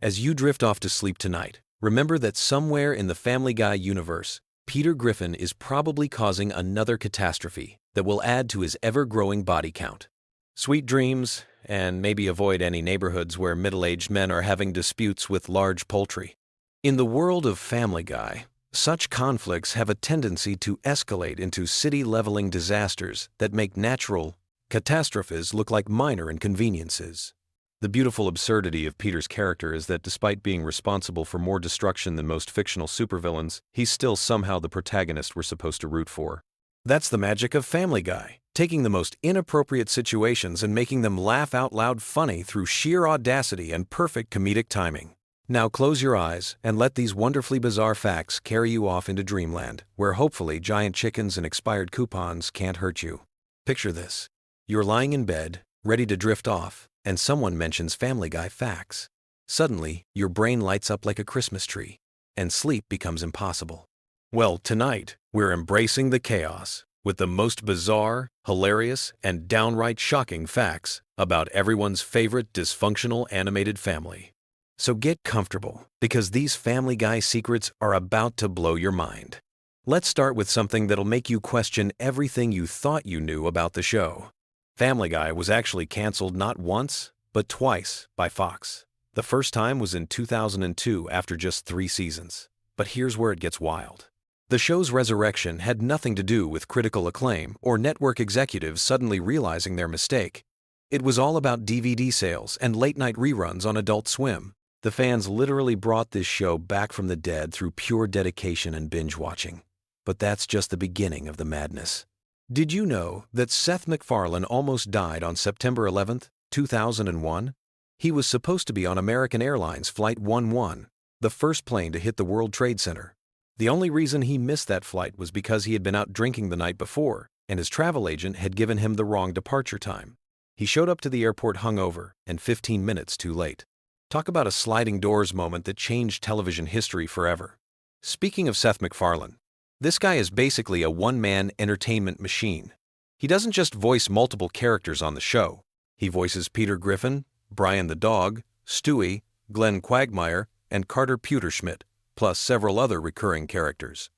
A: As you drift off to sleep tonight, remember that somewhere in the Family Guy universe, Peter Griffin is probably causing another catastrophe that will add to his ever-growing body count. Sweet dreams, and maybe avoid any neighborhoods where middle-aged men are having disputes with large poultry. In the world of Family Guy, such conflicts have a tendency to escalate into city-leveling disasters that make natural catastrophes look like minor inconveniences. The beautiful absurdity of Peter's character is that despite being responsible for more destruction than most fictional supervillains, he's still somehow the protagonist we're supposed to root for. That's the magic of Family Guy, taking the most inappropriate situations and making them laugh out loud funny through sheer audacity and perfect comedic timing. Now close your eyes and let these wonderfully bizarre facts carry you off into dreamland, where hopefully giant chickens and expired coupons can't hurt you. Picture this. You're lying in bed, ready to drift off, and someone mentions Family Guy facts. Suddenly, your brain lights up like a Christmas tree, and sleep becomes impossible. Well, tonight, we're embracing the chaos with the most bizarre, hilarious, and downright shocking facts about everyone's favorite dysfunctional animated family. So get comfortable, because these Family Guy secrets are about to blow your mind. Let's start with something that'll make you question everything you thought you knew about the show. Family Guy was actually canceled not once, but twice by Fox. The first time was in 2002 after just 3 seasons. But here's where it gets wild. The show's resurrection had nothing to do with critical acclaim or network executives suddenly realizing their mistake. It was all about DVD sales and late-night reruns on Adult Swim. The fans literally brought this show back from the dead through pure dedication and binge-watching. But that's just the beginning of the madness. Did you know that Seth MacFarlane almost died on September 11, 2001? He was supposed to be on American Airlines Flight 11, the first plane to hit the World Trade Center. The only reason he missed that flight was because he had been out drinking the night before, and his travel agent had given him the wrong departure time. He showed up to the airport hungover and 15 minutes too late. Talk about a sliding doors moment that changed television history forever. Speaking of Seth MacFarlane, this guy is basically a one-man entertainment machine. He doesn't just voice multiple characters on the show. He voices Peter Griffin, Brian the dog, Stewie, Glenn Quagmire, and Carter Pewterschmidt, plus several other recurring characters.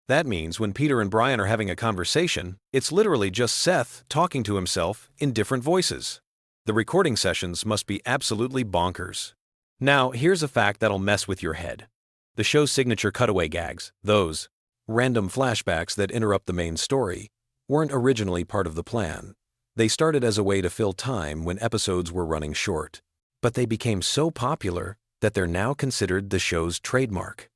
A: That means when Peter and Brian are having a conversation, it's literally just Seth talking to himself in different voices. The recording sessions must be absolutely bonkers. Now, here's a fact that'll mess with your head. The show's signature cutaway gags, those random flashbacks that interrupt the main story, weren't originally part of the plan. They started as a way to fill time when episodes were running short. But they became so popular that they're now considered the show's trademark.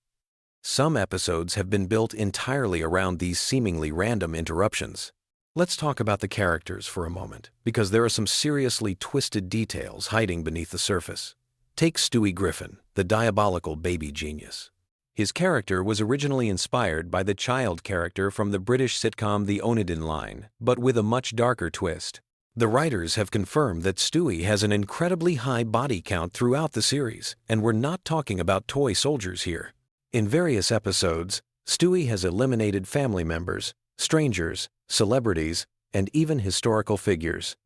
A: Some episodes have been built entirely around these seemingly random interruptions. Let's talk about the characters for a moment, because there are some seriously twisted details hiding beneath the surface. Take Stewie Griffin, the diabolical baby genius. His character was originally inspired by the child character from the British sitcom The Onedin Line, but with a much darker twist. The writers have confirmed that Stewie has an incredibly high body count throughout the series, and we're not talking about toy soldiers here. In various episodes, Stewie has eliminated family members, strangers, celebrities, and even historical figures.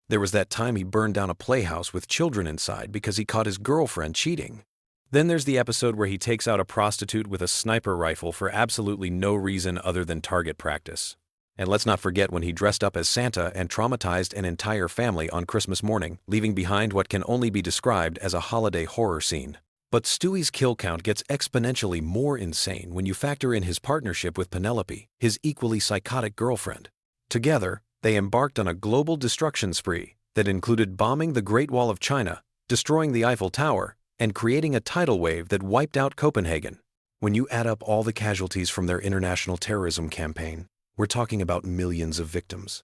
A: There was that time he burned down a playhouse with children inside because he caught his girlfriend cheating. Then there's the episode where he takes out a prostitute with a sniper rifle for absolutely no reason other than target practice. And let's not forget when he dressed up as Santa and traumatized an entire family on Christmas morning, leaving behind what can only be described as a holiday horror scene. But Stewie's kill count gets exponentially more insane when you factor in his partnership with Penelope, his equally psychotic girlfriend. Together, they embarked on a global destruction spree that included bombing the Great Wall of China, destroying the Eiffel Tower, and creating a tidal wave that wiped out Copenhagen. When you add up all the casualties from their international terrorism campaign, we're talking about millions of victims.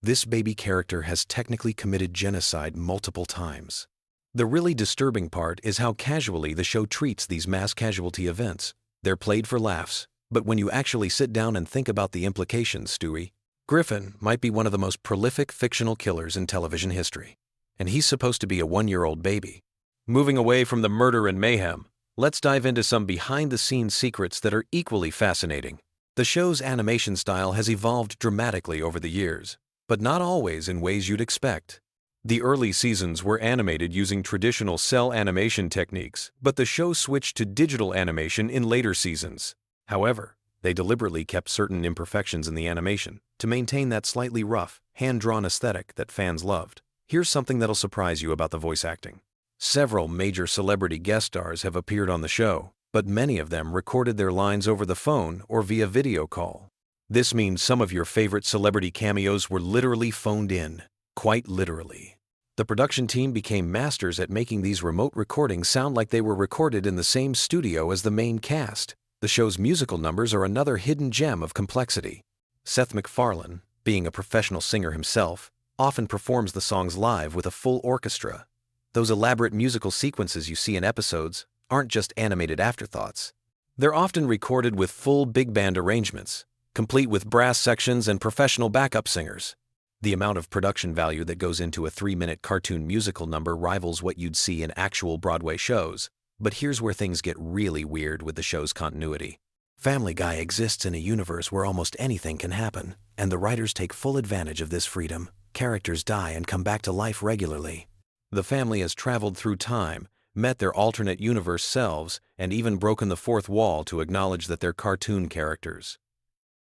A: This baby character has technically committed genocide multiple times. The really disturbing part is how casually the show treats these mass casualty events. They're played for laughs, but when you actually sit down and think about the implications, Stewie, Griffin might be one of the most prolific fictional killers in television history. And he's supposed to be a 1-year-old baby. Moving away from the murder and mayhem, let's dive into some behind-the-scenes secrets that are equally fascinating. The show's animation style has evolved dramatically over the years, but not always in ways you'd expect. The early seasons were animated using traditional cell animation techniques, but the show switched to digital animation in later seasons. However, they deliberately kept certain imperfections in the animation to maintain that slightly rough, hand-drawn aesthetic that fans loved. Here's something that'll surprise you about the voice acting. Several major celebrity guest stars have appeared on the show, but many of them recorded their lines over the phone or via video call. This means some of your favorite celebrity cameos were literally phoned in, quite literally. The production team became masters at making these remote recordings sound like they were recorded in the same studio as the main cast. The show's musical numbers are another hidden gem of complexity. Seth MacFarlane, being a professional singer himself, often performs the songs live with a full orchestra. Those elaborate musical sequences you see in episodes aren't just animated afterthoughts. They're often recorded with full big band arrangements, complete with brass sections and professional backup singers. The amount of production value that goes into a 3-minute cartoon musical number rivals what you'd see in actual Broadway shows. But here's where things get really weird with the show's continuity. Family Guy exists in a universe where almost anything can happen, and the writers take full advantage of this freedom. Characters die and come back to life regularly. The family has traveled through time, met their alternate universe selves, and even broken the fourth wall to acknowledge that they're cartoon characters.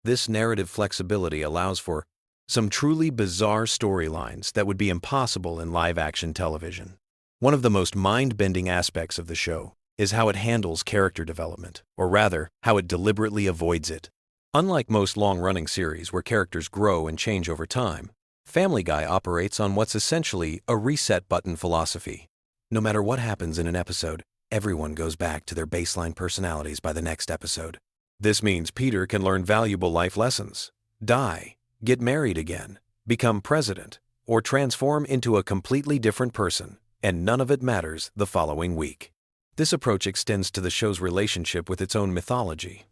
A: This narrative flexibility allows for some truly bizarre storylines that would be impossible in live-action television. One of the most mind-bending aspects of the show is how it handles character development, or rather, how it deliberately avoids it. Unlike most long-running series where characters grow and change over time, Family Guy operates on what's essentially a reset button philosophy. No matter what happens in an episode, everyone goes back to their baseline personalities by the next episode. This means Peter can learn valuable life lessons, die, get married again, become president, or transform into a completely different person, and none of it matters the following week. This approach extends to the show's relationship with its own mythology.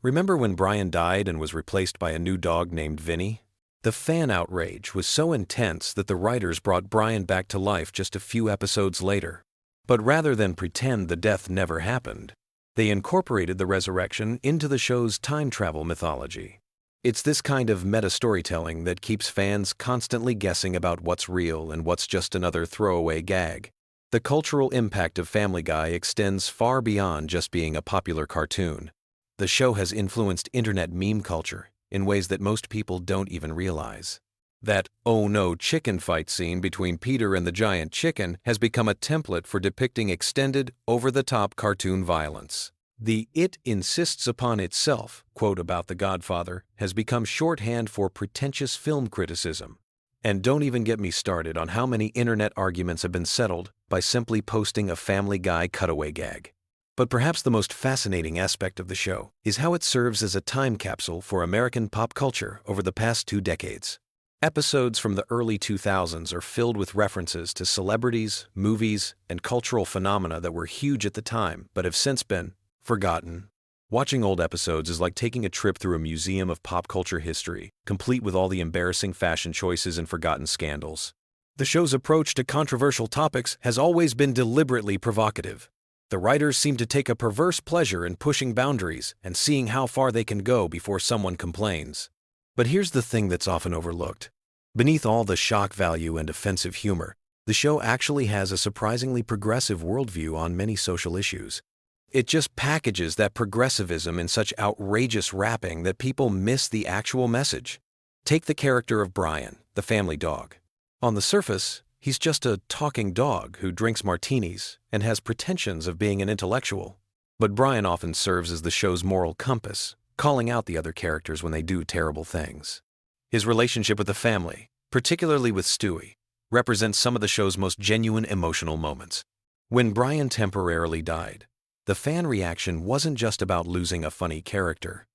A: Remember when Brian died and was replaced by a new dog named Vinny? The fan outrage was so intense that the writers brought Brian back to life just a few episodes later. But rather than pretend the death never happened, they incorporated the resurrection into the show's time travel mythology. It's this kind of meta-storytelling that keeps fans constantly guessing about what's real and what's just another throwaway gag. The cultural impact of Family Guy extends far beyond just being a popular cartoon. The show has influenced internet meme culture in ways that most people don't even realize. That "oh no" chicken fight scene between Peter and the giant chicken has become a template for depicting extended, over-the-top cartoon violence. The "it insists upon itself" quote about The Godfather has become shorthand for pretentious film criticism. And don't even get me started on how many internet arguments have been settled by simply posting a Family Guy cutaway gag. But perhaps the most fascinating aspect of the show is how it serves as a time capsule for American pop culture over the past 2 decades. Episodes from the early 2000s are filled with references to celebrities, movies, and cultural phenomena that were huge at the time but have since been forgotten. Watching old episodes is like taking a trip through a museum of pop culture history, complete with all the embarrassing fashion choices and forgotten scandals. The show's approach to controversial topics has always been deliberately provocative. The writers seem to take a perverse pleasure in pushing boundaries and seeing how far they can go before someone complains. But here's the thing that's often overlooked. Beneath all the shock value and offensive humor, the show actually has a surprisingly progressive worldview on many social issues. It just packages that progressivism in such outrageous wrapping that people miss the actual message. Take the character of Brian, the family dog. On the surface, he's just a talking dog who drinks martinis and has pretensions of being an intellectual. But Brian often serves as the show's moral compass, calling out the other characters when they do terrible things. His relationship with the family, particularly with Stewie, represents some of the show's most genuine emotional moments. When Brian temporarily died, the fan reaction wasn't just about losing a funny character.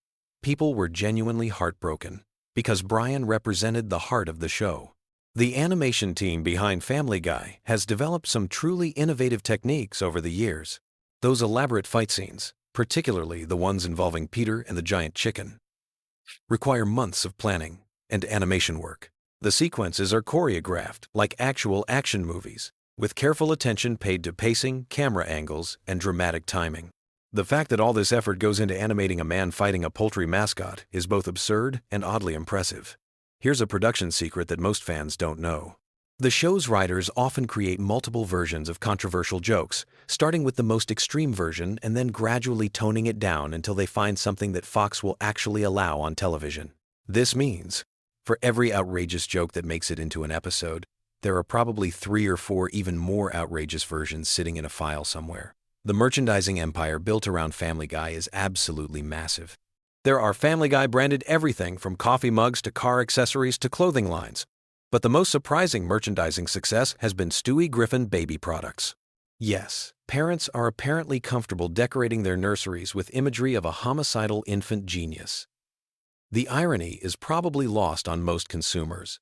A: People were genuinely heartbroken because Brian represented the heart of the show. The animation team behind Family Guy has developed some truly innovative techniques over the years. Those elaborate fight scenes, particularly the ones involving Peter and the giant chicken, require months of planning and animation work. The sequences are choreographed like actual action movies, with careful attention paid to pacing, camera angles, and dramatic timing. The fact that all this effort goes into animating a man fighting a poultry mascot is both absurd and oddly impressive. Here's a production secret that most fans don't know. The show's writers often create multiple versions of controversial jokes, starting with the most extreme version and then gradually toning it down until they find something that Fox will actually allow on television. This means, for every outrageous joke that makes it into an episode, there are probably 3 or 4 even more outrageous versions sitting in a file somewhere. The merchandising empire built around Family Guy is absolutely massive. There are Family Guy branded everything from coffee mugs to car accessories to clothing lines. But the most surprising merchandising success has been Stewie Griffin baby products. Yes, parents are apparently comfortable decorating their nurseries with imagery of a homicidal infant genius. The irony is probably lost on most consumers,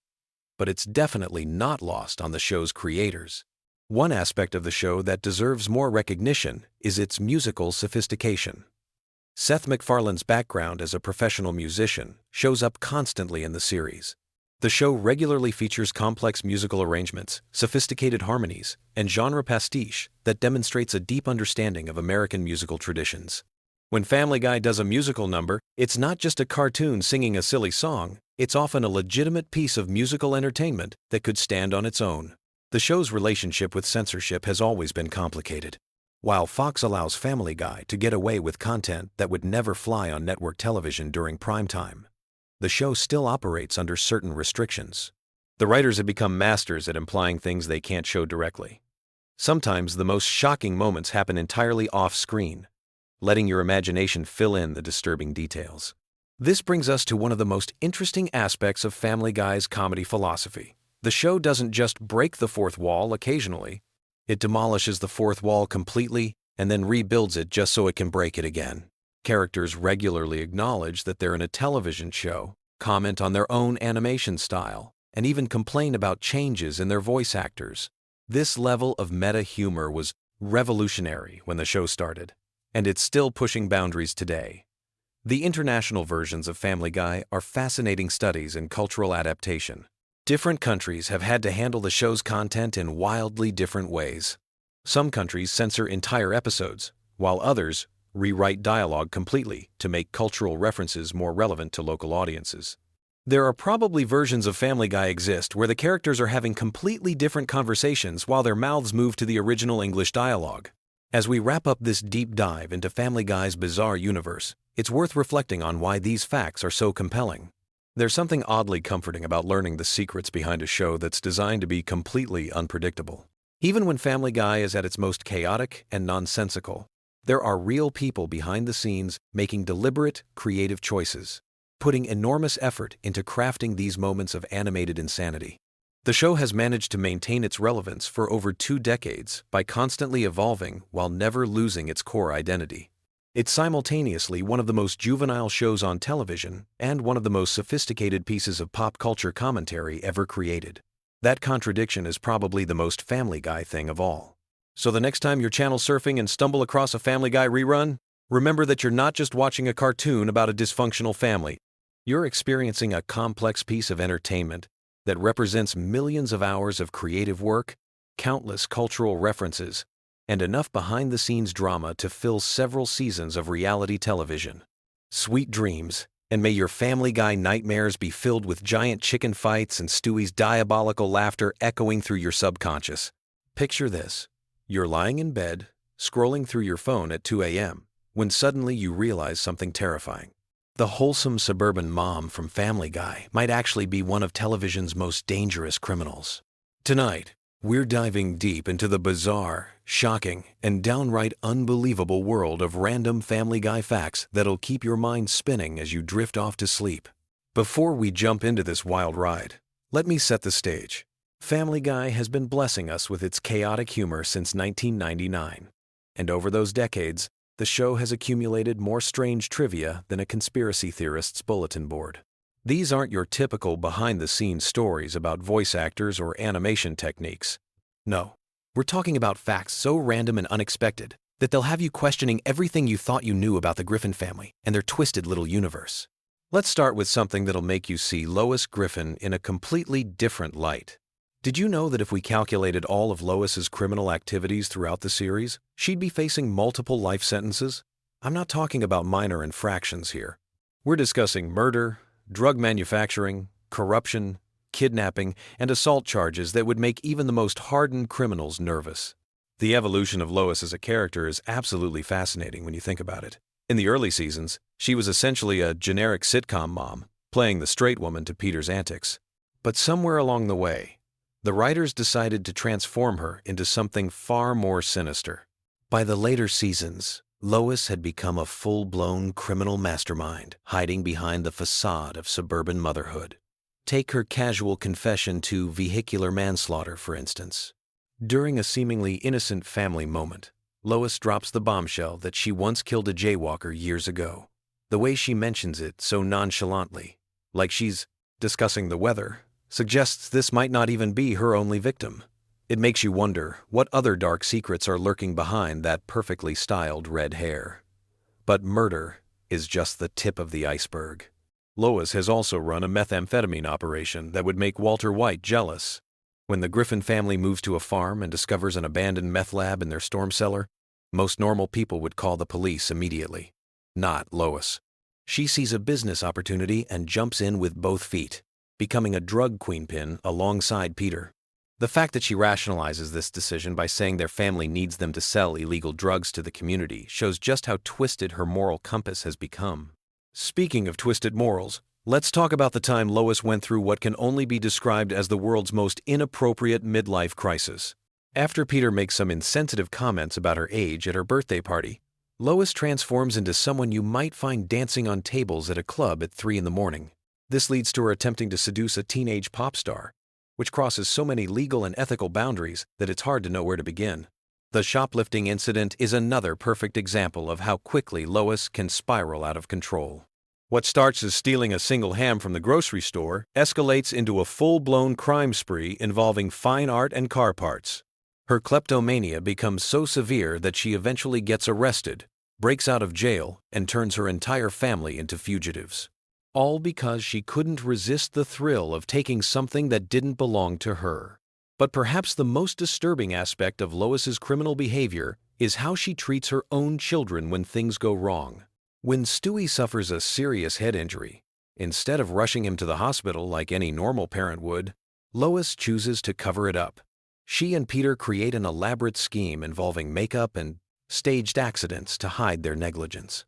A: but it's definitely not lost on the show's creators. One aspect of the show that deserves more recognition is its musical sophistication. Seth MacFarlane's background as a professional musician shows up constantly in the series. The show regularly features complex musical arrangements, sophisticated harmonies, and genre pastiche that demonstrates a deep understanding of American musical traditions. When Family Guy does a musical number, it's not just a cartoon singing a silly song, it's often a legitimate piece of musical entertainment that could stand on its own. The show's relationship with censorship has always been complicated. While Fox allows Family Guy to get away with content that would never fly on network television during prime time, the show still operates under certain restrictions. The writers have become masters at implying things they can't show directly. Sometimes the most shocking moments happen entirely off-screen, letting your imagination fill in the disturbing details. This brings us to one of the most interesting aspects of Family Guy's comedy philosophy. The show doesn't just break the fourth wall occasionally, it demolishes the fourth wall completely and then rebuilds it just so it can break it again. Characters regularly acknowledge that they're in a television show, comment on their own animation style, and even complain about changes in their voice actors. This level of meta humor was revolutionary when the show started, and it's still pushing boundaries today. The international versions of Family Guy are fascinating studies in cultural adaptation. Different countries have had to handle the show's content in wildly different ways. Some countries censor entire episodes, while others rewrite dialogue completely to make cultural references more relevant to local audiences. There are probably versions of Family Guy exist where the characters are having completely different conversations while their mouths move to the original English dialogue. As we wrap up this deep dive into Family Guy's bizarre universe, it's worth reflecting on why these facts are so compelling. There's something oddly comforting about learning the secrets behind a show that's designed to be completely unpredictable. Even when Family Guy is at its most chaotic and nonsensical, there are real people behind the scenes making deliberate, creative choices, putting enormous effort into crafting these moments of animated insanity. The show has managed to maintain its relevance for over 2 decades by constantly evolving while never losing its core identity. It's simultaneously one of the most juvenile shows on television and one of the most sophisticated pieces of pop culture commentary ever created. That contradiction is probably the most Family Guy thing of all. So the next time you're channel surfing and stumble across a Family Guy rerun, remember that you're not just watching a cartoon about a dysfunctional family. You're experiencing a complex piece of entertainment that represents millions of hours of creative work, countless cultural references, and enough behind-the-scenes drama to fill several seasons of reality television. Sweet dreams, and may your Family Guy nightmares be filled with giant chicken fights and Stewie's diabolical laughter echoing through your subconscious. Picture this. You're lying in bed, scrolling through your phone at 2 a.m., when suddenly you realize something terrifying. The wholesome suburban mom from Family Guy might actually be one of television's most dangerous criminals. Tonight, we're diving deep into the bizarre, shocking, and downright unbelievable world of random Family Guy facts that'll keep your mind spinning as you drift off to sleep. Before we jump into this wild ride, let me set the stage. Family Guy has been blessing us with its chaotic humor since 1999, and over those decades, the show has accumulated more strange trivia than a conspiracy theorist's bulletin board. These aren't your typical behind-the-scenes stories about voice actors or animation techniques. No, we're talking about facts so random and unexpected that they'll have you questioning everything you thought you knew about the Griffin family and their twisted little universe. Let's start with something that'll make you see Lois Griffin in a completely different light. Did you know that if we calculated all of Lois's criminal activities throughout the series, she'd be facing multiple life sentences? I'm not talking about minor infractions here. We're discussing murder, drug manufacturing, corruption, kidnapping, and assault charges that would make even the most hardened criminals nervous. The evolution of Lois as a character is absolutely fascinating when you think about it. In the early seasons, she was essentially a generic sitcom mom, playing the straight woman to Peter's antics. But somewhere along the way, the writers decided to transform her into something far more sinister. By the later seasons, Lois had become a full-blown criminal mastermind, hiding behind the facade of suburban motherhood. Take her casual confession to vehicular manslaughter, for instance. During a seemingly innocent family moment, Lois drops the bombshell that she once killed a jaywalker years ago. The way she mentions it so nonchalantly, like she's discussing the weather, suggests this might not even be her only victim. It makes you wonder what other dark secrets are lurking behind that perfectly styled red hair. But murder is just the tip of the iceberg. Lois has also run a methamphetamine operation that would make Walter White jealous. When the Griffin family moves to a farm and discovers an abandoned meth lab in their storm cellar, most normal people would call the police immediately. Not Lois. She sees a business opportunity and jumps in with both feet, becoming a drug queenpin alongside Peter. The fact that she rationalizes this decision by saying their family needs them to sell illegal drugs to the community shows just how twisted her moral compass has become. Speaking of twisted morals, let's talk about the time Lois went through what can only be described as the world's most inappropriate midlife crisis. After Peter makes some insensitive comments about her age at her birthday party, Lois transforms into someone you might find dancing on tables at a club at 3 in the morning. This leads to her attempting to seduce a teenage pop star, which crosses so many legal and ethical boundaries that it's hard to know where to begin. The shoplifting incident is another perfect example of how quickly Lois can spiral out of control. What starts as stealing a single ham from the grocery store escalates into a full-blown crime spree involving fine art and car parts. Her kleptomania becomes so severe that she eventually gets arrested, breaks out of jail, and turns her entire family into fugitives. All because she couldn't resist the thrill of taking something that didn't belong to her. But perhaps the most disturbing aspect of Lois's criminal behavior is how she treats her own children when things go wrong. When Stewie suffers a serious head injury, instead of rushing him to the hospital like any normal parent would, Lois chooses to cover it up. She and Peter create an elaborate scheme involving makeup and staged accidents to hide their negligence.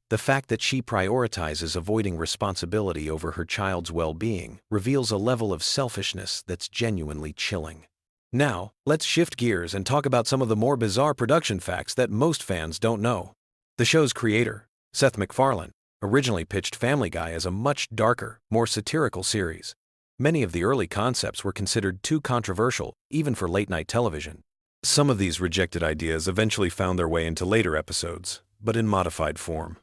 A: The fact that she prioritizes avoiding responsibility over her child's well-being reveals a level of selfishness that's genuinely chilling. Now, let's shift gears and talk about some of the more bizarre production facts that most fans don't know. The show's creator, Seth MacFarlane, originally pitched Family Guy as a much darker, more satirical series. Many of the early concepts were considered too controversial, even for late-night television. Some of these rejected ideas eventually found their way into later episodes, but in modified form.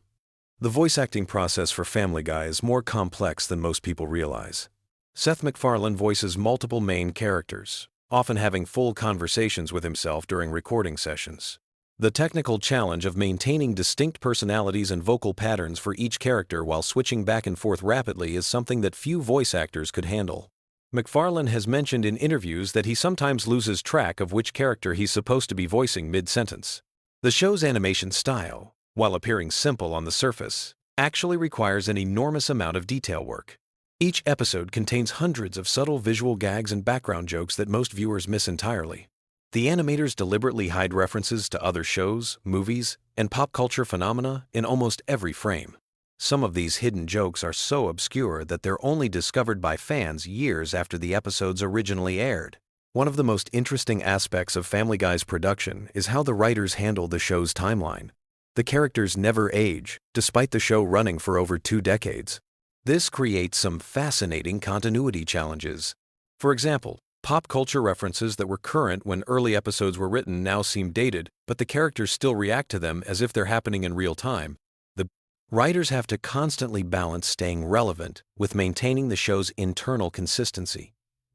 A: The voice acting process for Family Guy is more complex than most people realize. Seth MacFarlane voices multiple main characters, often having full conversations with himself during recording sessions. The technical challenge of maintaining distinct personalities and vocal patterns for each character while switching back and forth rapidly is something that few voice actors could handle. MacFarlane has mentioned in interviews that he sometimes loses track of which character he's supposed to be voicing mid-sentence. The show's animation style, while appearing simple on the surface, actually requires an enormous amount of detail work. Each episode contains hundreds of subtle visual gags and background jokes that most viewers miss entirely. The animators deliberately hide references to other shows, movies, and pop culture phenomena in almost every frame. Some of these hidden jokes are so obscure that they're only discovered by fans years after the episodes originally aired. One of the most interesting aspects of Family Guy's production is how the writers handle the show's timeline. The characters never age, despite the show running for over 2 decades. This creates some fascinating continuity challenges. For example, pop culture references that were current when early episodes were written now seem dated, but the characters still react to them as if they're happening in real time. The writers have to constantly balance staying relevant with maintaining the show's internal consistency.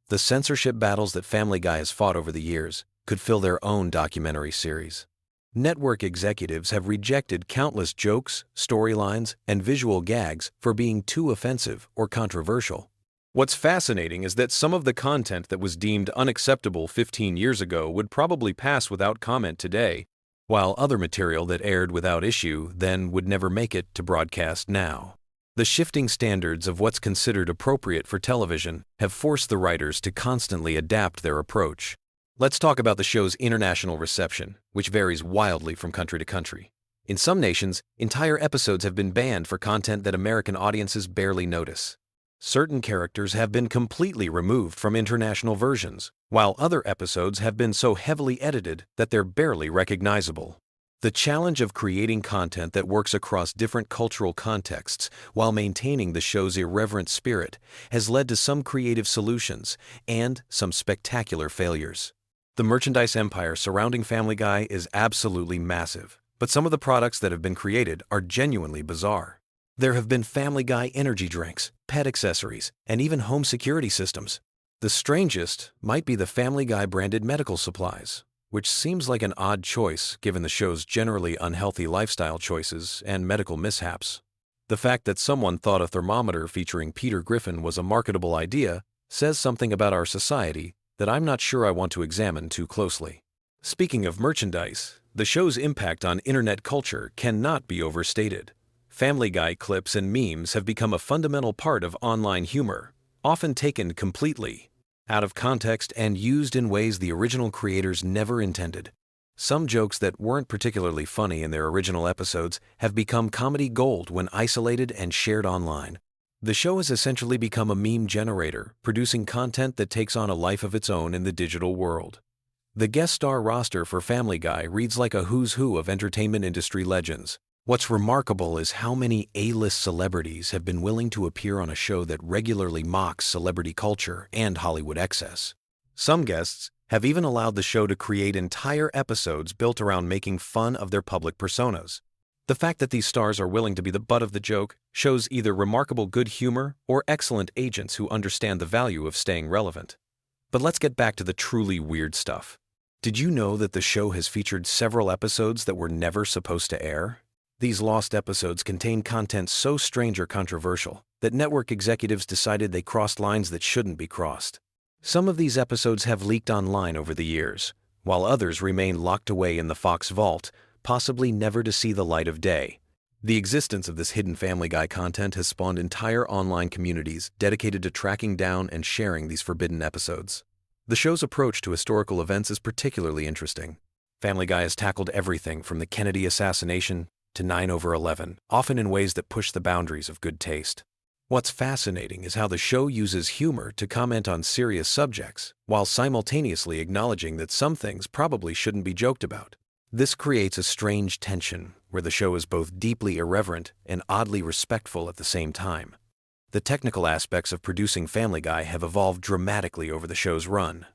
A: The censorship battles that Family Guy has fought over the years could fill their own documentary series. Network executives have rejected countless jokes, storylines, and visual gags for being too offensive or controversial. What's fascinating is that some of the content that was deemed unacceptable 15 years ago would probably pass without comment today, while other material that aired without issue then would never make it to broadcast now. The shifting standards of what's considered appropriate for television have forced the writers to constantly adapt their approach. Let's talk about the show's international reception, which varies wildly from country to country. In some nations, entire episodes have been banned for content that American audiences barely notice. Certain characters have been completely removed from international versions, while other episodes have been so heavily edited that they're barely recognizable. The challenge of creating content that works across different cultural contexts while maintaining the show's irreverent spirit has led to some creative solutions and some spectacular failures. The merchandise empire surrounding Family Guy is absolutely massive, but some of the products that have been created are genuinely bizarre. There have been Family Guy energy drinks, pet accessories, and even home security systems. The strangest might be the Family Guy branded medical supplies, which seems like an odd choice given the show's generally unhealthy lifestyle choices and medical mishaps. The fact that someone thought a thermometer featuring Peter Griffin was a marketable idea says something about our society that I'm not sure I want to examine too closely. Speaking of merchandise, the show's impact on internet culture cannot be overstated. Family Guy clips and memes have become a fundamental part of online humor, often taken completely out of context and used in ways the original creators never intended. Some jokes that weren't particularly funny in their original episodes have become comedy gold when isolated and shared online. The show has essentially become a meme generator, producing content that takes on a life of its own in the digital world. The guest star roster for Family Guy reads like a who's who of entertainment industry legends. What's remarkable is how many A-list celebrities have been willing to appear on a show that regularly mocks celebrity culture and Hollywood excess. Some guests have even allowed the show to create entire episodes built around making fun of their public personas. The fact that these stars are willing to be the butt of the joke shows either remarkable good humor or excellent agents who understand the value of staying relevant. But let's get back to the truly weird stuff. Did you know that the show has featured several episodes that were never supposed to air? These lost episodes contain content so strange or controversial that network executives decided they crossed lines that shouldn't be crossed. Some of these episodes have leaked online over the years, while others remain locked away in the Fox vault, possibly never to see the light of day. The existence of this hidden Family Guy content has spawned entire online communities dedicated to tracking down and sharing these forbidden episodes. The show's approach to historical events is particularly interesting. Family Guy has tackled everything from the Kennedy assassination to 9/11, often in ways that push the boundaries of good taste. What's fascinating is how the show uses humor to comment on serious subjects, while simultaneously acknowledging that some things probably shouldn't be joked about. This creates a strange tension, where the show is both deeply irreverent and oddly respectful at the same time. The technical aspects of producing Family Guy have evolved dramatically over the show's run.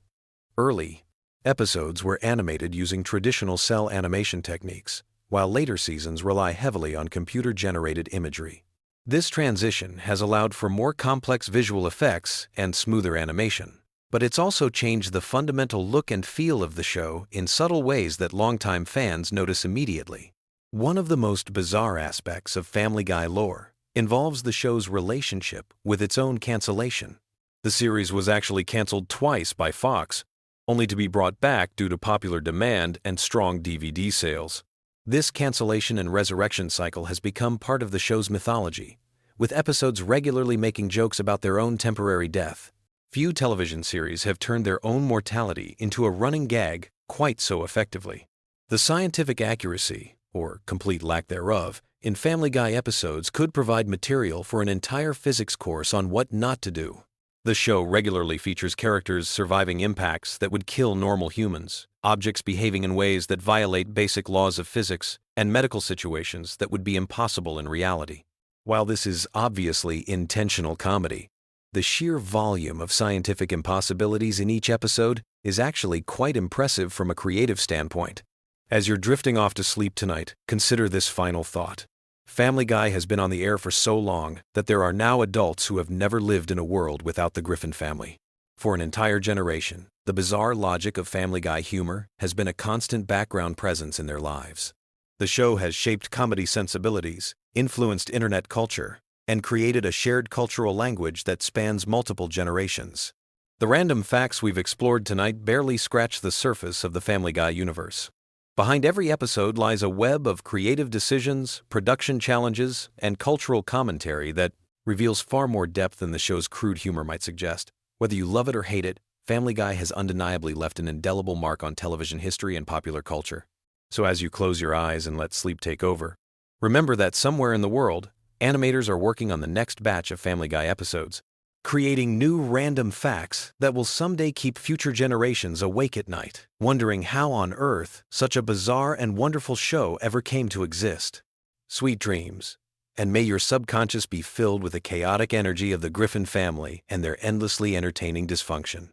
A: Early episodes were animated using traditional cell animation techniques, while later seasons rely heavily on computer-generated imagery. This transition has allowed for more complex visual effects and smoother animation, but it's also changed the fundamental look and feel of the show in subtle ways that longtime fans notice immediately. One of the most bizarre aspects of Family Guy lore involves the show's relationship with its own cancellation. The series was actually canceled twice by Fox, only to be brought back due to popular demand and strong DVD sales. This cancellation and resurrection cycle has become part of the show's mythology, with episodes regularly making jokes about their own temporary death. Few television series have turned their own mortality into a running gag quite so effectively. The scientific accuracy, or complete lack thereof, in Family Guy episodes could provide material for an entire physics course on what not to do. The show regularly features characters surviving impacts that would kill normal humans, objects behaving in ways that violate basic laws of physics, and medical situations that would be impossible in reality. While this is obviously intentional comedy, the sheer volume of scientific impossibilities in each episode is actually quite impressive from a creative standpoint. As you're drifting off to sleep tonight, consider this final thought. Family Guy has been on the air for so long that there are now adults who have never lived in a world without the Griffin family. For an entire generation, the bizarre logic of Family Guy humor has been a constant background presence in their lives. The show has shaped comedy sensibilities, influenced internet culture, and created a shared cultural language that spans multiple generations. The random facts we've explored tonight barely scratch the surface of the Family Guy universe. Behind every episode lies a web of creative decisions, production challenges, and cultural commentary that reveals far more depth than the show's crude humor might suggest. Whether you love it or hate it, Family Guy has undeniably left an indelible mark on television history and popular culture. So as you close your eyes and let sleep take over, remember that somewhere in the world, animators are working on the next batch of Family Guy episodes, creating new random facts that will someday keep future generations awake at night, wondering how on earth such a bizarre and wonderful show ever came to exist. Sweet dreams, and may your subconscious be filled with the chaotic energy of the Griffin family and their endlessly entertaining dysfunction.